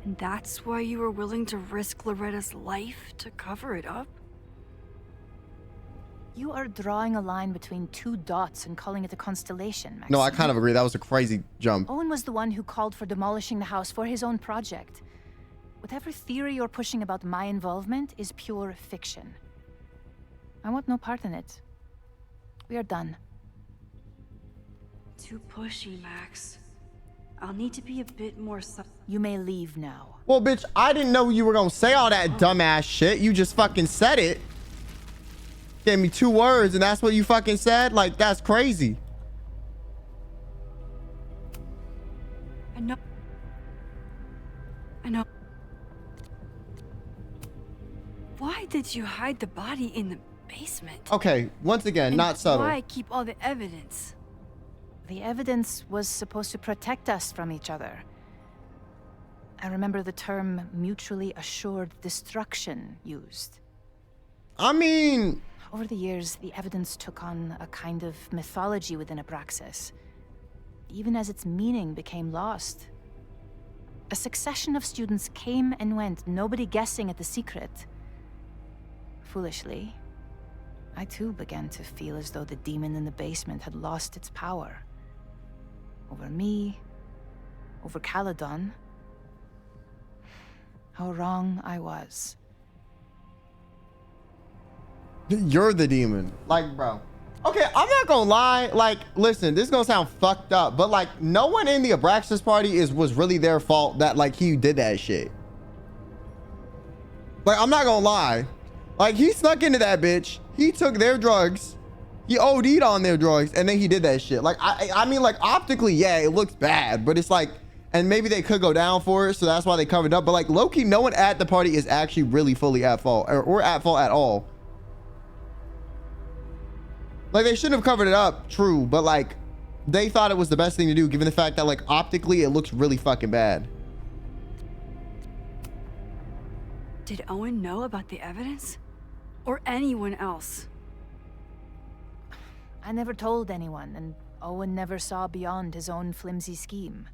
And that's why you were willing to risk Loretta's life to cover it up? You are drawing a line between two dots and calling it a constellation, Maxine. No, I kind of agree. That was a crazy jump. Owen was the one who called for demolishing the house for his own project. Whatever theory you're pushing about my involvement is pure fiction. I want no part in it. We are done. Too pushy, Max. I'll need to be a bit more You may leave now. Well, bitch, I didn't know you were gonna say all that dumbass shit. You just fucking said it. Gave me 2 words and that's what you fucking said? Like, that's crazy. I know. Why did you hide the body in the basement? Okay, once again, And not subtle. why keep all the evidence? The evidence was supposed to protect us from each other. I remember the term mutually assured destruction used. I mean... Over the years, the evidence took on a kind of mythology within Abraxas, even as its meaning became lost. A succession of students came and went, nobody guessing at the secret. Foolishly, I too began to feel as though the demon in the basement had lost its power. Over me, over Caledon. How wrong I was. You're the demon. Like, bro. Okay, I'm not gonna lie. Like, listen, this is gonna sound fucked up, but like, no one in the Abraxas party was really their fault that like he did that shit. Like, I'm not gonna lie. Like, he snuck into that bitch. He took their drugs. He OD'd on their drugs, and then he did that shit. Like, I mean, like, optically, yeah, it looks bad, but it's like, and maybe they could go down for it, so that's why they covered up. But like, low-key, no one at the party is actually really fully at fault, or at fault at all. Like, they shouldn't have covered it up, true, but like, they thought it was the best thing to do, given the fact that like, optically, it looks really fucking bad. Did Owen know about the evidence? Or anyone else? I never told anyone, and Owen never saw beyond his own flimsy scheme.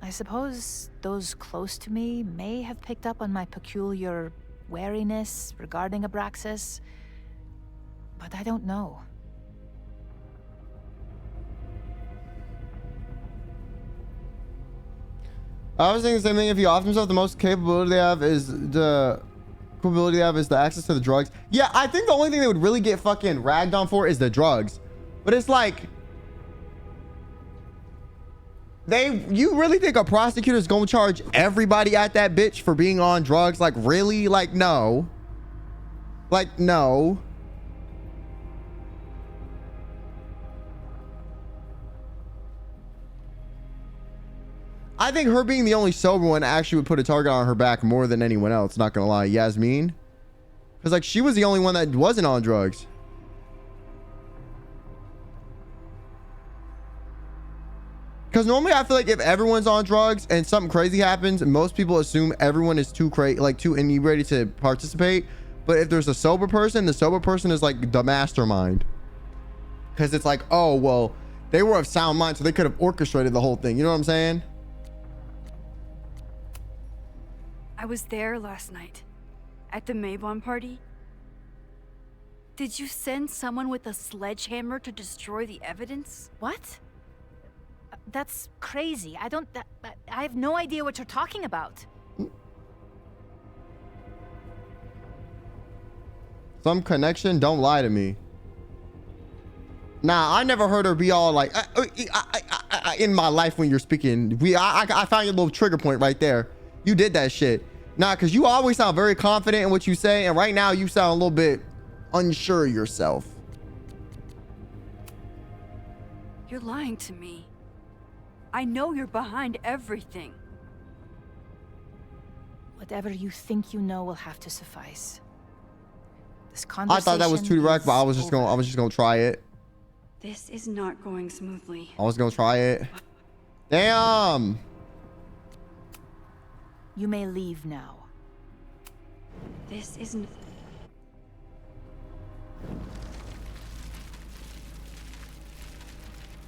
I suppose those close to me may have picked up on my peculiar wariness regarding Abraxas, but I don't know. I was thinking the same thing. If he offers himself, the most capability they have is the access to the drugs. Yeah, I think the only thing they would really get fucking ragged on for is the drugs. But it's like, you really think a prosecutor's gonna charge everybody at that bitch for being on drugs? Like, really? Like, no. Like, no. I think her being the only sober one actually would put a target on her back more than anyone else, not gonna lie. Yasmin, because like, she was the only one that wasn't on drugs. Because normally I feel like if everyone's on drugs and something crazy happens, most people assume everyone is too crazy, like too inebriated to participate. But if there's a sober person, the sober person is like the mastermind, because it's like, oh well, they were of sound mind, so they could have orchestrated the whole thing. You know what I'm saying? I was there last night, at the Maybon party. Did you send someone with a sledgehammer to destroy the evidence? What? That's crazy. I have no idea what you're talking about. Some connection? Don't lie to me. Nah, I never heard her be all like, in my life when you're speaking. I found your little trigger point right there. You did that shit. Nah, because you always sound very confident in what you say, and right now you sound a little bit unsure of yourself. You're lying to me. I know you're behind everything. Whatever you think you know will have to suffice. This I conversation thought that was too direct, but I was just gonna try it. This is not going smoothly. I was gonna try it. Damn. You may leave now. This isn't...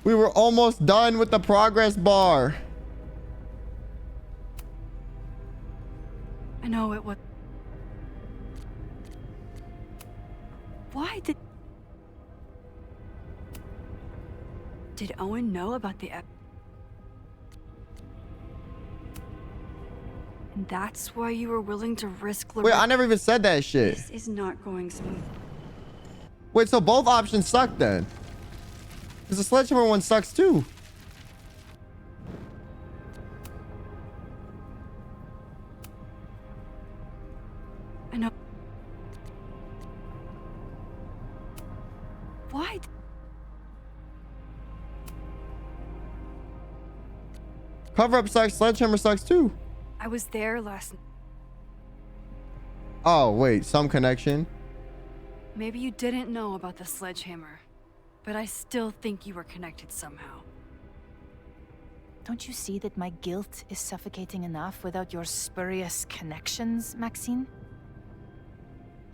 We were almost done with the progress bar. I know it was... Why did Owen know about the And that's why you were willing to risk... Wait, I never even said that shit. This is not going smooth. Wait, so both options suck then? Because the sledgehammer one sucks too. I know. Why? Cover up sucks, sledgehammer sucks too. I was there last... Oh, wait, some connection. Maybe you didn't know about the sledgehammer, but I still think you were connected somehow. Don't you see that my guilt is suffocating enough without your spurious connections, Maxine?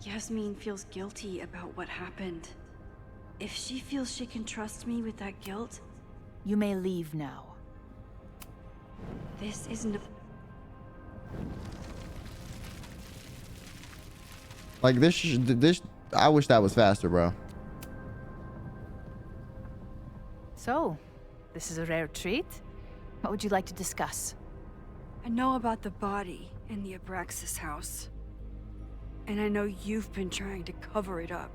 Yasmin feels guilty about what happened. If she feels she can trust me with that guilt... You may leave now. This isn't a... Like, this, I wish that was faster, bro. So, this is a rare treat. What would you like to discuss? I know about the body in the Abraxas house. And I know you've been trying to cover it up.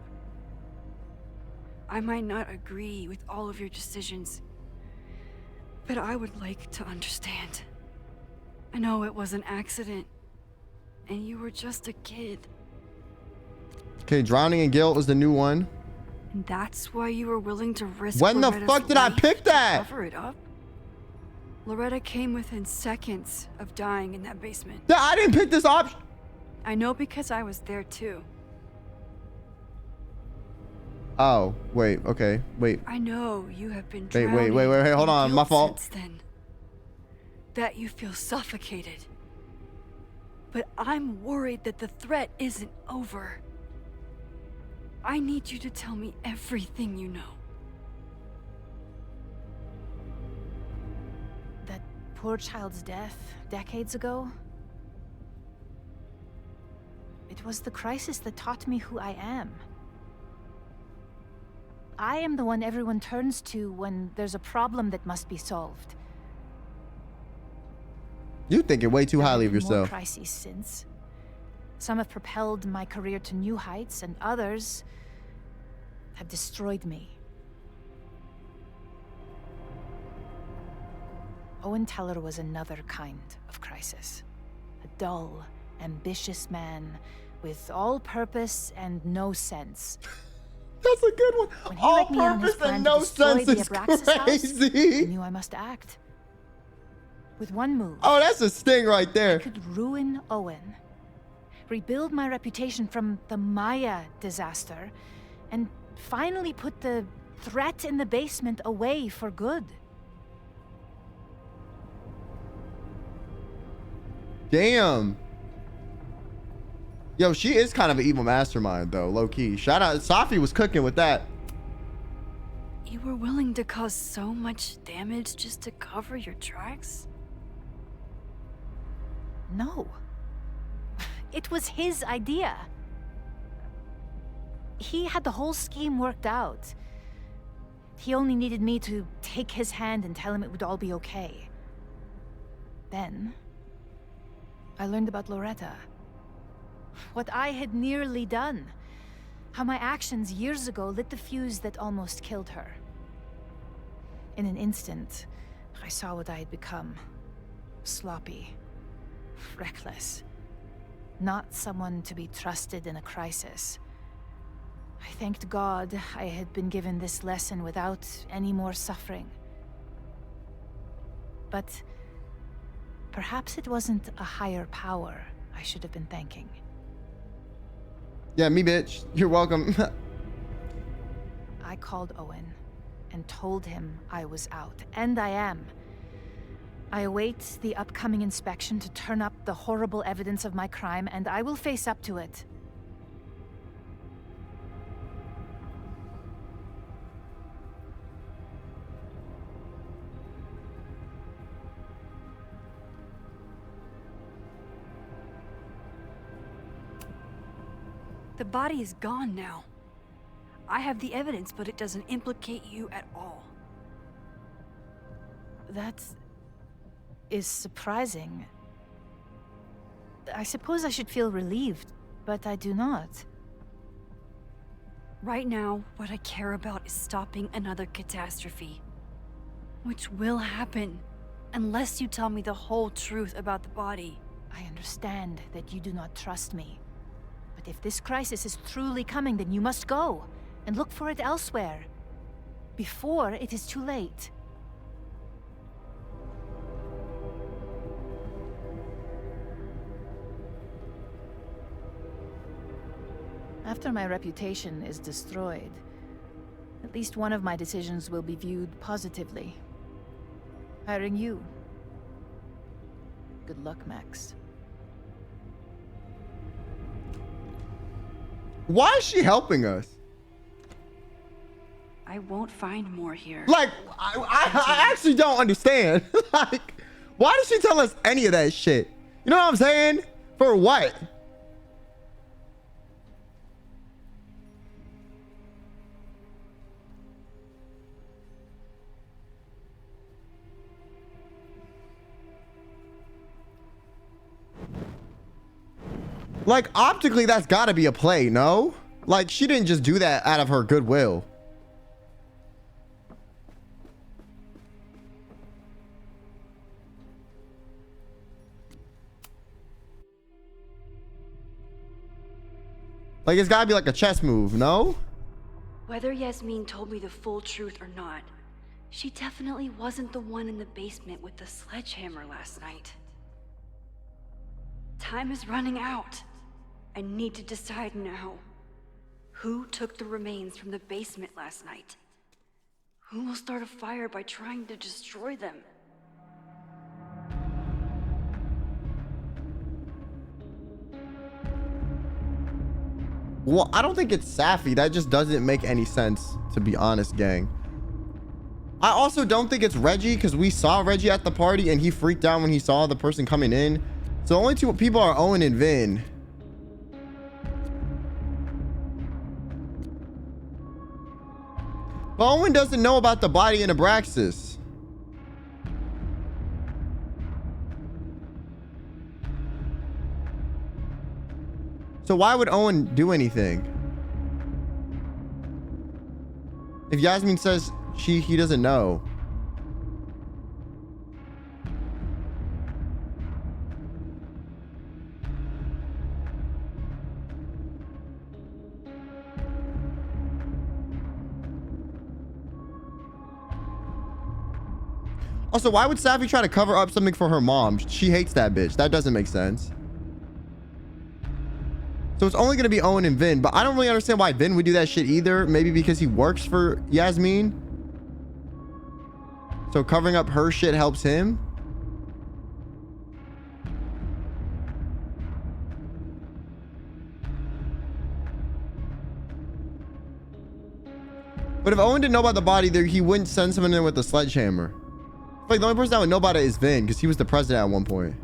I might not agree with all of your decisions, but I would like to understand. I know it was an accident, and you were just a kid. Okay, drowning in guilt was the new one. And that's why you were willing to risk When the Loretta's fuck did I life pick to that? Cover it up? Loretta came within seconds of dying in that basement. Yeah, I didn't pick this option. I know because I was there too. Oh, wait, okay, wait. I know you have been Wait, drowning hold in on, my guilt fault. since then. That you feel suffocated. But I'm worried that the threat isn't over. I need you to tell me everything you know. That poor child's death decades ago? It was the crisis that taught me who I am. I am the one everyone turns to when there's a problem that must be solved. You thinking way too highly of There have been more yourself. crises since. Some have propelled my career to new heights, and others have destroyed me. Owen Teller was another kind of crisis. A dull, ambitious man with all purpose and no sense. That's a good one. When he All let me in on his purpose plan and to no destroy sense the is Abraxas house, crazy. I knew I must act. With one move, Oh, that's a sting right there. I could ruin Owen, rebuild my reputation from the Maya disaster, and finally put the threat in the basement away for good. Damn. Yo, she is kind of an evil mastermind, though, low key. Shout out, Safi was cooking with that. You were willing to cause so much damage just to cover your tracks? No. It was his idea. He had the whole scheme worked out. He only needed me to take his hand and tell him it would all be okay. Then, I learned about Loretta. What I had nearly done. How my actions years ago lit the fuse that almost killed her. In an instant, I saw what I had become. Sloppy. Reckless. Not someone to be trusted in a crisis. I thanked God I had been given this lesson without any more suffering. But perhaps it wasn't a higher power I should have been thanking. Yeah, me, bitch. You're welcome. I called Owen and told him I was out, and I am. I await the upcoming inspection to turn up the horrible evidence of my crime, and I will face up to it. The body is gone now. I have the evidence, but it doesn't implicate you at all. That is surprising. I suppose I should feel relieved, but I do not. Right now, what I care about is stopping another catastrophe. Which will happen, unless you tell me the whole truth about the body. I understand that you do not trust me. But if this crisis is truly coming, then you must go and look for it elsewhere. Before it is too late. After my reputation is destroyed, at least one of my decisions will be viewed positively. Hiring you. Good luck, Max. Why is she helping us? I won't find more here. Like, I actually don't understand. Like, why did she tell us any of that shit? You know what I'm saying? For what? Like, optically, that's gotta be a play, no? Like, she didn't just do that out of her goodwill. Like, it's gotta be like a chess move, no? Whether Yasmin told me the full truth or not, she definitely wasn't the one in the basement with the sledgehammer last night. Time is running out. I need to decide now. Who took the remains from the basement last night? Who will start a fire by trying to destroy them? Well, I don't think it's Safi. That just doesn't make any sense, to be honest, gang. I also don't think it's Reggie, because we saw Reggie at the party and he freaked out when he saw the person coming in. So only two people are Owen and Vin. But Owen doesn't know about the body in Abraxas. So why would Owen do anything? If Yasmin says he doesn't know. Also, why would Safi try to cover up something for her mom? She hates that bitch. That doesn't make sense. So it's only going to be Owen and Vin, but I don't really understand why Vin would do that shit either. Maybe because he works for Yasmin. So covering up her shit helps him. But if Owen didn't know about the body there, he wouldn't send someone in with a sledgehammer. Like, the only person that would know about it is Vin, because he was the president at one point.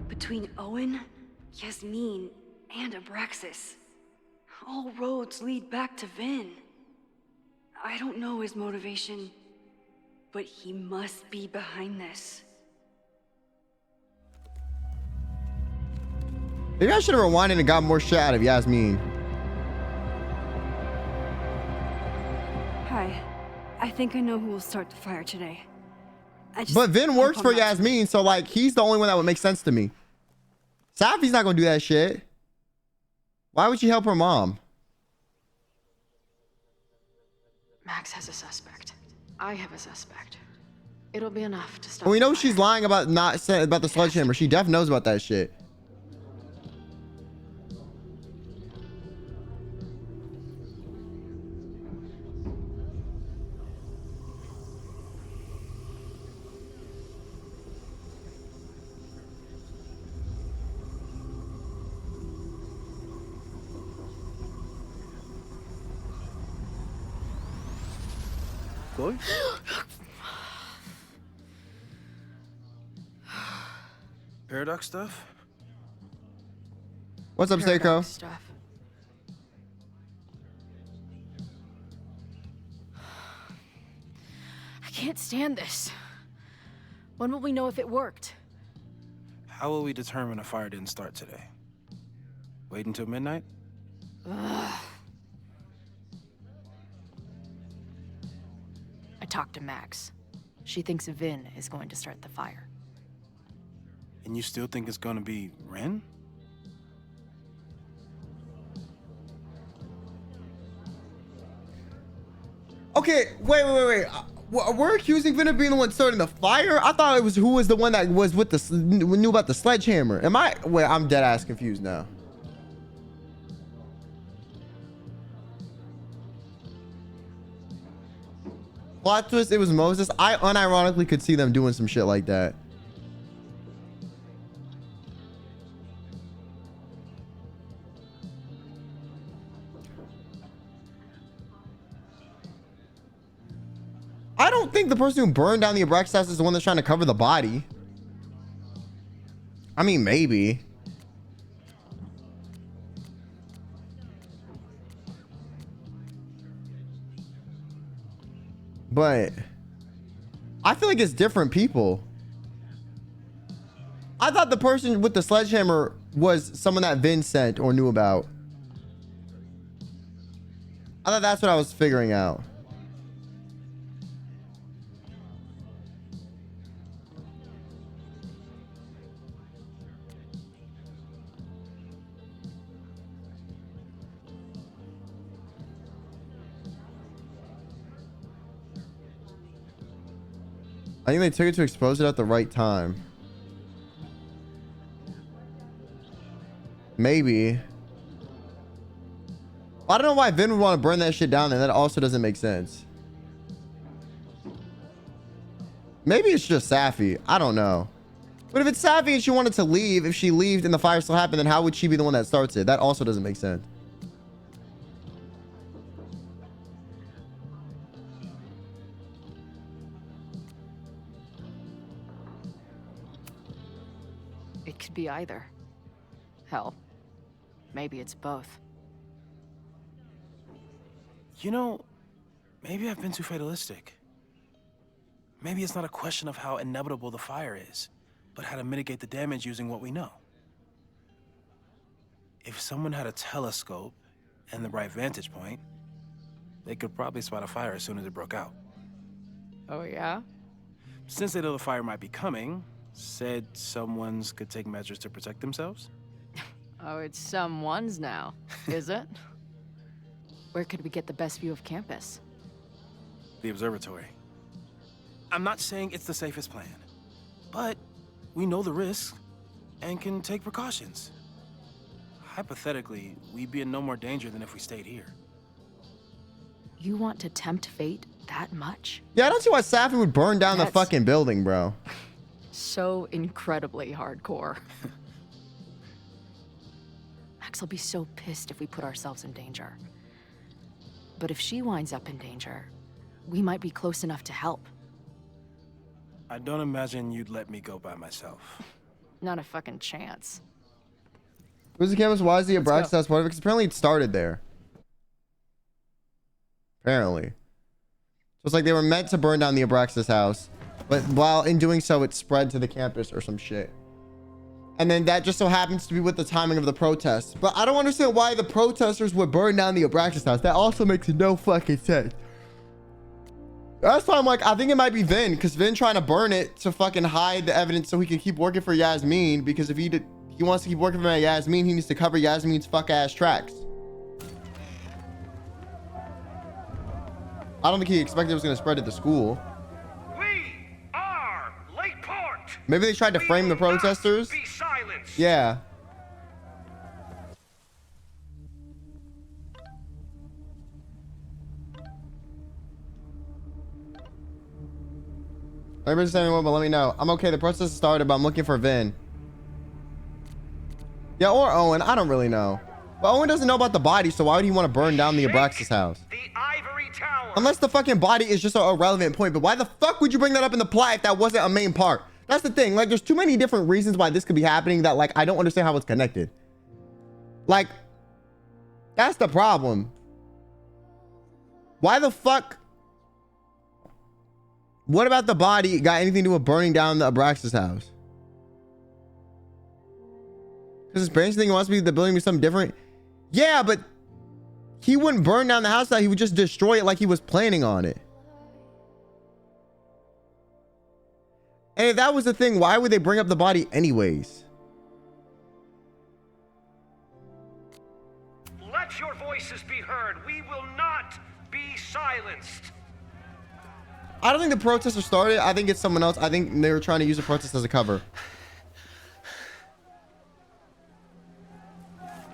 Between Owen, Yasmin, and Abraxas, all roads lead back to Vin. I don't know his motivation, but he must be behind this. Maybe I should have rewinded and got more shit out of Yasmin. Hi. I think I know who will start the fire today. But Vin works for Yasmin, so like he's the only one that would make sense to me. Safi's not gonna do that shit. Why would she help her mom? Max has a suspect. I have a suspect. It'll be enough to stop. And we know she's lying about not saying about the sledgehammer. She definitely knows about that shit. Chloe? Paradox stuff? What's up, Seiko? Stuff. I can't stand this. When will we know if it worked? How will we determine a fire didn't start today? Wait until midnight? Ugh. I talked to Max. She thinks Vin is going to start the fire. And you still think it's gonna be Ren? Okay, wait. We're accusing Vin of being the one starting the fire? I thought it was who was the one that was with the knew about the sledgehammer. Wait, I'm dead ass confused now. Plot twist, it was Moses. I unironically could see them doing some shit like that. think the person who burned down the Abraxas house is the one that's trying to cover the body. I mean, maybe. But I feel like it's different people. I thought the person with the sledgehammer was someone that Vin sent or knew about. I thought that's what I was figuring out. I think they took it to expose it at the right time. Maybe. I don't know why Vin would want to burn that shit down there. That also doesn't make sense. Maybe it's just Safi. I don't know. But if it's Safi and she wanted to leave, if she left and the fire still happened, then how would she be the one that starts it? That also doesn't make sense. It could be either. Hell, maybe it's both. You know, maybe I've been too fatalistic. Maybe it's not a question of how inevitable the fire is, but how to mitigate the damage using what we know. If someone had a telescope and the right vantage point, they could probably spot a fire as soon as it broke out. Oh, yeah? Since they know the fire might be coming, said someone's could take measures to protect themselves? Oh, it's someone's now, is it? Where could we get the best view of campus? The observatory. I'm not saying it's the safest plan, but we know the risks and can take precautions. Hypothetically, we'd be in no more danger than if we stayed here. You want to tempt fate that much? Yeah, I don't see why Safi would burn down the That's fucking building, bro. so incredibly hardcore. Max will be so pissed if we put ourselves in danger. But if she winds up in danger, we might be close enough to help. I don't imagine you'd let me go by myself. Not a fucking chance. Who's the campus? Why is the Abraxas house part of it? Because apparently it started there. Apparently. So it's like they were meant to burn down the Abraxas house, but while in doing so, it spread to the campus or some shit. And then that just so happens to be with the timing of the protests. But I don't understand why the protesters would burn down the Abraxas house. That also makes no fucking sense. That's why I'm like, I think it might be Vin, because Vin trying to burn it to fucking hide the evidence so he can keep working for Yasmin, because if he wants to keep working for Yasmin, he needs to cover Yasmin's fuck ass tracks. I don't think he expected it was going to spread to the school. We are Lakeport. Maybe they tried to frame the protesters. Be silenced. Yeah. Everybody's saying what, but let me know. I'm okay. The protest started, but I'm looking for Vin. Yeah, or Owen. I don't really know. But Owen doesn't know about the body, so why would he want to burn down the Abraxas house? The ivory tower. Unless the fucking body is just a irrelevant point. But why the fuck would you bring that up in the plot if that wasn't a main part? That's the thing. Like, there's too many different reasons why this could be happening that, like, I don't understand how it's connected. Like, that's the problem. Why the fuck? What about the body got anything to do with burning down the Abraxas house? Because his parents think he wants to be the building be something different. Yeah, but he wouldn't burn down the house. That he would just destroy it like he was planning on it. And if that was the thing, why would they bring up the body anyways? Let your voices be heard. We will not be silenced. I don't think the protesters started. I think it's someone else. I think they were trying to use the protest as a cover.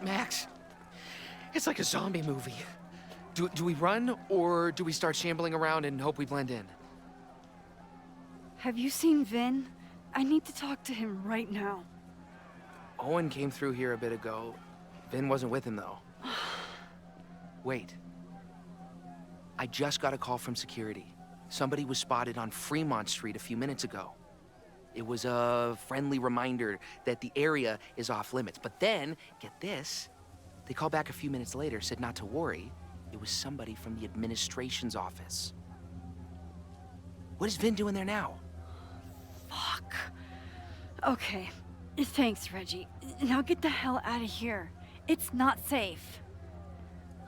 Max, it's like a zombie movie. Do we run, or do we start shambling around and hope we blend in? Have you seen Vin? I need to talk to him right now. Owen came through here a bit ago. Vin wasn't with him, though. Wait. I just got a call from security. Somebody was spotted on Fremont Street a few minutes ago. It was a friendly reminder that the area is off limits. But then, get this, they called back a few minutes later, said not to worry. It was somebody from the administration's office. What is Vin doing there now? Fuck. Okay. Thanks, Reggie. Now get the hell out of here. It's not safe.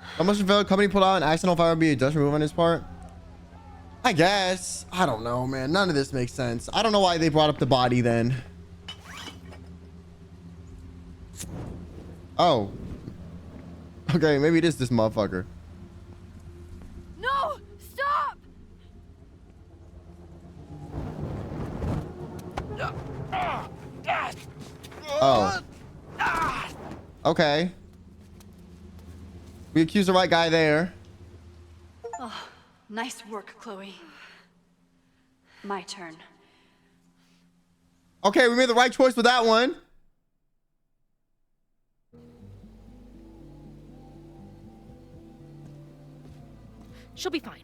How much the company pulled out an accidental fire would be a dust remove on his part? I guess. I don't know, man. None of this makes sense. I don't know why they brought up the body then. Oh. Okay, maybe it is this motherfucker. No! Stop! Oh. Okay. We accused the right guy there. Oh, nice work, Chloe. My turn. Okay, we made the right choice with that one. She'll be fine.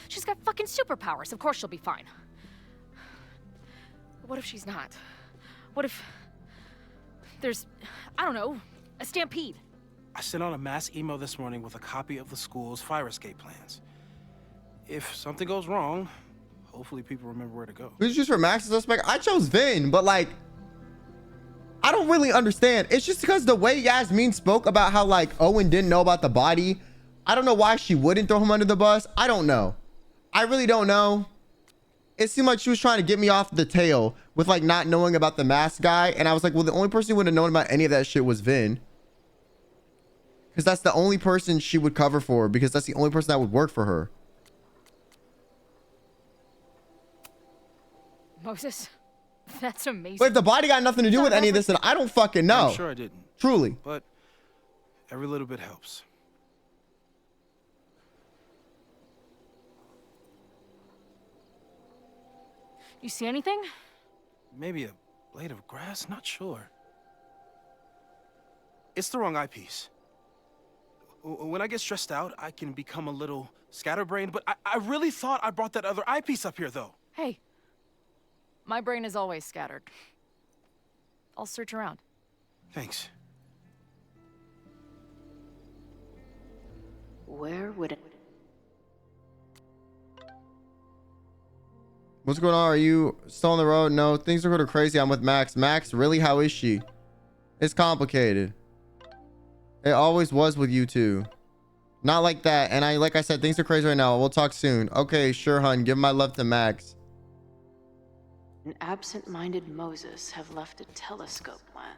She's got fucking superpowers. Of course she'll be fine. What if she's not? What if there's, I don't know, a stampede? I sent out a mass email this morning with a copy of the school's fire escape plans. If something goes wrong, hopefully people remember where to go. Who's just for Max as suspect? I chose Vin, but like, I don't really understand. It's just because the way Yasmin spoke about how like Owen didn't know about the body. I don't know why she wouldn't throw him under the bus. I don't know. I really don't know. It seemed like she was trying to get me off the tail with like not knowing about the mask guy. And I was like, well, the only person who would have known about any of that shit was Vin. Because that's the only person she would cover for, because that's the only person that would work for her. Moses, that's amazing. But if the body got nothing to do with any of this, then I don't fucking know. I'm sure I didn't. Truly. But every little bit helps. You see anything? Maybe a blade of grass? Not sure. It's the wrong eyepiece. When I get stressed out, I can become a little scatterbrained, but I really thought I brought that other eyepiece up here, though. Hey, my brain is always scattered. I'll search around. Thanks. Where would it... What's going on? Are you still on the road? No, things are going crazy. I'm with Max. Max, really? How is she? It's complicated. It always was with you two. Not like that. And like I said, things are crazy right now. We'll talk soon. Okay, sure, hun. Give my love to Max. An absent-minded Moses have left a telescope plan.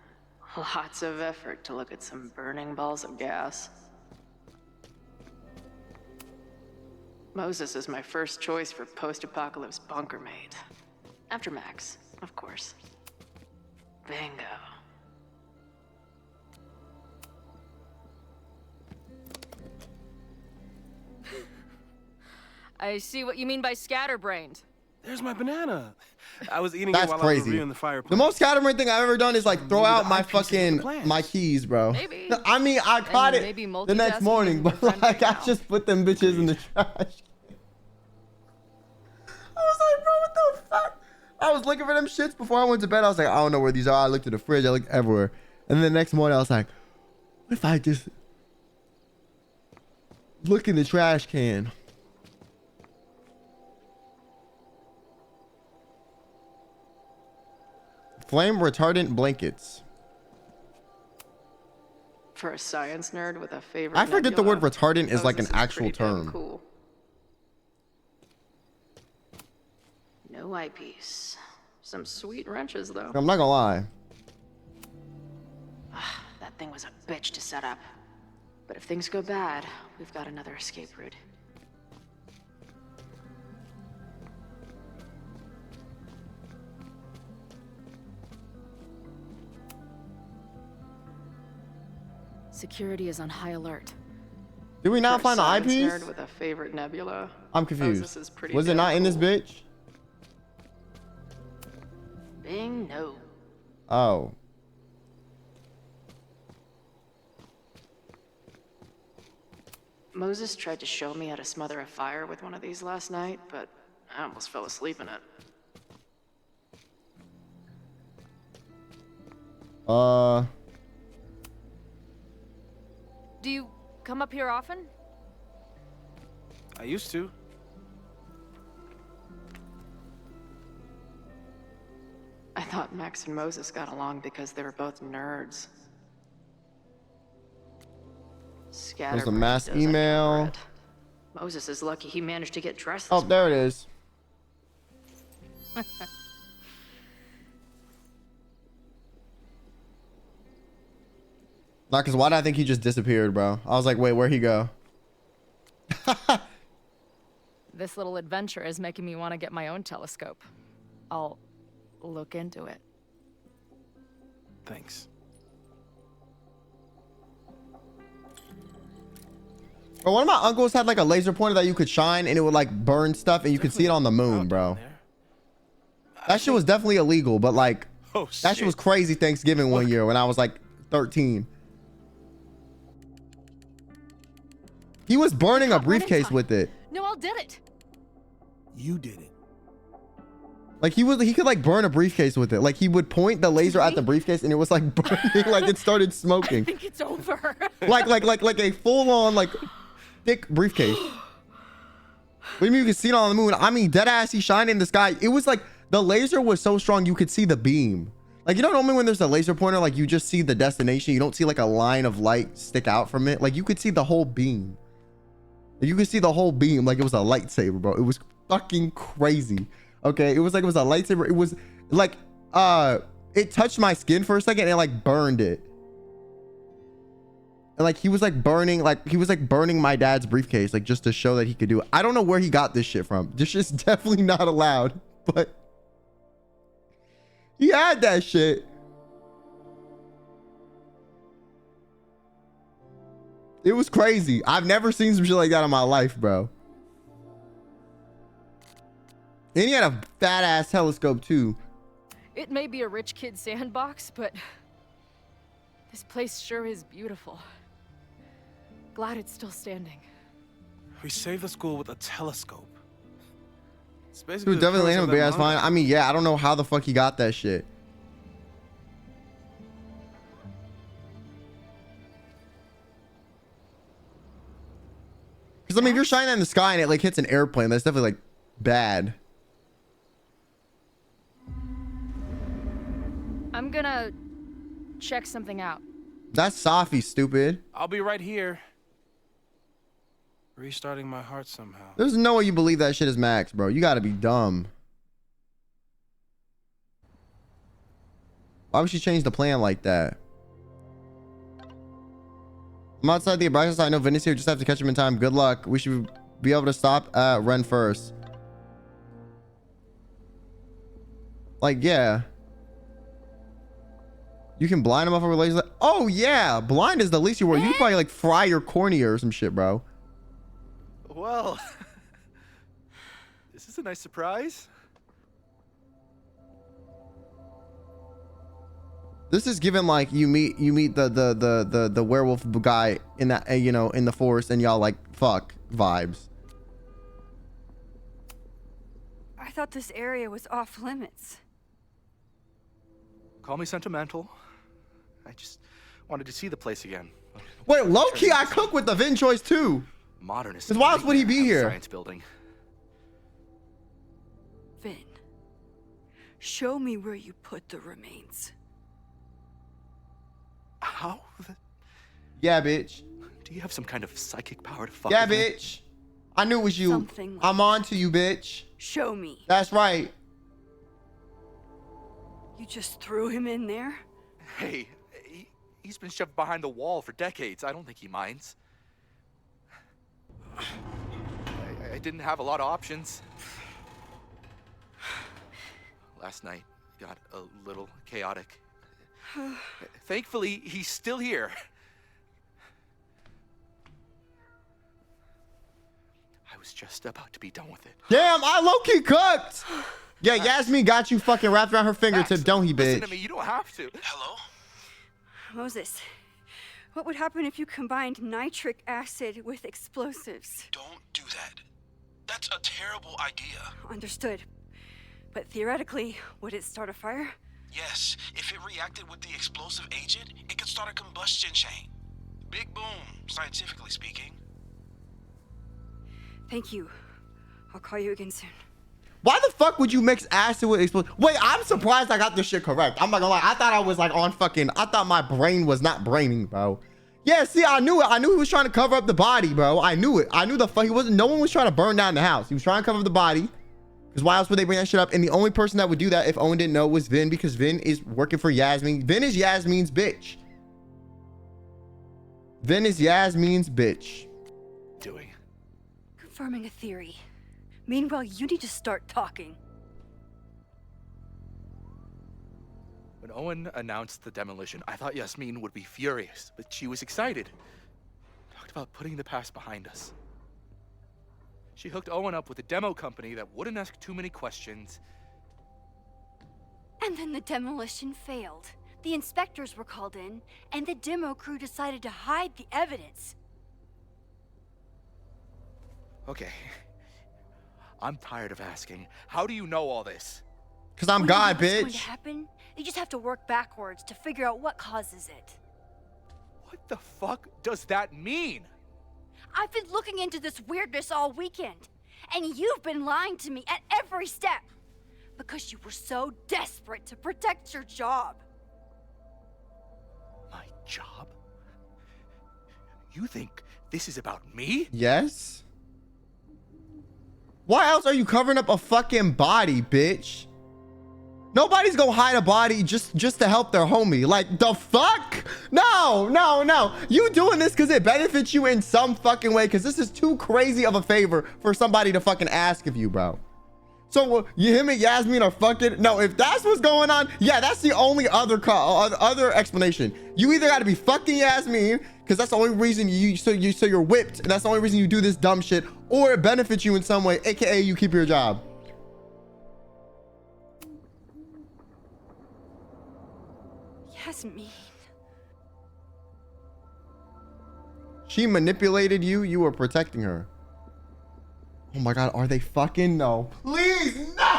Lots of effort to look at some burning balls of gas. Moses is my first choice for post-apocalypse bunker mate. After Max, of course. Bingo. I see what you mean by scatterbrained. There's my banana. I was eating That's it while I was crazy. reviewing the fire. The most scatterbrained thing I've ever done is like throw out my fucking my keys, bro. Maybe. I mean, I caught it maybe the next morning, but like I just put them bitches in the trash. I was like, bro, what the fuck? I was looking for them shits before I went to bed. I was like, I don't know where these are. I looked at the fridge. I looked everywhere. And then the next morning, I was like, what if I just look in the trash can? Flame retardant blankets. For a science nerd with a favorite I forget the nebula, word retardant is like an Moses actual pretty damn term. Cool. No eyepiece. Some sweet wrenches, though. I'm not gonna lie. That thing was a bitch to set up. But if things go bad, we've got another escape route. Security is on high alert. Did we not For a find the science eyepiece? nerd with a favorite nebula, I'm confused. Moses is pretty Was it damn not in this cool. bitch? Bing, no. Oh. Moses tried to show me how to smother a fire with one of these last night, but I almost fell asleep in it. Do you come up here often? I used to. I thought Max and Moses got along because they were both nerds. There's a mass email. Moses is lucky he managed to get dressed. Oh, there it is. Not because why did I think he just disappeared, bro? I was like, wait, where'd he go? This little adventure is making me want to get my own telescope. I'll look into it. Thanks. Bro, one of my uncles had like a laser pointer that you could shine and it would like burn stuff and you could see it on the moon, bro. That shit was definitely illegal, but like that shit was crazy Thanksgiving one year when I was like 13. He was burning a briefcase with it. Noel did it. You did it. Like he could like burn a briefcase with it. Like he would point the laser at the briefcase and it was like burning, like it started smoking. I think it's over. like a full on like thick briefcase. What do you mean you can see it on the moon? I mean, dead ass, he shined in the sky. It was like the laser was so strong you could see the beam. Like, you know, normally when there's a laser pointer, like you just see the destination. You don't see like a line of light stick out from it. Like you could see the whole beam. You could see the whole beam like it was a lightsaber, bro. It was fucking crazy. Okay, it was like it was a lightsaber. It was like it touched my skin for a second and it like burned it. And like he was like burning my dad's briefcase, like just to show that he could do it. I don't know where he got this shit from. This shit's definitely not allowed, but he had that shit. It was crazy. I've never seen some shit like that in my life, bro. And he had a fat ass telescope too. It may be a rich kid's sandbox, but this place sure is beautiful. Glad it's still standing. We saved the school with a telescope. It's basically Dude, definitely him a big ass fine. I mean, yeah, I don't know how the fuck he got that shit. Because I mean, if you're shining that in the sky and it like hits an airplane, that's definitely like bad. I'm gonna check something out. That's Safi, stupid. I'll be right here. Restarting my heart somehow. There's no way you believe that shit is Max, bro. You gotta be dumb. Why would she change the plan like that? I'm outside the Abraxas. I know Vinny's here. Just have to catch him in time. Good luck. We should be able to stop Ren first. Like, yeah. You can blind him off with laser. Oh, yeah. Blind is the least you worry. You can probably like fry your cornea or some shit, bro. Well, this is a nice surprise. This is given like you meet the werewolf guy in that you know in the forest and y'all like fuck vibes. I thought this area was off limits. Call me sentimental. I just wanted to see the place again. Wait, low key, I cook with the Vin choice too. Modernist. Because why else would he be here? Science building. Vin, show me where you put the remains. How? Yeah, bitch. Do you have some kind of psychic power to fuck Yeah, with me? bitch. I knew it was you. Something like I'm on to you, bitch. Show me. That's right. You just threw him in there? Hey, he's been shoved behind the wall for decades. I don't think he minds. I didn't have a lot of options. Last night got a little chaotic. Thankfully, he's still here. I was just about to be done with it. Damn, I low-key cooked. Yeah, Yasmin got you fucking wrapped around her fingertip, don't he, bitch? Listen to me, you don't have to. Hello? Moses, what would happen if you combined nitric acid with explosives? Don't do that. That's a terrible idea. Understood. But theoretically, would it start a fire? Yes, if it reacted with the explosive agent, it could start a combustion chain. Big boom, scientifically speaking. Thank you. I'll call you again soon. Why the fuck would you mix acid with explosive? Wait, I'm surprised I got this shit correct. I'm not gonna lie. I thought I was like on fucking, I thought my brain was not braining, bro. Yeah, see, I knew it. I knew he was trying to cover up the body, bro. I knew it. I knew the fuck, he wasn't, no one was trying to burn down the house. He was trying to cover up the body. Because why else would they bring that shit up? And the only person that would do that, if Owen didn't know, was Vin, because Vin is working for Yasmin. Vin is Yasmin's bitch. Vin is Yasmin's bitch. Doing. Confirming a theory. Meanwhile, you need to start talking. When Owen announced the demolition, I thought Yasmin would be furious, but she was excited. Talked about putting the past behind us. She hooked Owen up with a demo company that wouldn't ask too many questions. And then the demolition failed. The inspectors were called in, and the demo crew decided to hide the evidence. Okay. I'm tired of asking. How do you know all this? Because I'm When you know God, what's going to bitch. happen, you just have to work backwards to figure out what causes it. What the fuck does that mean? I've been looking into this weirdness all weekend, and you've been lying to me at every step because you were so desperate to protect your job. My job? You think this is about me? Yes. Why else are you covering up a fucking body, bitch? Nobody's gonna hide a body just to help their homie. Like, the fuck? No, no, no. You doing this because it benefits you in some fucking way, because this is too crazy of a favor for somebody to fucking ask of you, bro. So him and Yasmin are fucking. No, if that's what's going on, yeah, that's the only other explanation. You either got to be fucking Yasmin, because that's the only reason so you're whipped, and that's the only reason you do this dumb shit, or it benefits you in some way, aka you keep your job. Yasmin. She manipulated you. You were protecting her. Oh my God, are they fucking? No. Please, no!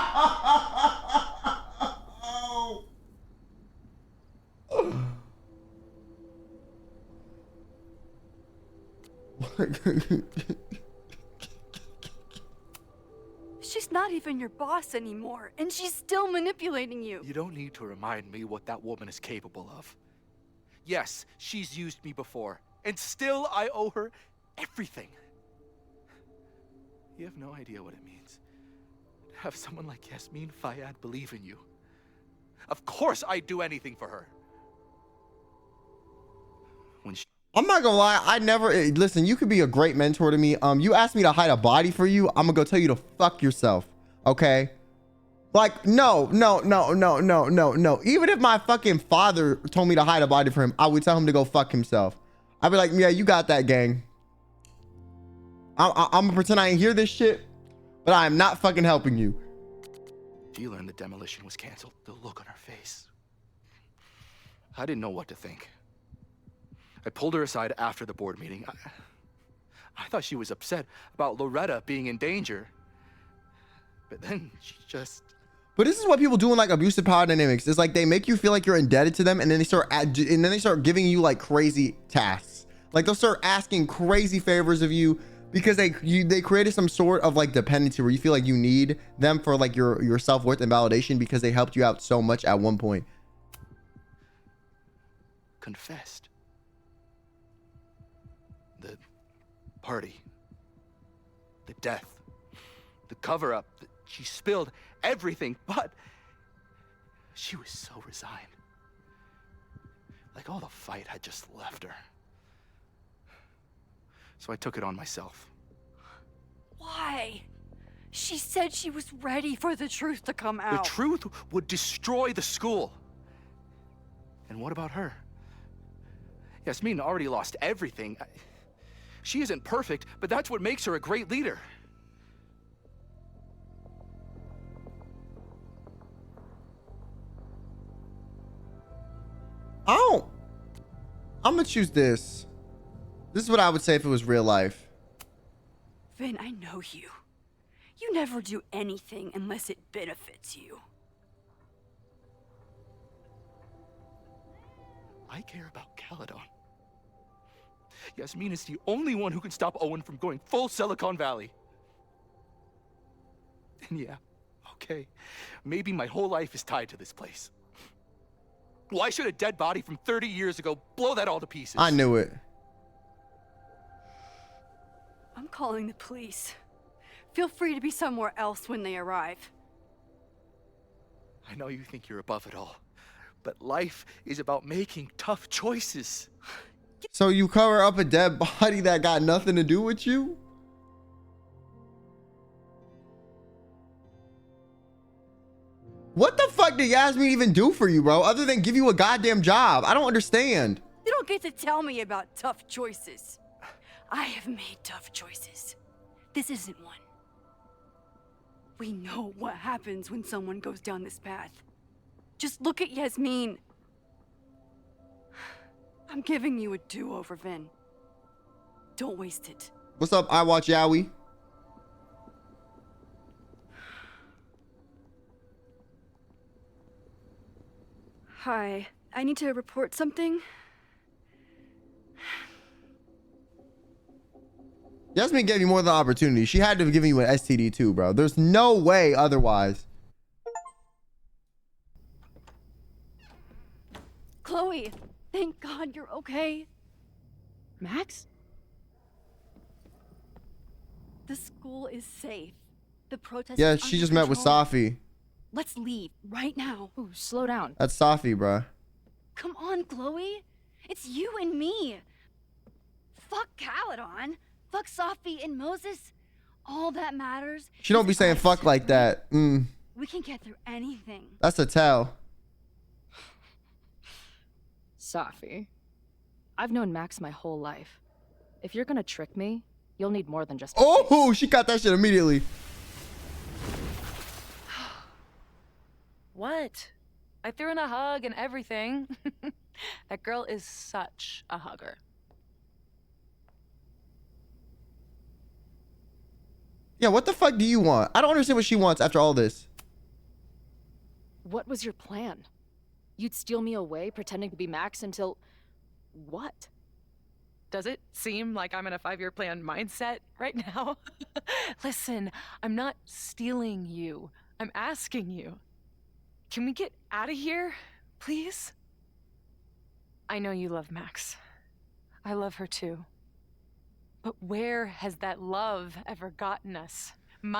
She's not even your boss anymore, and she's still manipulating you. You don't need to remind me what that woman is capable of. Yes, she's used me before, and still I owe her everything. You have no idea what it means to have someone like Yasmin Fayyad believe in you. Of course I'd do anything for her. When she I'm not gonna lie, I never listen. You could be a great mentor to me. You asked me to hide a body for you. I'm gonna go tell you to fuck yourself. Okay? Like, no. Even if my fucking father told me to hide a body for him, I would tell him to go fuck himself. I'd be like, yeah, you got that, gang. I'm gonna pretend I ain't hear this shit, but I am not fucking helping you. She learned the demolition was canceled, the look on her face. I didn't know what to think. I pulled her aside after the board meeting. I thought she was upset about Loretta being in danger. But then she just... But this is what people do in like abusive power dynamics. It's like they make you feel like you're indebted to them, and then they start giving you like crazy tasks. Like they'll start asking crazy favors of you because they created some sort of like dependency where you feel like you need them for like your self-worth and validation because they helped you out so much at one point. Confessed. The party, the death, the cover-up, she spilled everything, but she was so resigned. Like all the fight had just left her. So I took it on myself. Why? She said she was ready for the truth to come out. The truth would destroy the school. And what about her? Yasmin already lost everything. She isn't perfect, but that's what makes her a great leader. Oh, I'm gonna choose this. This is what I would say if it was real life. Vin, I know you. You never do anything unless it benefits you. I care about Caledon. Yasmin is the only one who can stop Owen from going full Silicon Valley. And yeah, okay, maybe my whole life is tied to this place. Why should a dead body from 30 years ago blow that all to pieces? I knew it. I'm calling the police. Feel free to be somewhere else when they arrive. I know you think you're above it all, but life is about making tough choices. So you cover up a dead body that got nothing to do with you? What the fuck did Yasmin even do for you, bro? Other than give you a goddamn job. I don't understand. You don't get to tell me about tough choices. I have made tough choices. This isn't one. We know what happens when someone goes down this path. Just look at Yasmin. I'm giving you a do-over, Vin. Don't waste it. What's up, I Watch Yowie? Hi, I need to report something. Yasmin gave you more than an opportunity. She had to have given you an STD too, bro. There's no way otherwise. Chloe, thank God you're okay. Max? The school is safe. The protest Yeah, is she under just met with control. Safi. Let's leave right now. Ooh, slow down. That's Safi, bro. Come on, Chloe. It's you and me. Fuck Caledon. Fuck Safi and Moses. All that matters. She don't be saying fuck like that. We can get through anything. That's a tell. Safi, I've known Max my whole life. If you're gonna trick me, you'll need more than just. Oh, she got that shit immediately. What? I threw in a hug and everything. That girl is such a hugger. Yeah, what the fuck do you want? I don't understand what she wants after all this. What was your plan? You'd steal me away pretending to be Max until... what? Does it seem like I'm in a 5-year plan mindset right now? Listen, I'm not stealing you. I'm asking you. Can we get out of here, please? I know you love Max. I love her too. But where has that love ever gotten us?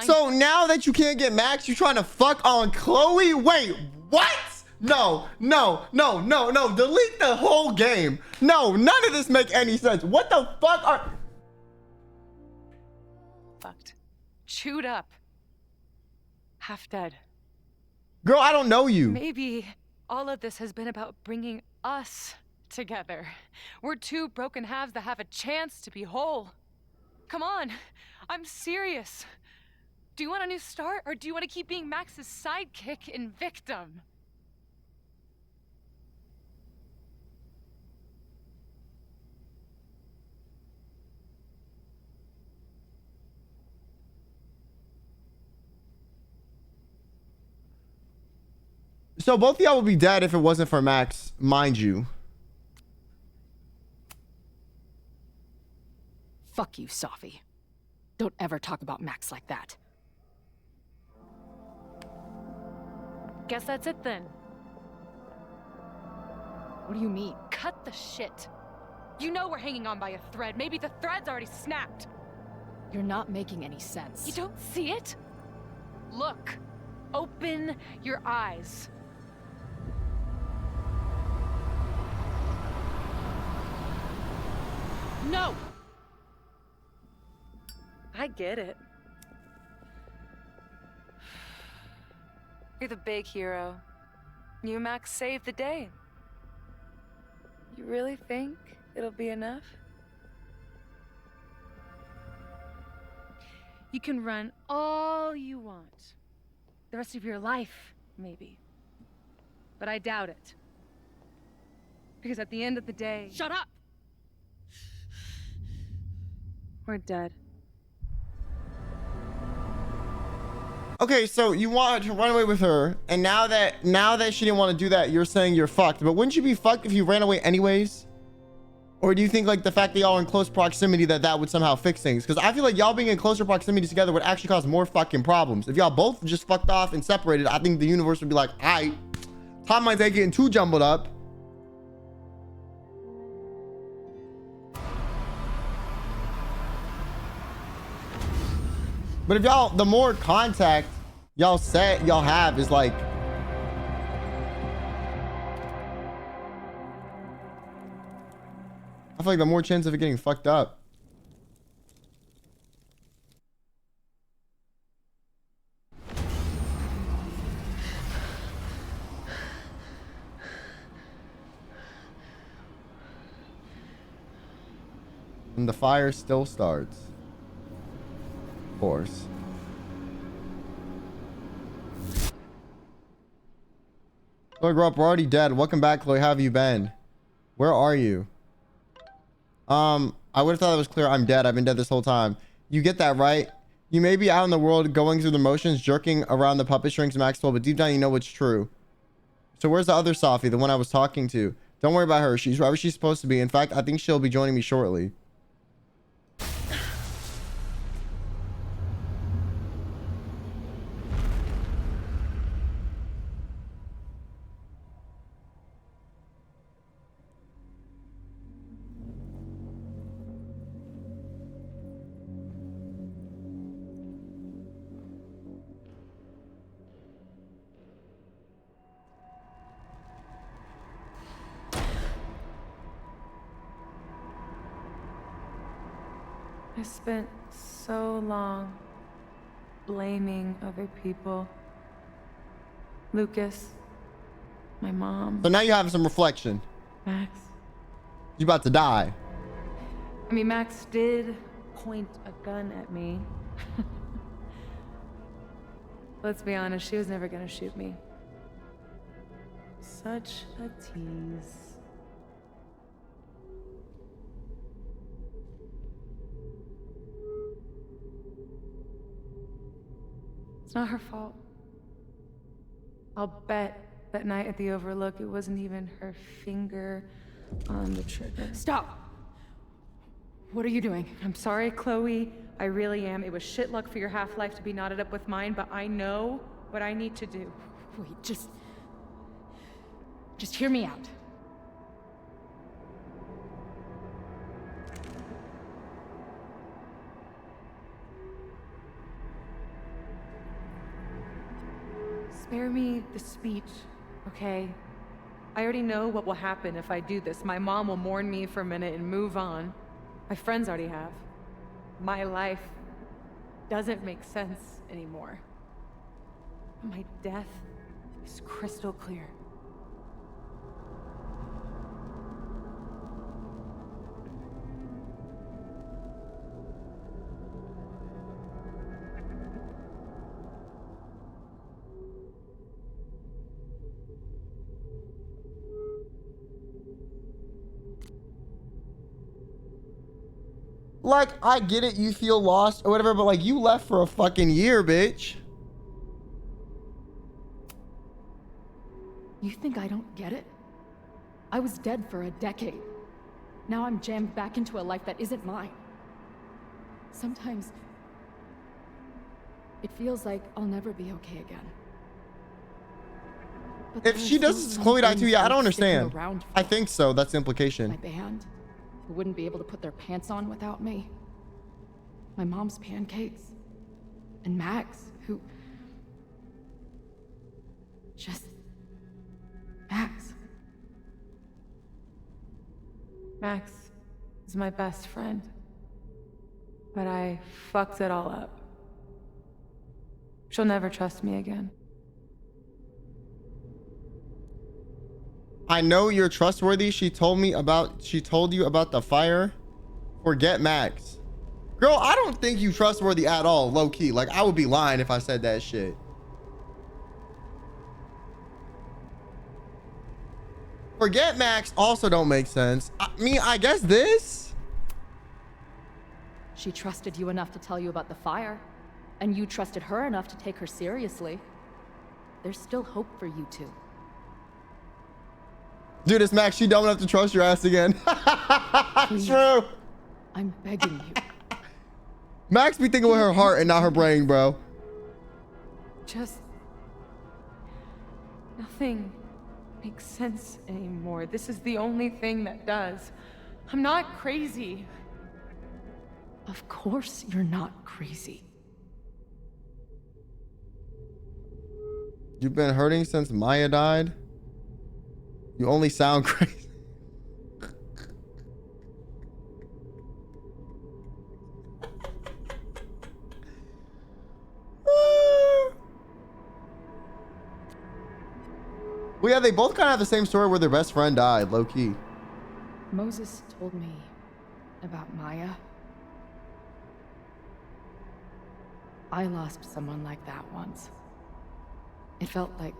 So now that you can't get Max, you trying to fuck on Chloe? Wait, what? No. Delete the whole game. No, none of this make any sense. What the fuck are... Fucked. Chewed up. Half dead. Girl, I don't know you. Maybe all of this has been about bringing us together. We're two broken halves that have a chance to be whole. Come on, I'm serious. Do you want a new start, or do you want to keep being Max's sidekick and victim? So both of y'all would be dead if it wasn't for Max, mind you. Fuck you, Safi. Don't ever talk about Max like that. Guess that's it then. What do you mean? Cut the shit. You know we're hanging on by a thread. Maybe the thread's already snapped. You're not making any sense. You don't see it? Look. Open your eyes. No! I get it. You're the big hero. You and Max saved the day. You really think it'll be enough? You can run all you want. The rest of your life, maybe. But I doubt it. Because at the end of the day... Shut up! We're dead. Okay, so you wanted to run away with her, and now that she didn't want to do that, you're saying you're fucked. But wouldn't you be fucked if you ran away anyways? Or do you think like the fact that y'all are in close proximity that would somehow fix things? Because I feel like y'all being in closer proximity together would actually cause more fucking problems. If y'all both just fucked off and separated, I think the universe would be like, all right, timelines ain't getting too jumbled up. But if y'all, the more contact y'all have is like, I feel like the more chance of it getting fucked up. And the fire still starts. Of course. Chloe, grow up. We're already dead. Welcome back, Chloe. How have you been? Where are you? I would have thought it was clear. I'm dead. I've been dead this whole time. You get that, right? You may be out in the world going through the motions, jerking around the puppet strings, Maxwell, but deep down you know what's true. So where's the other Sophie, the one I was talking to? Don't worry about her. She's wherever she's supposed to be. In fact, I think she'll be joining me shortly. I spent so long blaming other people. Lucas, my mom. So now you have some reflection. Max. You about to die. I mean, Max did point a gun at me. Let's be honest, she was never gonna shoot me. Such a tease. It's not her fault. I'll bet that night at the Overlook it wasn't even her finger on the trigger. Stop! What are you doing? I'm sorry, Chloe. I really am. It was shit luck for your half-life to be knotted up with mine, but I know what I need to do. Wait, just hear me out. Spare me the speech, okay? I already know what will happen if I do this. My mom will mourn me for a minute and move on. My friends already have. My life doesn't make sense anymore. My death is crystal clear. Like, I get it, you feel lost or whatever, but like, you left for a fucking year, bitch. You think I don't get it? I was dead for a decade. Now I'm jammed back into a life that isn't mine. Sometimes it feels like I'll never be okay again. But If she does Chloe die too, yeah, I don't understand. I think so. That's the implication. My band, who wouldn't be able to put their pants on without me. My mom's pancakes. And Max, who... just... Max. Max is my best friend. But I fucked it all up. She'll never trust me again. I know you're trustworthy. She told you about the fire. Forget Max. Girl, I don't think you trustworthy at all, low key. Like, I would be lying if I said that shit. Forget Max also don't make sense. I mean, I guess this. She trusted you enough to tell you about the fire. And you trusted her enough to take her seriously. There's still hope for you two. Dude, it's Max. She dumb enough to trust your ass again. Please. True. I'm begging you. Max be thinking with her heart and not her brain, bro. Just... nothing makes sense anymore. This is the only thing that does. I'm not crazy. Of course you're not crazy. You've been hurting since Maya died? You only sound crazy. Well, yeah, they both kind of have the same story where their best friend died, low key. Moses told me about Maya. I lost someone like that once. It felt like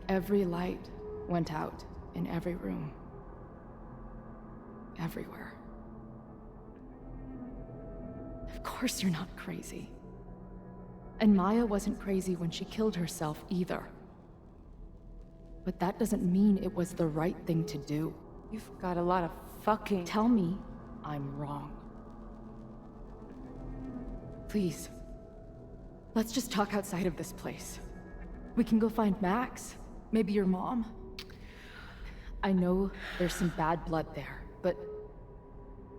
every light went out in every room. Everywhere. Of course you're not crazy. And Maya wasn't crazy when she killed herself either. But that doesn't mean it was the right thing to do. You've got a lot of fucking... Tell me I'm wrong. Please. Let's just talk outside of this place. We can go find Max. Maybe your mom. I know there's some bad blood there, but...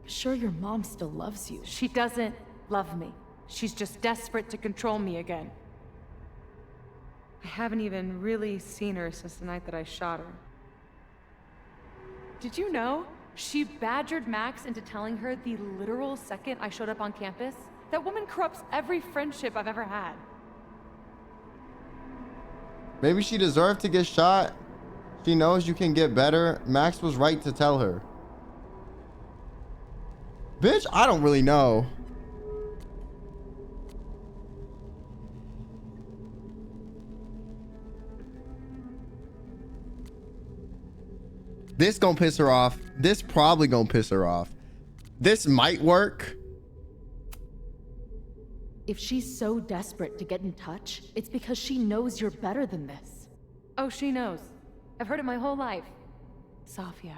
sure, your mom still loves you. She doesn't love me. She's just desperate to control me again. I haven't even really seen her since the night that I shot her. Did you know? She badgered Max into telling her the literal second I showed up on campus. That woman corrupts every friendship I've ever had. Maybe she deserved to get shot. She knows you can get better. Max was right to tell her. Bitch, I don't really know. This gonna piss her off. This probably gonna piss her off. This might work. If she's so desperate to get in touch, it's because she knows you're better than this. Oh, she knows. I've heard it my whole life. Safia,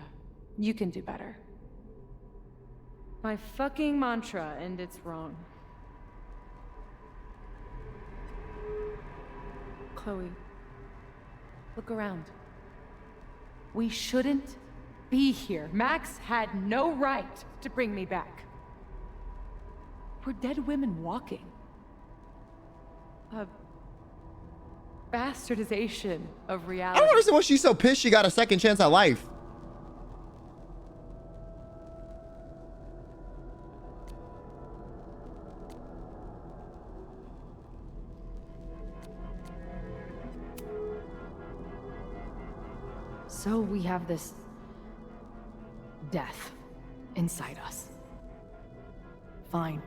you can do better. My fucking mantra, and it's wrong. Chloe, look around. We shouldn't be here. Max had no right to bring me back. We're dead women walking. A bastardization of I reality. don't understand why she's so pissed she got a second chance at life. So we have this death inside us. Fine.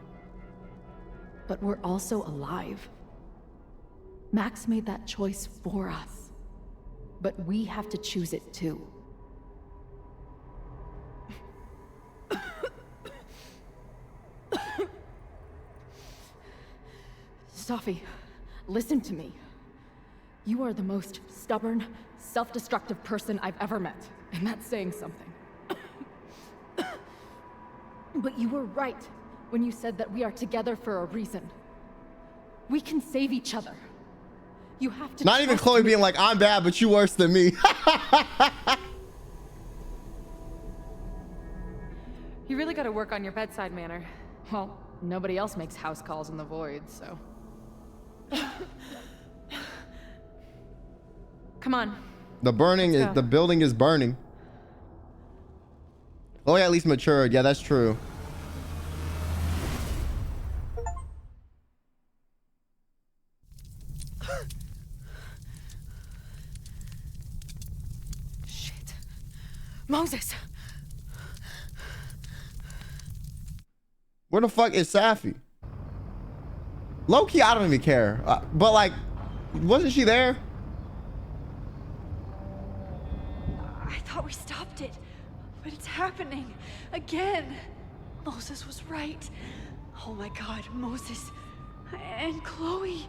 But we're also alive. Max made that choice for us. But we have to choose it too. Safi, listen to me. You are the most stubborn, self-destructive person I've ever met, and that's saying something. But you were right when you said that we are together for a reason. We can save each other. You have to. Not even Chloe being like, I'm bad, but you worse than me. You really gotta work on your bedside manner. Well, nobody else makes house calls in the void, so. Come on. The building is burning. Chloe at least matured. Yeah, that's true. Shit. Moses! Where the fuck is Safi? Low-key, I don't even care. But like, wasn't she there? I thought we stopped it, but it's happening again. Moses was right. Oh my God, Moses and Chloe,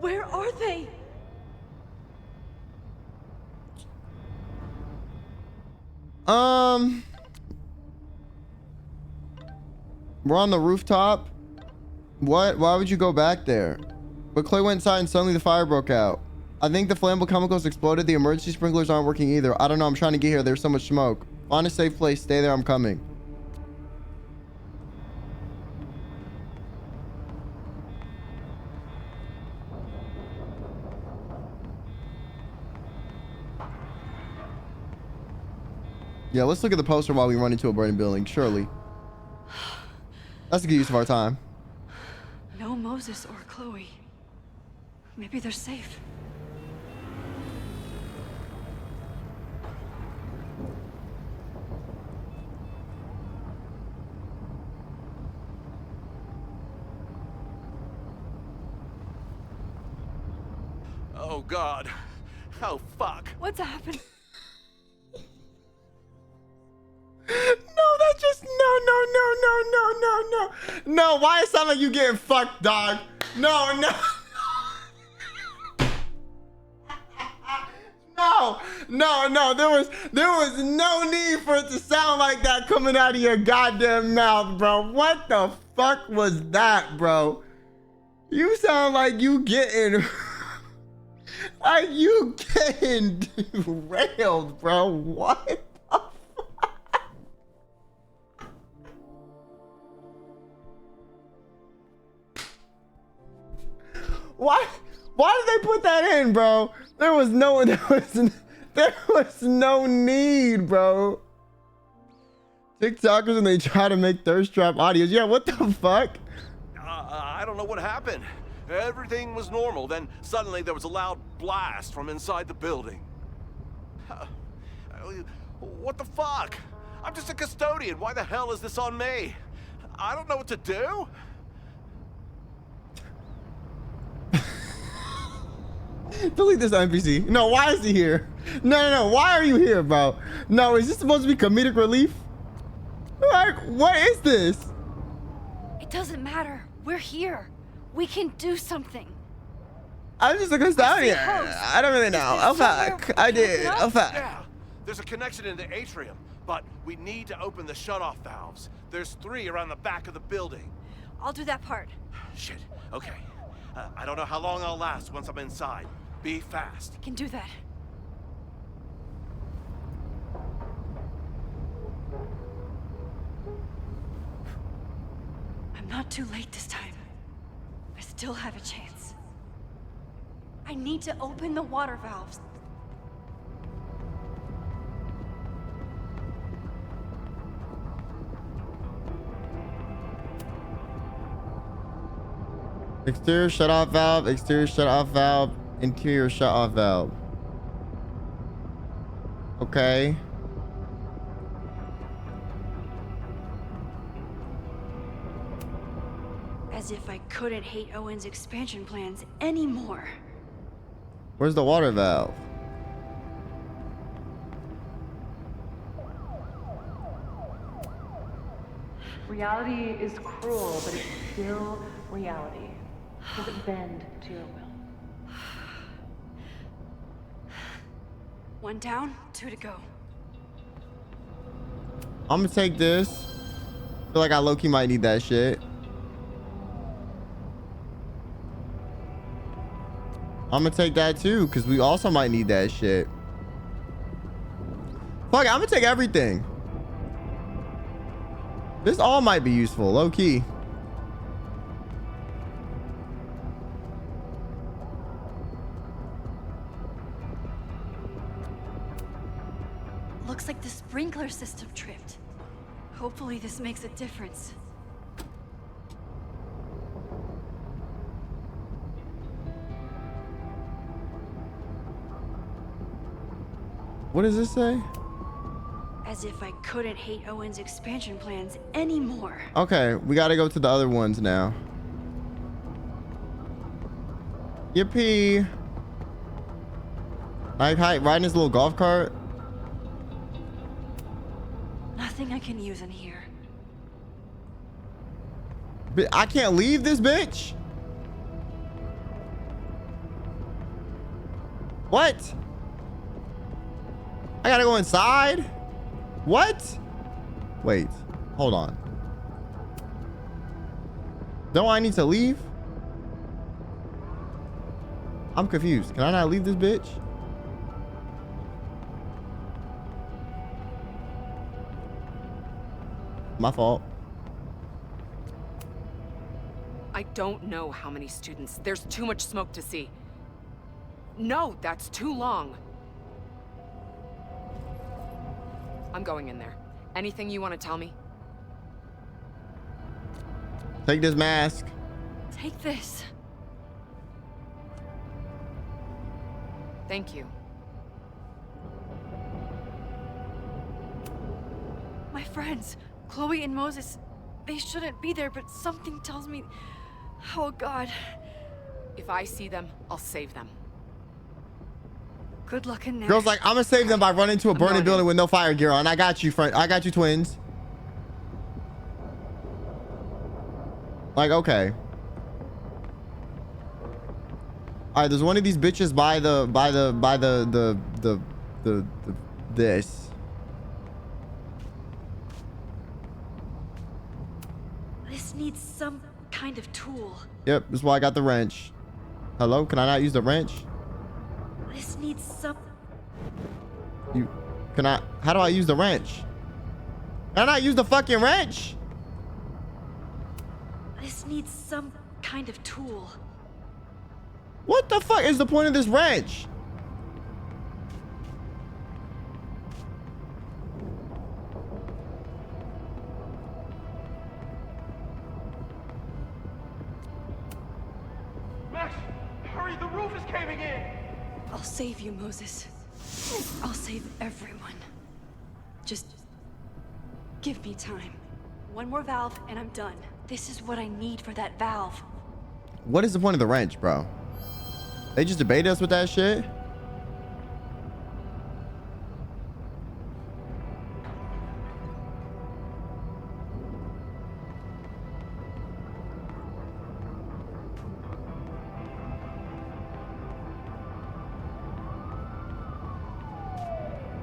where are they? We're on the rooftop. What? Why would you go back there? But Clay went inside and suddenly the fire broke out. I think the flammable chemicals exploded. The emergency sprinklers aren't working either. I don't know. I'm trying to get here. There's so much smoke. Find a safe place. Stay there. I'm coming. Yeah, let's look at the poster while we run into a burning building. Surely. That's a good use of our time. No Moses or Chloe. Maybe they're safe. Oh, God. Oh, fuck. What's happened? No, that just no. Why it sound like you getting fucked, dog? No. No. There was no need for it to sound like that coming out of your goddamn mouth, bro. What the fuck was that, bro? You sound like you getting derailed, bro. What? Why did they put that in, bro? There was no need, bro. TikTokers and they try to make thirst trap audios. Yeah, what the fuck? I don't know what happened. Everything was normal. Then suddenly there was a loud blast from inside the building. What the fuck? I'm just a custodian. Why the hell is this on me? I don't know what to do. Delete this NPC. No, why is he here? No. Why are you here, bro? No, is this supposed to be comedic relief? Like, what is this? It doesn't matter. We're here. We can do something. I'm just a custodian. I don't really know. Oh fuck. I did. Oh fuck. Yeah, there's a connection in the atrium, but we need to open the shutoff valves. There's 3 around the back of the building. I'll do that part. Shit. Okay. I don't know how long I'll last once I'm inside. Be fast. I can do that. I'm not too late this time. I still have a chance. I need to open the water valves. Exterior shut-off valve, exterior shut-off valve, interior shut-off valve. Okay. As if I couldn't hate Owen's expansion plans anymore. Where's the water valve? Reality is cruel, but it's still reality. Does it bend to your will? 1 down, 2 to go. I'm gonna take this. Feel like I low-key might need that shit. I'm gonna take that too, because we also might need that shit. Fuck it, I'm gonna take everything. This all might be useful, low-key. Looks like the sprinkler system tripped. Hopefully this makes a difference. What does this say? As if I couldn't hate Owen's expansion plans anymore. Okay, we gotta go to the other ones now. Yippee. Like, hi, riding his little golf cart. Nothing I can use in here. I can't leave this bitch. What? I gotta go inside? What? Wait, hold on. Don't I need to leave? I'm confused. Can I not leave this bitch? My fault. I don't know how many students. There's too much smoke to see. No, that's too long. I'm going in there. Anything you want to tell me? Take this mask. Take this. Thank you. My friends, Chloe and Moses, they shouldn't be there, but something tells me... Oh, God. If I see them, I'll save them. Good luck in there. Girl's like, I'm gonna save them by running into a burning building with no fire gear on. I got you, friend. I got you, twins. Like, okay. All right, there's one of these bitches by this. This needs some kind of tool. Yep, this is why I got the wrench. Hello, can I not use the wrench? This needs some... How do I use the wrench? Can I not use the fucking wrench? This needs some kind of tool. What the fuck is the point of this wrench? Max, hurry, the roof is caving in. I'll save you, Moses. I'll save everyone. Just give me time. One more valve and I'm done. This is what I need for that valve. What is the point of the wrench, bro? They just debate us with that shit?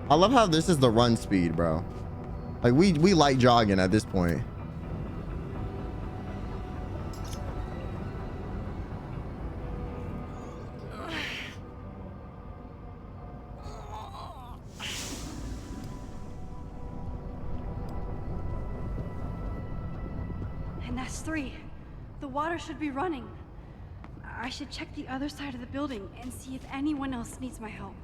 I love how this is the run speed, bro. Like we light jogging at this point. And that's 3. The water should be running. I should check the other side of the building and see if anyone else needs my help.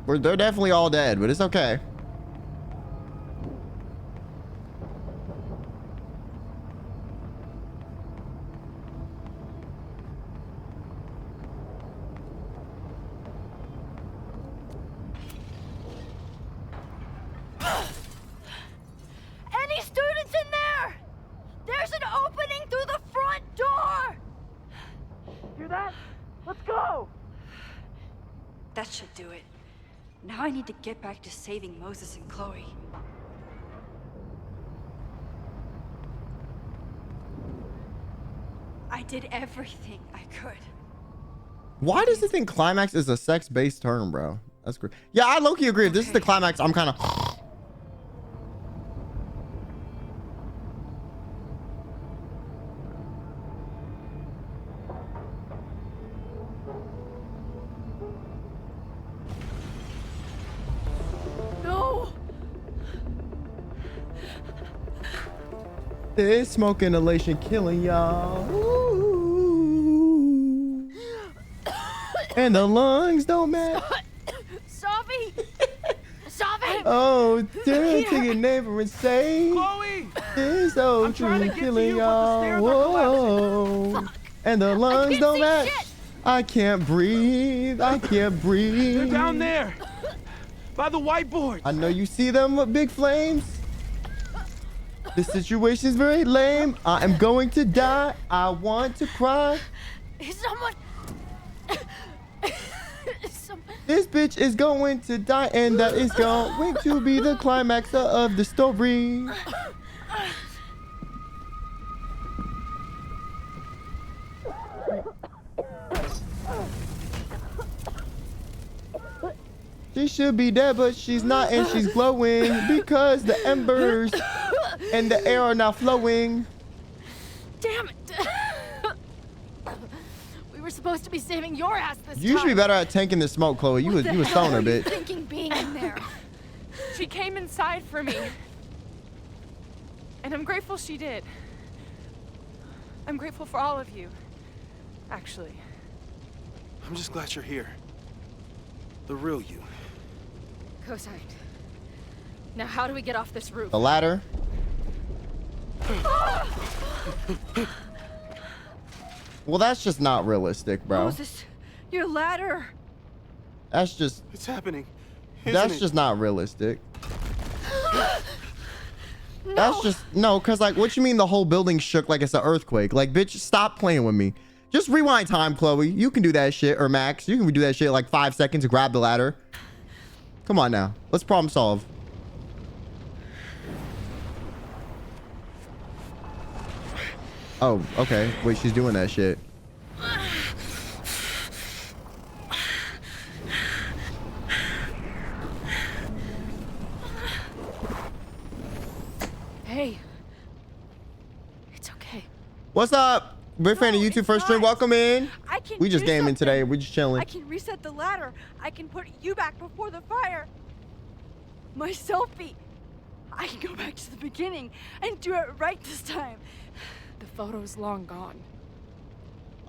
They're definitely all dead, but it's okay. Any students in there? There's an opening through the front door! Hear that? Let's go! That should do it. Now I need to get back to saving Moses and Chloe. I did everything I could. Why does it think climax is a sex-based term, bro? That's great. Yeah, I low-key agree. If this is the climax, I'm kind of... No! This smoke inhalation killing y'all. And the lungs don't matter. Savi! Savi! Oh, turn to your neighbor and say, Chloe! This old I'm trying to tree get to killing you, but the stairs y'all. are Whoa. And the lungs don't see match. shit. I can't breathe. I can't breathe. They're down there! By the whiteboard! I know you see them big flames. This situation is very lame. I am going to die. I want to cry. Someone... This bitch is going to die, and that is going to be the climax of the story. She should be dead, but she's not, and she's glowing because the embers and the air are now flowing. Damn it! We were supposed to be saving your ass this time. You should be better at tanking the smoke, Chloe. You was selling her, bitch. Thinking being in there. She came inside for me. And I'm grateful she did. I'm grateful for all of you. Actually. I'm just glad you're here. The real you. Co-signed. Now how do we get off this roof? The ladder. Well, that's just not realistic, bro. Moses, your ladder. That's just... It's happening. That's just not realistic. That's just... No, because, like, what you mean the whole building shook like it's an earthquake? Like, bitch, stop playing with me. Just rewind time, Chloe. You can do that shit. Or Max, you can do that shit in like 5 seconds to grab the ladder. Come on now. Let's problem solve. Oh, okay. Wait, she's doing that shit. Hey. It's okay. What's up? Big fan of YouTube first stream. Welcome in. We just gaming today. We're just chilling. I can reset the ladder. I can put you back before the fire. My selfie. I can go back to the beginning and do it right this time. The photo's long gone.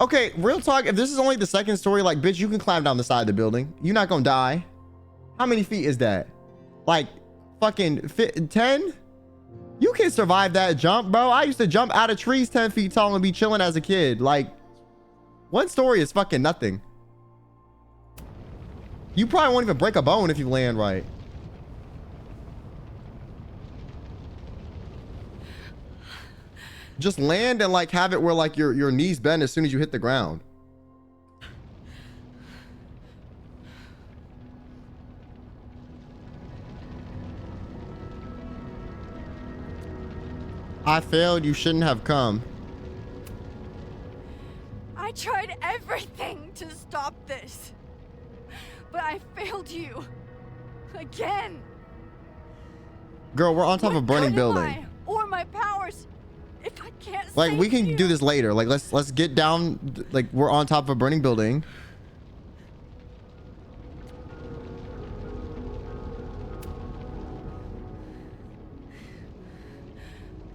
Okay, real talk. If this is only the second story, like, bitch, you can climb down the side of the building. You're not gonna die. How many feet is that? Like, fucking 10? You can survive that jump, bro. I used to jump out of trees 10 feet tall and be chilling as a kid. Like, one story is fucking nothing. You probably won't even break a bone if you land right. Just land and like have it where like your knees bend as soon as you hit the ground. I failed. You shouldn't have come. I tried everything to stop this, but I failed you again. Girl, we're on top of a burning building. Or my powers, if I can't. Like, we can you. do this later. Like, let's get down. Like, we're on top of a burning building.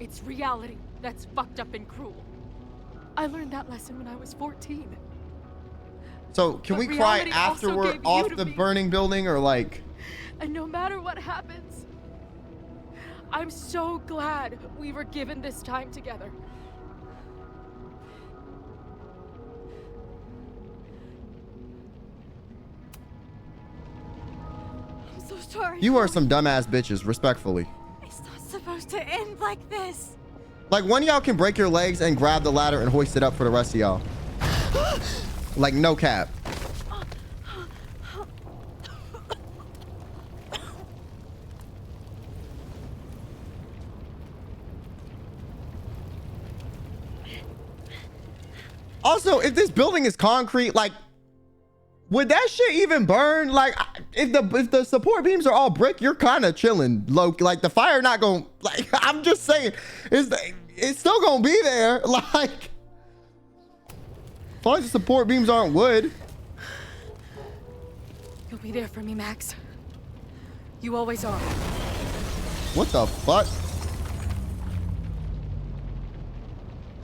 It's reality that's fucked up and cruel. I learned that lesson when I was 14. So can we cry after we're off the burning building, or like? And no matter what happens, I'm so glad we were given this time together. I'm so sorry. You are some dumbass bitches, respectfully. It's not supposed to end like this. Like, one of y'all can break your legs and grab the ladder and hoist it up for the rest of y'all. Like, no cap. Also, if this building is concrete, like, would that shit even burn? Like, if the support beams are all brick, you're kind of chilling, low. Like, the fire not gonna, like, I'm just saying, it's still gonna be there. Like, as long as the support beams aren't wood. You'll be there for me, Max. You always are. What the fuck?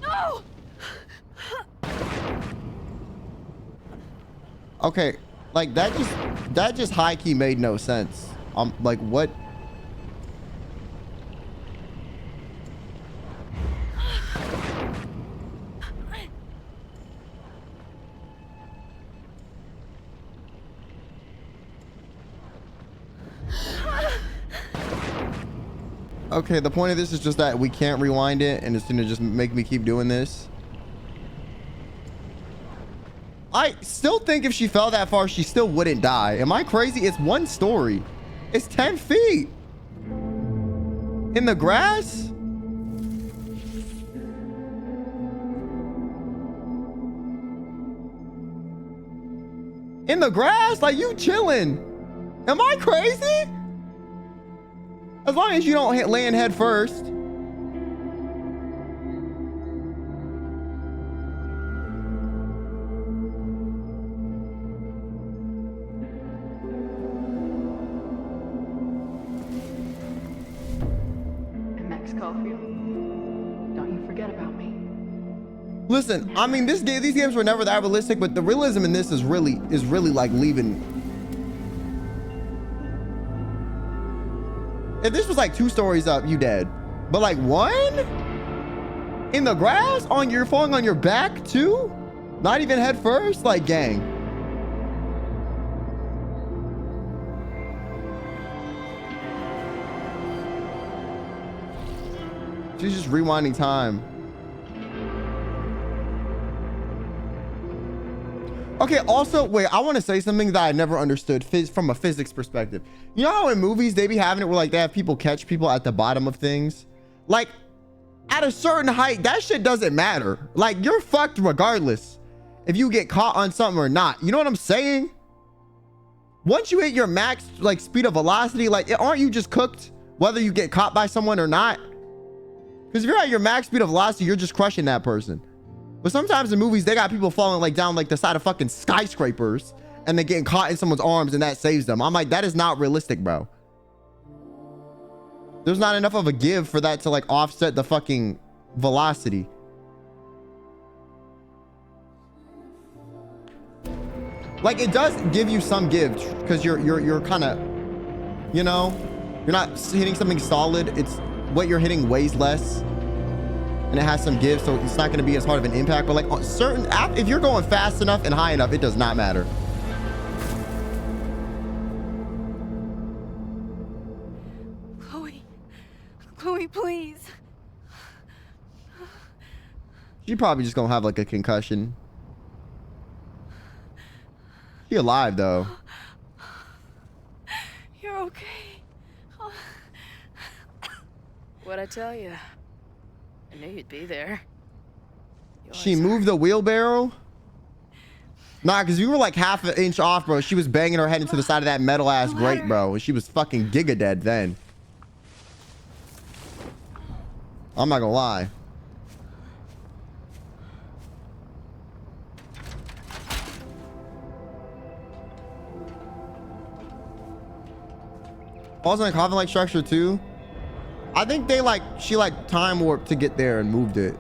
No! Okay, like, that just high-key made no sense. Like, what? Okay, the point of this is just that we can't rewind it, and it's gonna just make me keep doing this. I still think if she fell that far, she still wouldn't die. Am I crazy? It's one story. It's 10 feet. In the grass? In the grass? Like, you chilling. Am I crazy? As long as you don't land head first. MX Caulfield, don't you forget about me. Listen, I mean, these games were never that realistic, but the realism in this is really like leaving. If this was like 2 stories up, you dead. But like 1 in the grass on your falling on your back too, not even head first, like gang. She's just rewinding time. Okay, also, wait, I want to say something that I never understood from a physics perspective. You know how in movies they be having it where like they have people catch people at the bottom of things? Like, at a certain height, that shit doesn't matter. Like, you're fucked regardless if you get caught on something or not. You know what I'm saying? Once you hit your max like speed of velocity, like, aren't you just cooked whether you get caught by someone or not? Because if you're at your max speed of velocity, you're just crushing that person. But sometimes in movies, they got people falling like down like the side of fucking skyscrapers and they're getting caught in someone's arms and that saves them. I'm like, that is not realistic, bro. There's not enough of a give for that to like offset the fucking velocity. Like, it does give you some give because you're kind of, you know, you're not hitting something solid. It's what you're hitting weighs less. And it has some give, so it's not going to be as hard of an impact. But like on certain, if you're going fast enough and high enough, it does not matter. Chloe, please. She probably just gonna have like a concussion. She alive though. You're okay. What'd I tell you? I knew you'd be there. She moved the wheelbarrow? Nah, because you were like half an inch off, bro. She was banging her head into the side of that metal ass grate, bro. And she was fucking giga dead then. I'm not gonna lie. Also in a coffin-like structure too. I think they like, she like time warped to get there and moved it.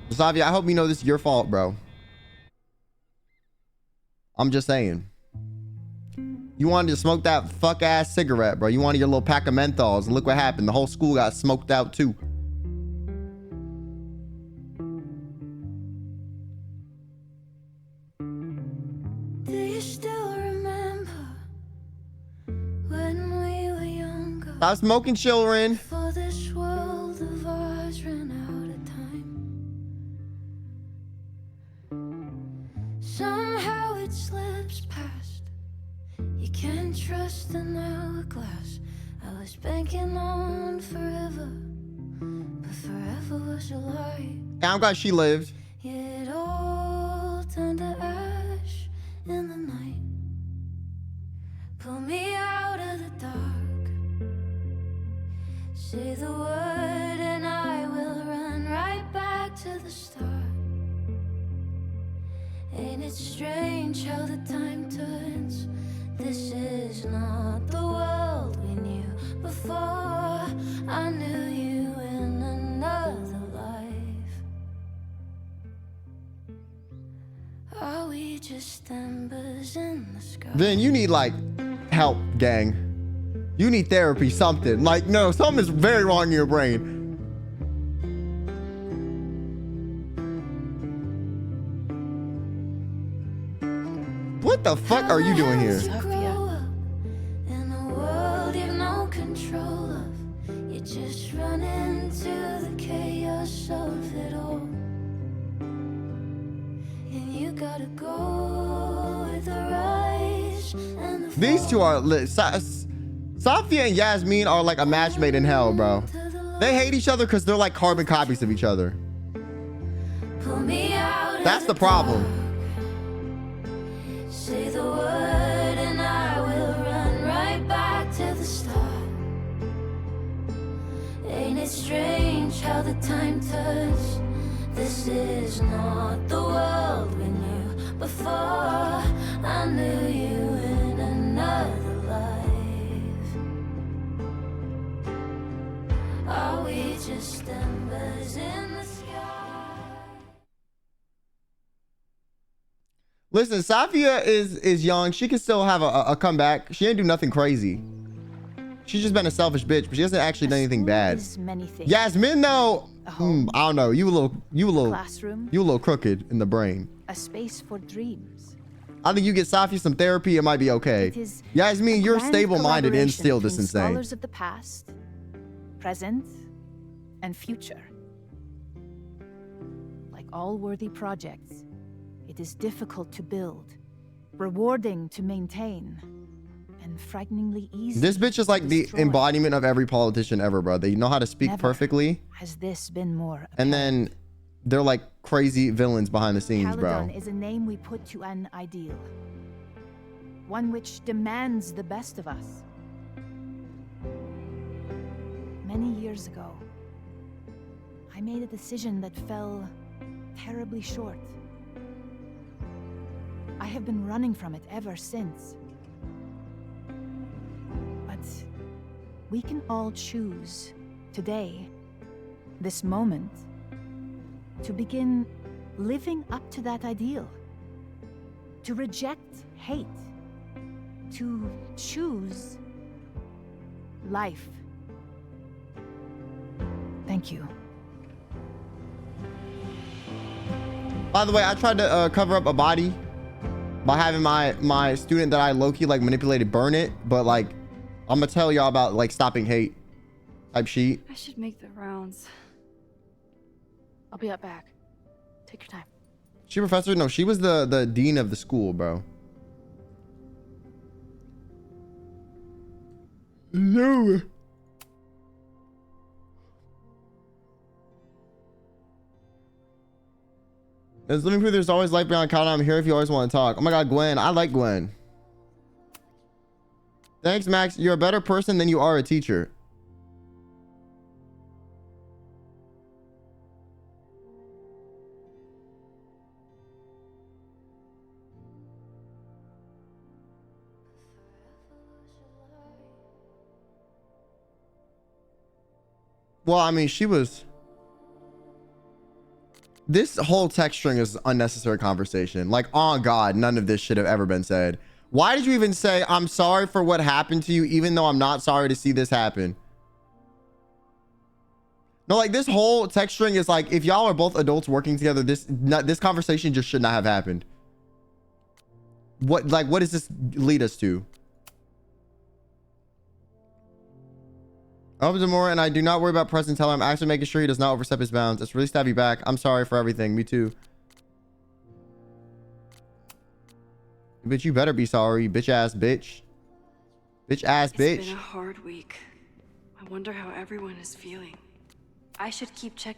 Zavia, I hope you know this is your fault, bro. I'm just saying. You wanted to smoke that fuck ass cigarette, bro. You wanted your little pack of menthols, and look what happened. The whole school got smoked out too. Do you still remember when we were younger? Stop smoking, children. For this world of ours ran out of time. Somehow it slips past. You can't trust an hourglass. I was banking on forever, but forever was a lie. I'm glad she lived. It all turned to ash in the night. Pull me out of the dark. Say the word and I will run right back to the start. Ain't it strange how the time turns? This is not the world we knew before. I knew you in another life. Are we just embers in the sky? Then you need like help, gang. You need therapy, something. Like, no, something is very wrong in your brain. What the fuck are you doing here? In a world you've no control of, you're just running into the chaos of it all. And you gotta go with the rise and the These two are lit. Safia and Yasmin are like a match made in hell, bro. They hate each other because they're like carbon copies of each other. pull me out. That's the problem. Say the word and I will run right back to the start. Ain't it strange how the time turns? This is not the world we knew before. I knew you in another life. Are we just embers in the sky? Listen, Safia is young. She can still have a comeback. She ain't do nothing crazy. She's just been a selfish bitch, but she hasn't actually done anything bad. Many things. Yasmin, though, I don't know. You a Classroom. little crooked in the brain. A space for dreams. I think you get Safia some therapy, it might be okay. It is Yasmin, you're grand stable-minded and still this collaboration between insane. Scholars of the past, present, and future. Like all worthy projects, it is difficult to build, rewarding to maintain, and frighteningly easy. This bitch is like the embodiment of every politician ever, bro. They know how to speak Never perfectly, has this been more? and then they're like crazy villains behind the scenes, bro. Caledon is a name we put to an ideal. One which demands the best of us. Many years ago, I made a decision that fell terribly short. I have been running from it ever since. But we can all choose today, this moment, to begin living up to that ideal. To reject hate. To choose life. Thank you. By the way, I tried to cover up a body by having my student that I low-key like manipulated burn it, but like I'm gonna tell y'all about like stopping hate type sheet. I should make the rounds. I'll be right back. Take your time. She professor? No, she was the dean of the school, bro. No. Let me prove there's always light beyond countdown. I'm here if you always want to talk. Oh my god, Gwen. I like Gwen. Thanks, Max. You're a better person than you are a teacher. Well, I mean, she was... This whole text string is unnecessary conversation. Like, oh God, none of this should have ever been said. Why did you even say, I'm sorry for what happened to you, even though I'm not sorry to see this happen? No, like, this whole text string is like, if y'all are both adults working together, this conversation just should not have happened. What does this lead us to? Open more, and I do not worry about Preston Teller. I'm actually making sure he does not overstep his bounds. It's really stab you back. I'm sorry for everything. Me too. Bitch, you better be sorry, bitch ass bitch. Bitch ass bitch. It's been a hard week. I wonder how everyone is feeling. I should keep check.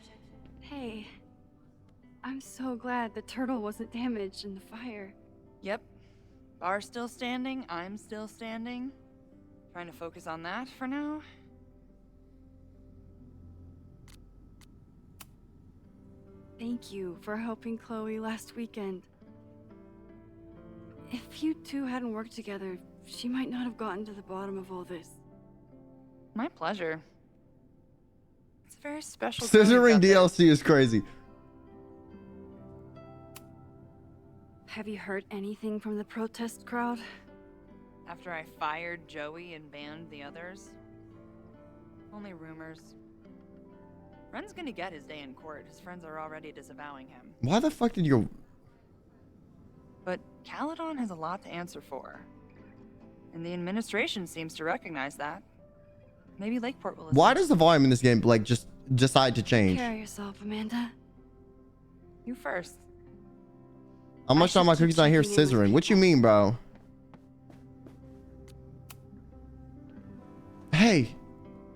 Hey, I'm so glad the turtle wasn't damaged in the fire. Yep. Bar's still standing. I'm still standing. Trying to focus on that for now. Thank you for helping Chloe last weekend. If you two hadn't worked together, she might not have gotten to the bottom of all this. My pleasure. It's a very special. Scissoring DLC is crazy. Have you heard anything from the protest crowd? After I fired Joey and banned the others? Only rumors. Ren's gonna get his day in court. His friends are already disavowing him. Why the fuck did you... But Caledon has a lot to answer for. And the administration seems to recognize that. Maybe Lakeport will listen. Why does the volume in this game like just decide to change. Take care of yourself, Amanda. You first. I'm gonna show my cookies out here scissoring. What you mean, bro? Hey.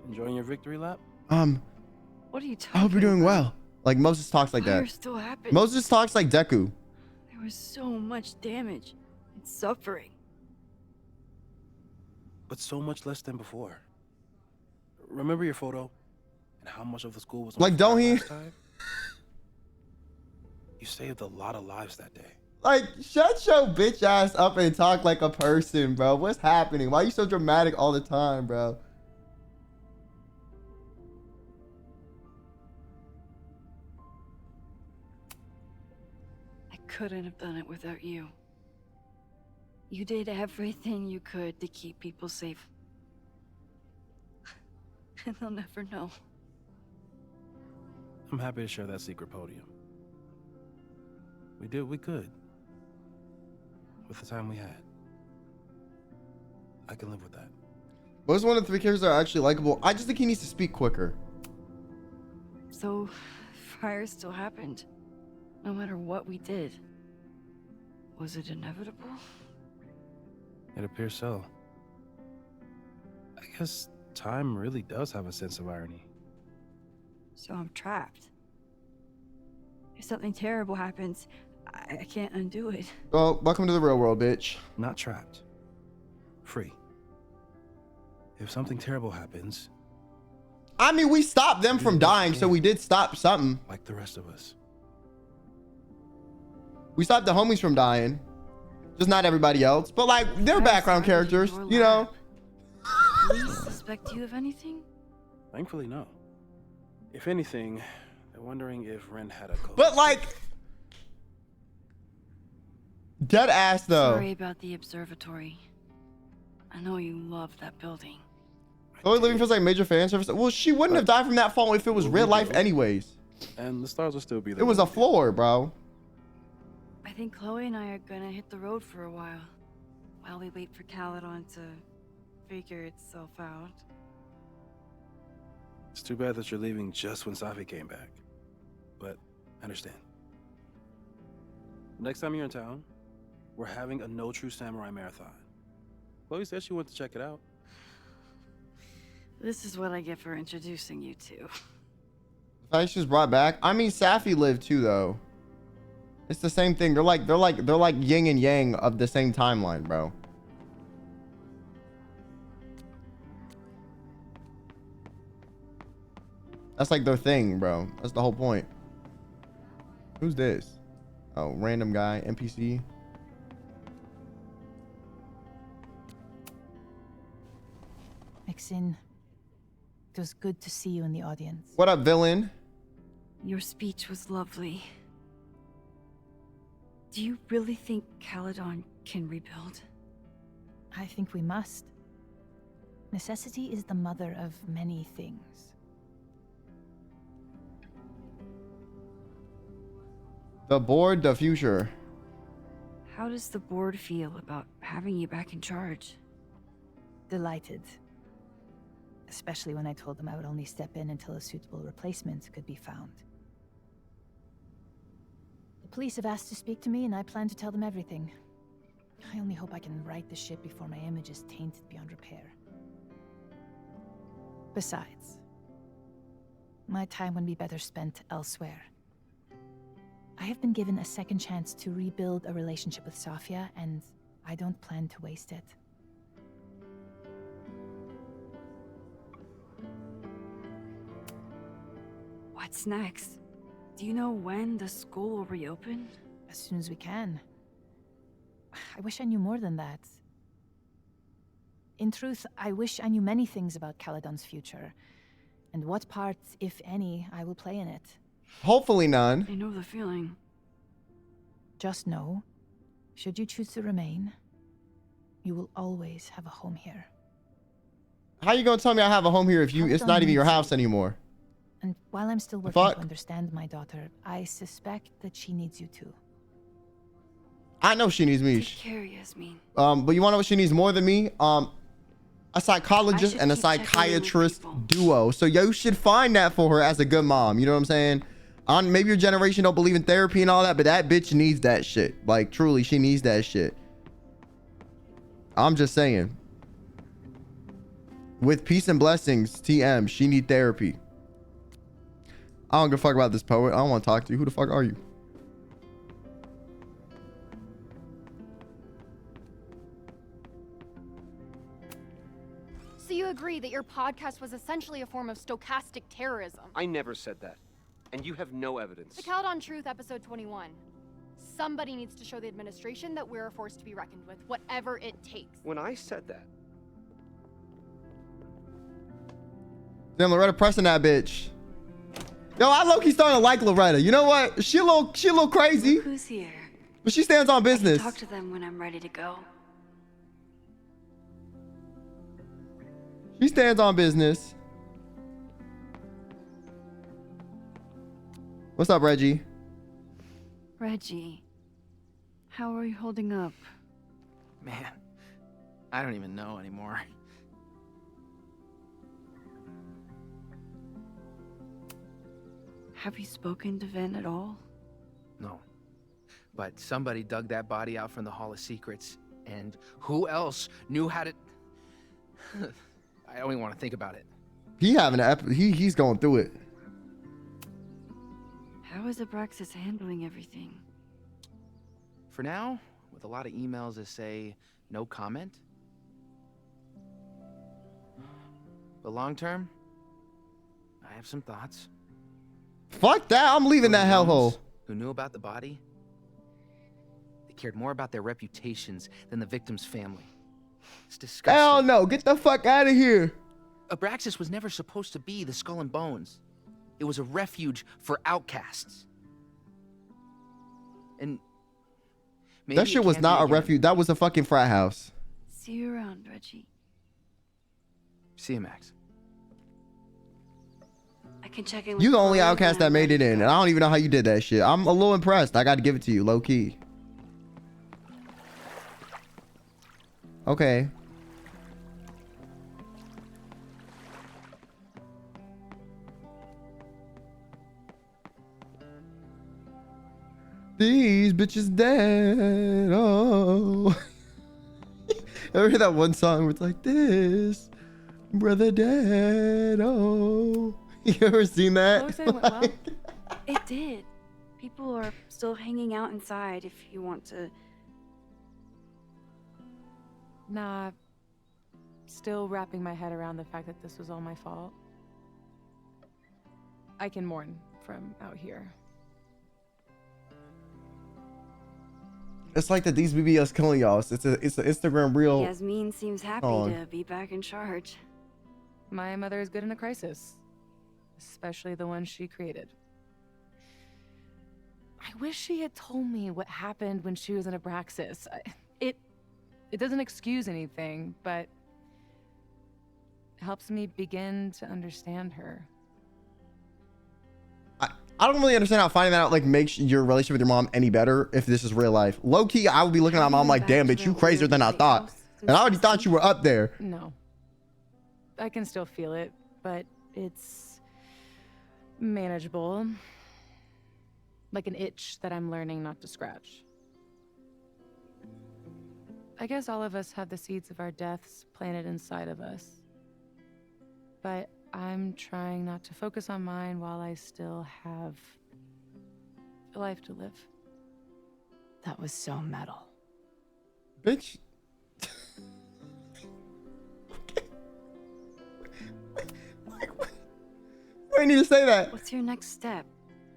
Enjoying your victory lap? What are you talking I hope you're doing well. Like Moses talks like Fire that. still happened. Moses talks like Deku. There was so much damage and suffering. But so much less than before. Remember your photo? And how much of the school was on Like, fire don't he? last time? You saved a lot of lives that day. Like, shut your bitch ass up and talk like a person, bro. What's happening? Why are you so dramatic all the time, bro? I couldn't have done it without you. You did everything you could to keep people safe. And they'll never know. I'm happy to share that secret podium. We did what we could. With the time we had. I can live with that. What's one of the 3 characters that are actually likable? I just think he needs to speak quicker. So, fire still happened. No matter what we did. Was it inevitable? It appears so. I guess time really does have a sense of irony. So I'm trapped. If something terrible happens, I can't undo it. Well, welcome to the real world, bitch. Not trapped. Free. If something terrible happens... I mean, we stopped them from dying, so we did stop something. Like the rest of us. We stopped the homies from dying. Just not everybody else. But, like, they're background characters, you know? Police suspect you of anything? Thankfully, no. If anything, they're wondering if Ren had a code. But, like... Dead ass, though. Sorry about the observatory. I know you love that building. Chloe Living feels like major fan service. Well, she wouldn't have died from that fall if it was real life anyways. And the stars will still be there. It was a floor, bro. I think Chloe and I are gonna hit the road for a while we wait for Caledon to figure itself out. It's too bad that you're leaving just when Safi came back. But I understand. Next time you're in town, we're having a No True Samurai marathon. Chloe said she went to check it out. This is what I get for introducing you to. The fact she was brought back. I mean, Safi lived too, though. It's the same thing. They're like yin and yang of the same timeline, bro. That's like their thing, bro. That's the whole point. Who's this? Oh, random guy, NPC. Mixin, it was good to see you in the audience. What up, villain? Your speech was lovely. Do you really think Caledon can rebuild? I think we must. Necessity is the mother of many things. The board, the future. How does the board feel about having you back in charge? Delighted. Especially when I told them I would only step in until a suitable replacement could be found. The police have asked to speak to me, and I plan to tell them everything. I only hope I can right the ship before my image is tainted beyond repair. Besides, my time would be better spent elsewhere. I have been given a second chance to rebuild a relationship with Safia, and I don't plan to waste it. What's next? Do you know when the school will reopen? As soon as we can. I wish I knew more than that. In truth, I wish I knew many things about Caledon's future, and what part, if any, I will play in it. Hopefully none. I know the feeling. Just know, should you choose to remain, you will always have a home here. How you gonna tell me I have a home here if it's not even your house anymore? And while I'm still working to understand my daughter, I suspect that she needs you too. I know she needs me. Take care, Yasmin. But you wanna know what she needs more than me? a psychologist and a keep checking in with psychiatrist duo. So you should find that for her as a good mom. You know what I'm saying? Maybe your generation don't believe in therapy and all that, but that bitch needs that shit. Like, truly, she needs that shit. I'm just saying. With peace and blessings, TM, she need therapy. I don't give a fuck about this poet. I don't want to talk to you. Who the fuck are you? So you agree that your podcast was essentially a form of stochastic terrorism? I never said that. And you have no evidence. The Caledon Truth, episode 21. Somebody needs to show the administration that we're a force to be reckoned with, whatever it takes. When I said that, Damn, Loretta pressing that bitch. Yo, I low-key starting to like Loretta. You know what? She a little crazy. Who's here? But she stands on business. I can talk to them when I'm ready to go. She stands on business. What's up, Reggie? Reggie, how are you holding up? Man, I don't even know anymore. Have you spoken to Vin at all? No. But somebody dug that body out from the Hall of Secrets, and who else knew how to... I don't even want to think about it. He's going through it. How is Abraxas handling everything? For now, with a lot of emails that say no comment. But long term, I have some thoughts. Fuck that. I'm leaving that hellhole. Who knew about the body? They cared more about their reputations than the victim's family. It's disgusting. Hell no. Get the fuck out of here. Abraxas was never supposed to be the Skull and Bones. It was a refuge for outcasts. And maybe That shit was not a refuge. That was a fucking frat house. See you around, Reggie. See you, Max. I can check in with You the only Chloe outcast when I'm that made ready it to in. go. And I don't even know how you did that shit. I'm a little impressed. I got to give it to you, low key. Okay. These bitches dead. Oh. Ever hear that one song where it's like this? Brother dead. Oh. You ever seen that? Looks like it went well. It did. People are still hanging out inside if you want to. Nah. Still wrapping my head around the fact that this was all my fault. I can mourn from out here. It's like that these BBS killing y'all. It's an Instagram reel. Yasmin seems happy song. to be back in charge. My mother is good in a crisis. Especially the one she created. I wish she had told me what happened when she was in Abraxas. It doesn't excuse anything, but helps me begin to understand her. I don't really understand how finding that out like makes your relationship with your mom any better if this is real life. Low key, I would be looking at my mom like, damn, bitch, you crazier than I thought. And I already thought you were up there. No. I can still feel it, but it's manageable. Like an itch that I'm learning not to scratch. I guess all of us have the seeds of our deaths planted inside of us. But I'm trying not to focus on mine while I still have a life to live. That was so metal. Bitch. Why you need to say that? What's your next step?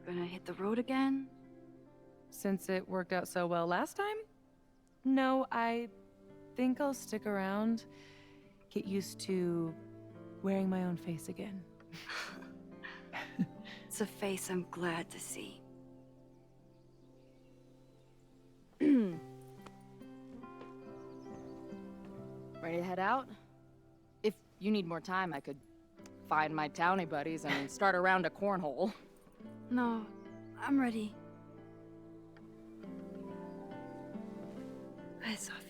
Gonna hit the road again? Since it worked out so well last time? No, I think I'll stick around, get used to wearing my own face again. It's a face I'm glad to see. Ready to head out? If you need more time, I could find my townie buddies and start a round of cornhole. No, I'm ready. Bye, Sophie.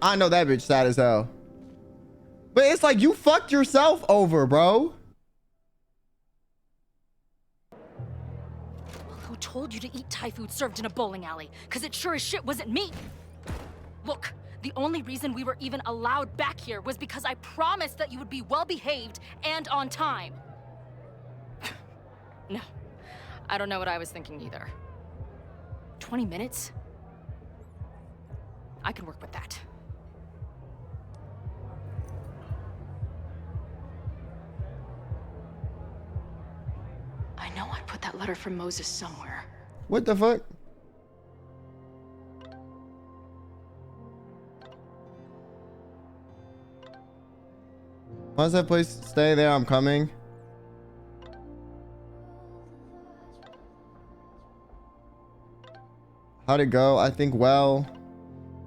I know that bitch sad as hell. But it's like you fucked yourself over, bro. Who told you to eat Thai food served in a bowling alley? Because it sure as shit wasn't me. Look, the only reason we were even allowed back here was because I promised that you would be well behaved and on time. No, I don't know what I was thinking either. 20 minutes? I can work with that. I know I put that letter from Moses somewhere. What the fuck? Why's that place? Stay there, I'm coming. How'd it go? I think well.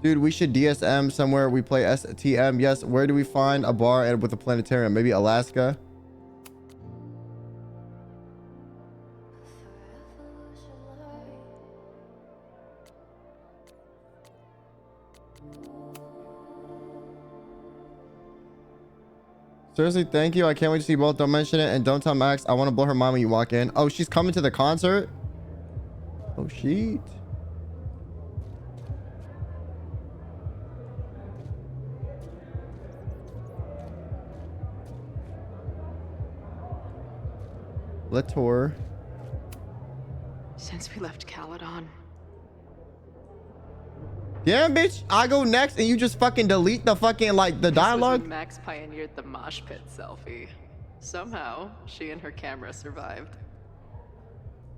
Dude, we should DSM somewhere. We play STM. Yes. Where do we find a bar and with a planetarium? Maybe Alaska. Seriously, thank you. I can't wait to see both. Don't mention it. And don't tell Max. I want to blow her mind when you walk in. Oh, she's coming to the concert? Oh, shit. Latour. Since we left Caledon, Damn, bitch. I go next and you just fucking delete the fucking, like, the this was dialogue. when Max pioneered the mosh pit selfie. Somehow, she and her camera survived.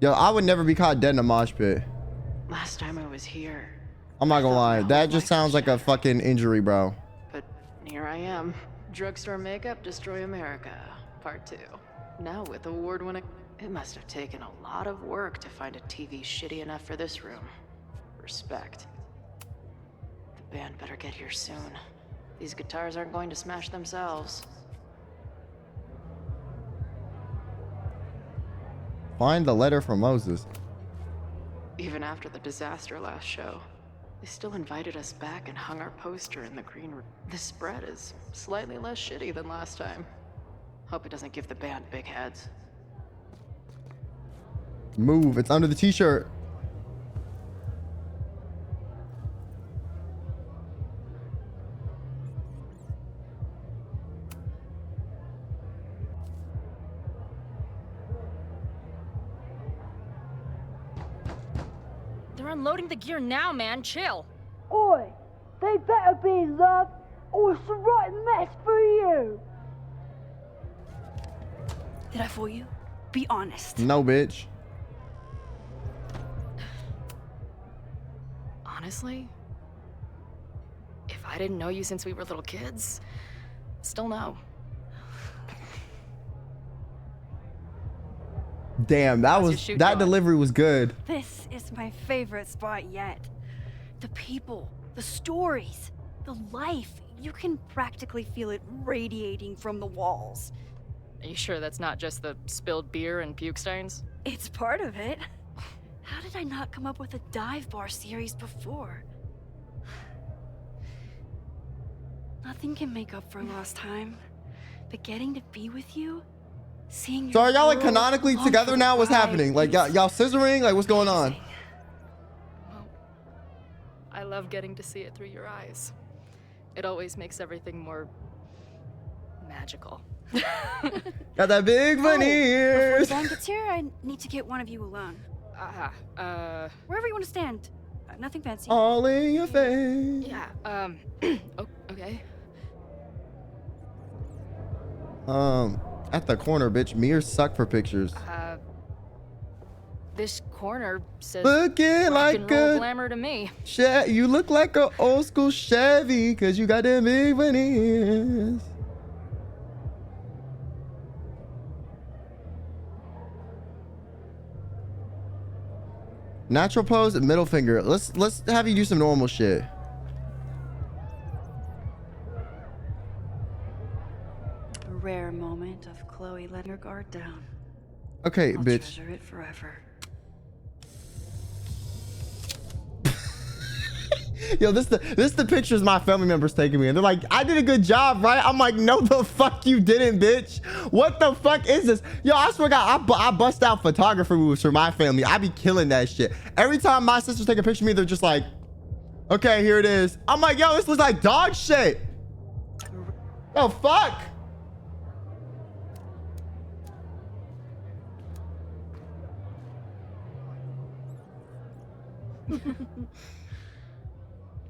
Yo, I would never be caught dead in a mosh pit. Last time I was here, I'm not gonna lie. That just sounds like a fucking injury, bro. but here I am. Drugstore makeup destroy America, part 2. Now with award-winning... It must have taken a lot of work to find a TV shitty enough for this room. Respect. The band better get here soon. These guitars aren't going to smash themselves. Find the letter from Moses. Even after the disaster last show, they still invited us back and hung our poster in the green room. The spread is slightly less shitty than last time. Hope it doesn't give the band big heads. Move. It's under the t-shirt. They're unloading the gear now, man. Chill. Oi, they better be in love, or it's a right mess for you. Did I fool you? Be honest. No, bitch. Honestly, if I didn't know you since we were little kids, still no. Damn, that delivery was good. This is my favorite spot yet. The people, the stories, the life. You can practically feel it radiating from the walls. Are you sure that's not just the spilled beer and puke stains? It's part of it. How did I not come up with a dive bar series before? Nothing can make up for lost time, but getting to be with you, seeing So your are y'all like world canonically long together for now? the What's ride happening? Like is y'all scissoring? Like what's going on? I love getting to see it through your eyes. It always makes everything more magical. Got that big Before veneers. Dan gets here, I need to get one of you alone. Wherever you want to stand. Nothing fancy. All in your face. Yeah, okay. At the corner, bitch. Mirrors suck for pictures. This corner says Looking rock like and roll a glamour to me. You look like a old school Chevy, cause you got them big veneers. Natural pose, middle finger. Let's have you do some normal shit. A rare moment of Chloe letting her guard down. Okay, I'll bitch. treasure it forever. Yo, this the pictures my family members taking me, and they're like, I did a good job, right? I'm like, no the fuck you didn't, bitch. What the fuck is this? Yo, I swear to God, I bust out photographer moves for my family. I be killing that shit. Every time my sisters take a picture of me, they're just like, okay, here it is. I'm like, yo, this looks like dog shit. Yo, fuck.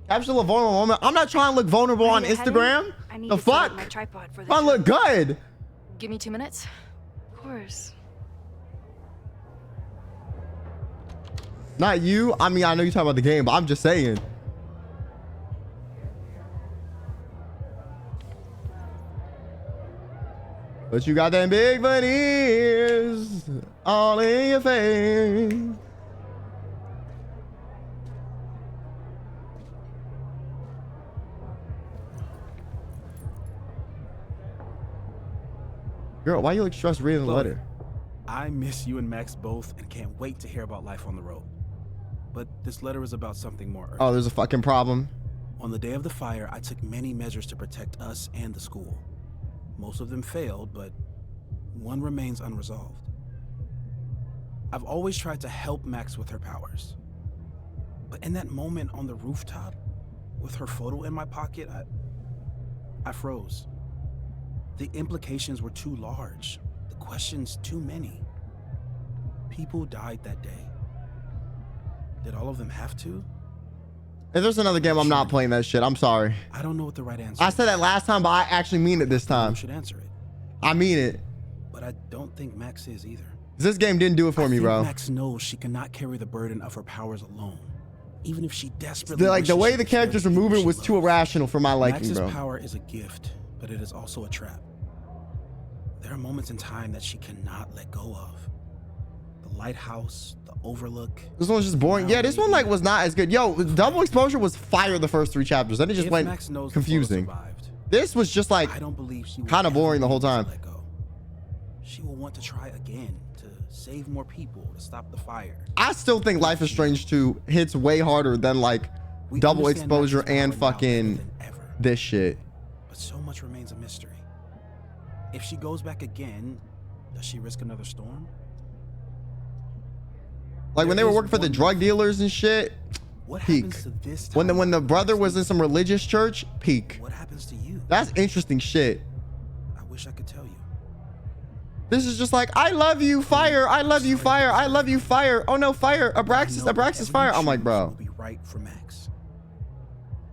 Capture a vulnerable moment. I'm not trying to look vulnerable on Instagram. The fuck? My tripod for the I look good. Give me 2 minutes. Of course. Not you. I mean, I know you talk about the game, but I'm just saying. But you got them big veneers all in your face. Girl, why you look stressed reading the letter? I miss you and Max both and can't wait to hear about life on the road. But this letter is about something more urgent. Oh, there's a fucking problem. On the day of the fire, I took many measures to protect us and the school. Most of them failed, but one remains unresolved. I've always tried to help Max with her powers. But in that moment on the rooftop, with her photo in my pocket, I froze. The implications were too large. The questions too many. People died that day. Did all of them have to? If there's another game, I'm not playing that shit. I'm sorry. I don't know what the right answer I said that last time, but I actually mean it this time. You should answer it. I mean it. But I don't think Max is either. This game didn't do it for me, bro. Max knows she cannot carry the burden of her powers alone. Even if she desperately Like the way the characters were moving was too irrational for my liking, Max's bro. power is a gift, but it is also a trap. There are moments in time that she cannot let go of. The lighthouse, the overlook. This one was just boring. Yeah, this one like was not as good. Yo, Double Exposure was fire the first 3 chapters. Then it just went confusing. This was just like kind of boring the whole time. She will want to try again to save more people, to stop the fire. I still think Life is Strange 2 hits way harder than like Double Exposure and fucking this shit. But so much remains a mystery. If she goes back again, does she risk another storm? Like when they were working for the drug dealers and shit, peak. When the brother was in some religious church, peak. What happens to you? That's interesting shit. I wish I could tell you. This is just like, I love you, fire. I love you, fire. I love you, fire. Oh no, fire. Abraxas, fire. I'm like, bro. Will be right for Max,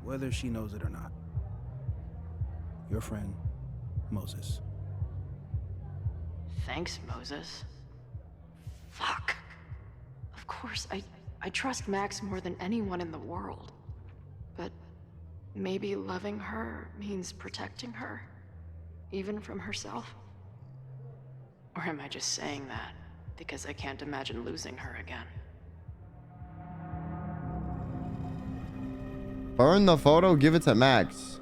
whether she knows it or not. Your friend, Moses. Thanks, Moses. Fuck. Of course, I trust Max more than anyone in the world. But maybe loving her means protecting her, even from herself? Or am I just saying that because I can't imagine losing her again? Burn the photo, give it to Max.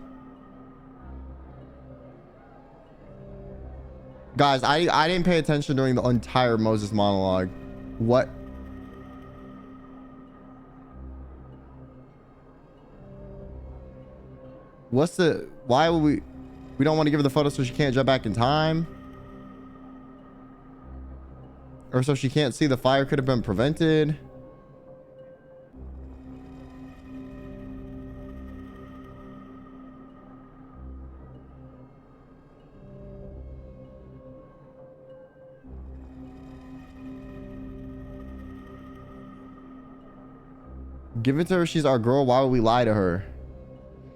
Guys, I didn't pay attention during the entire Moses monologue. What? What's the... Why would we... We don't want to give her the photo so she can't jump back in time? Or so she can't see the fire could have been prevented? Give it to her. She's our girl. Why would we lie to her?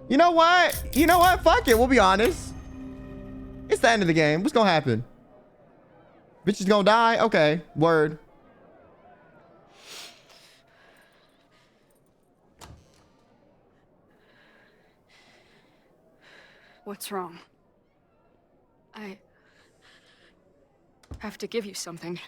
You know what? You know what? Fuck it. We'll be honest. It's the end of the game. What's gonna happen? Bitch is gonna die? Okay. Word. What's wrong? I have to give you something.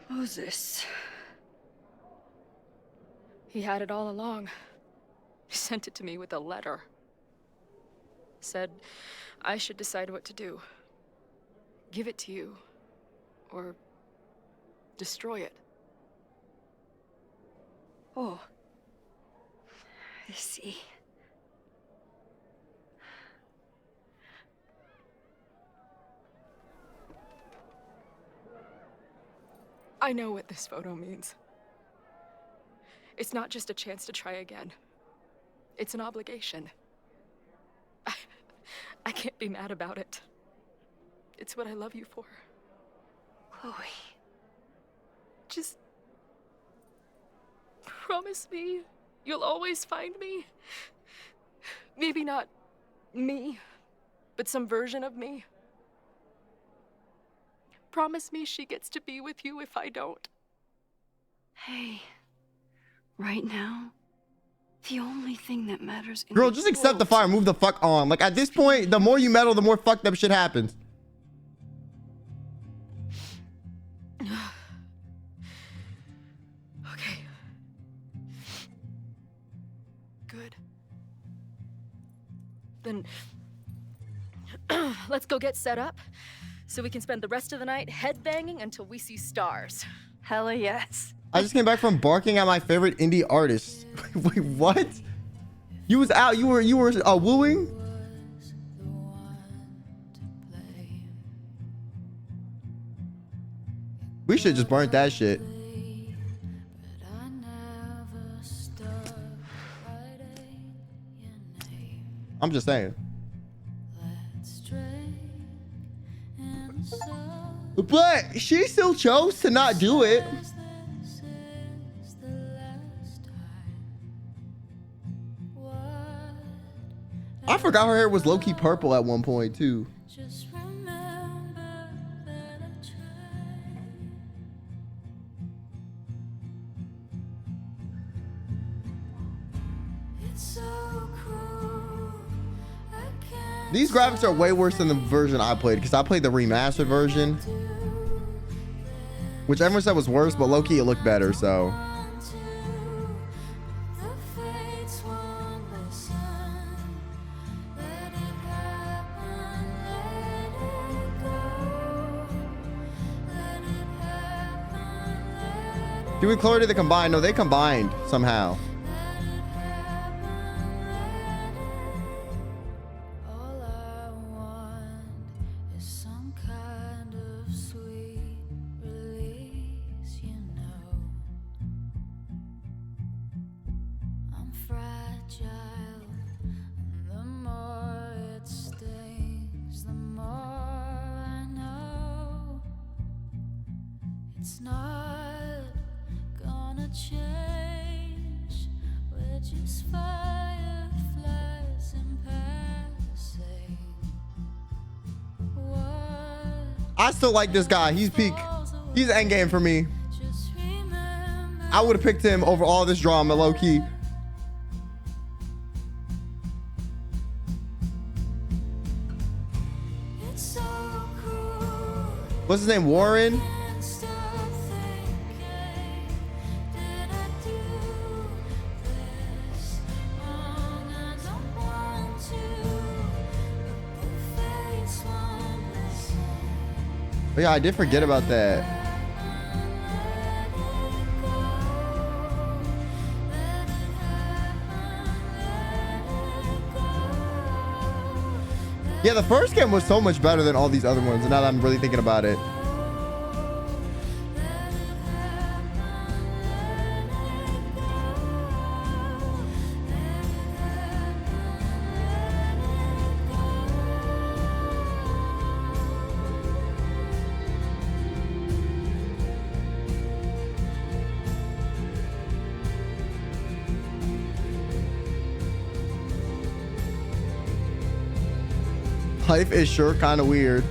Moses. He had it all along. He sent it to me with a letter. Said I should decide what to do. give it to you. Or destroy it. Oh. I see. I know what this photo means. It's not just a chance to try again. It's an obligation. I can't be mad about it. It's what I love you for. Chloe. Just promise me you'll always find me. Maybe not me, but some version of me. Promise me she gets to be with you if I don't. Hey, right now, the only thing that matters in Girl, the just accept the world- fire. Move the fuck on. Like, at this point, the more you meddle, the more fucked up shit happens. Okay. Good. Then let's go get set up so we can spend the rest of the night headbanging until we see stars. Hella yes. I just came back from barking at my favorite indie artist. Wait, what? You was out. You were wooing? We should just burn that shit. I'm just saying. But she still chose to not do it. I forgot her hair was low-key purple at one point too. These graphics are way worse than the version I played because I played the remastered version, which everyone said was worse, but low-key it looked better, so. Do we Chloe, did they combine? No, they combined somehow. It's not gonna change. We're just fireflies in passing. I still like this guy. He's peak. He's endgame for me. I would have picked him over all this drama, low key. What's his name? Warren? Oh yeah, I did forget about that. Yeah, the first game was so much better than all these other ones, and now that I'm really thinking about it. Life is sure kind of weird.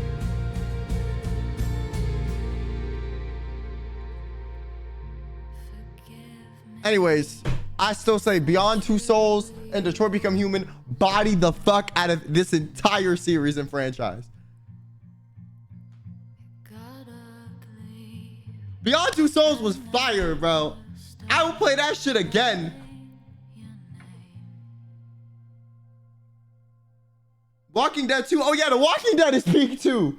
Anyways, I still say Beyond Two Souls and Detroit Become Human body the fuck out of this entire series and franchise. Beyond Two Souls was fire, bro. I will play that shit again. Walking Dead 2. Oh yeah, The Walking Dead is peak too.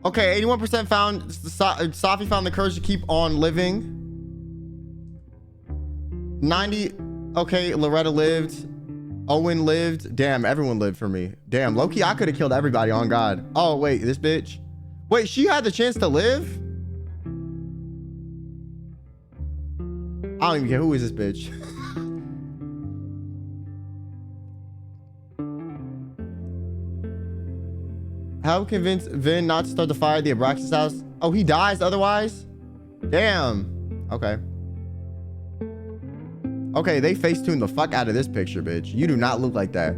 Okay, 81% found Safi found the courage to keep on living. 90. Okay, Loretta lived. Owen lived. Damn, everyone lived for me. Damn, low-key, I could have killed everybody on God. Oh, wait, this bitch. Wait, she had the chance to live? I don't even care. Who is this bitch? How convince Vin not to start the fire at the Abraxas house? Oh, he dies otherwise? Damn. Okay. Okay, they face-tuned the fuck out of this picture, bitch. You do not look like that.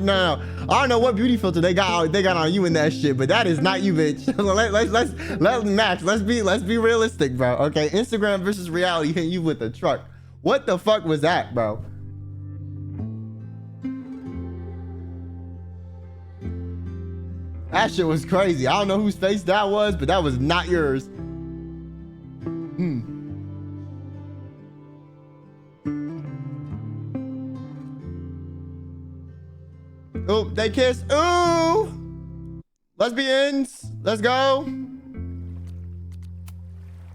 No. I don't know what beauty filter they got on you in that shit, but that is not you, bitch. let's Max. Let's be realistic, bro. Okay, Instagram versus reality hitting you with a truck. What the fuck was that, bro? That shit was crazy. I don't know whose face that was, but that was not yours. Oh, they kiss. Ooh. Lesbians. Let's go. All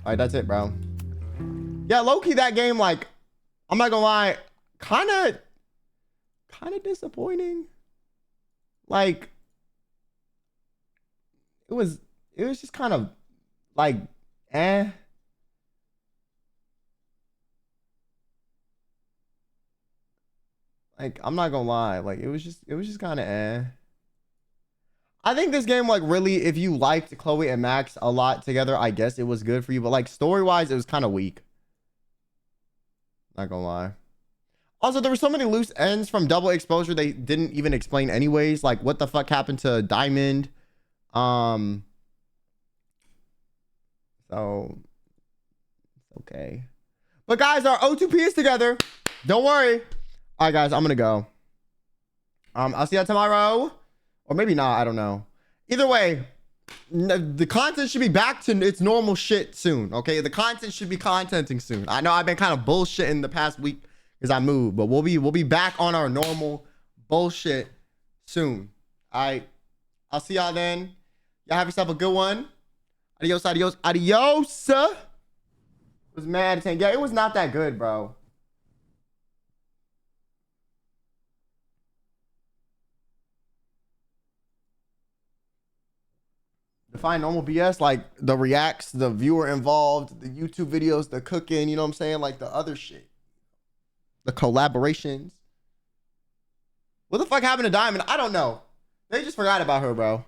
right, that's it, bro. Yeah, low-key, that game, like, I'm not gonna lie, kind of disappointing. Like, it was just kind of like, eh. Like, I'm not gonna lie, like, it was just kind of eh. I think this game, like, really, if you liked Chloe and Max a lot together, I guess it was good for you. But, like, story-wise, it was kind of weak. Not gonna lie. Also, there were so many loose ends from Double Exposure they didn't even explain anyways. Like, what the fuck happened to Diamond? So, okay. But, guys, our O2P is together. Don't worry. All right, guys, I'm gonna go. I'll see you tomorrow, or maybe not. I don't know. Either way, the content should be back to its normal shit soon. Okay, the content should be contenting soon. I know I've been kind of bullshitting the past week because I moved, but we'll be back on our normal bullshit soon. All right, I'll see y'all then. Y'all have yourself a good one. Adios, adios, adios. It was mad. Yeah, it was not that good, bro. Define normal BS, like the reacts, the viewer involved, the YouTube videos, the cooking, you know what I'm saying? Like the other shit. The collaborations. What the fuck happened to Diamond? I don't know. They just forgot about her, bro.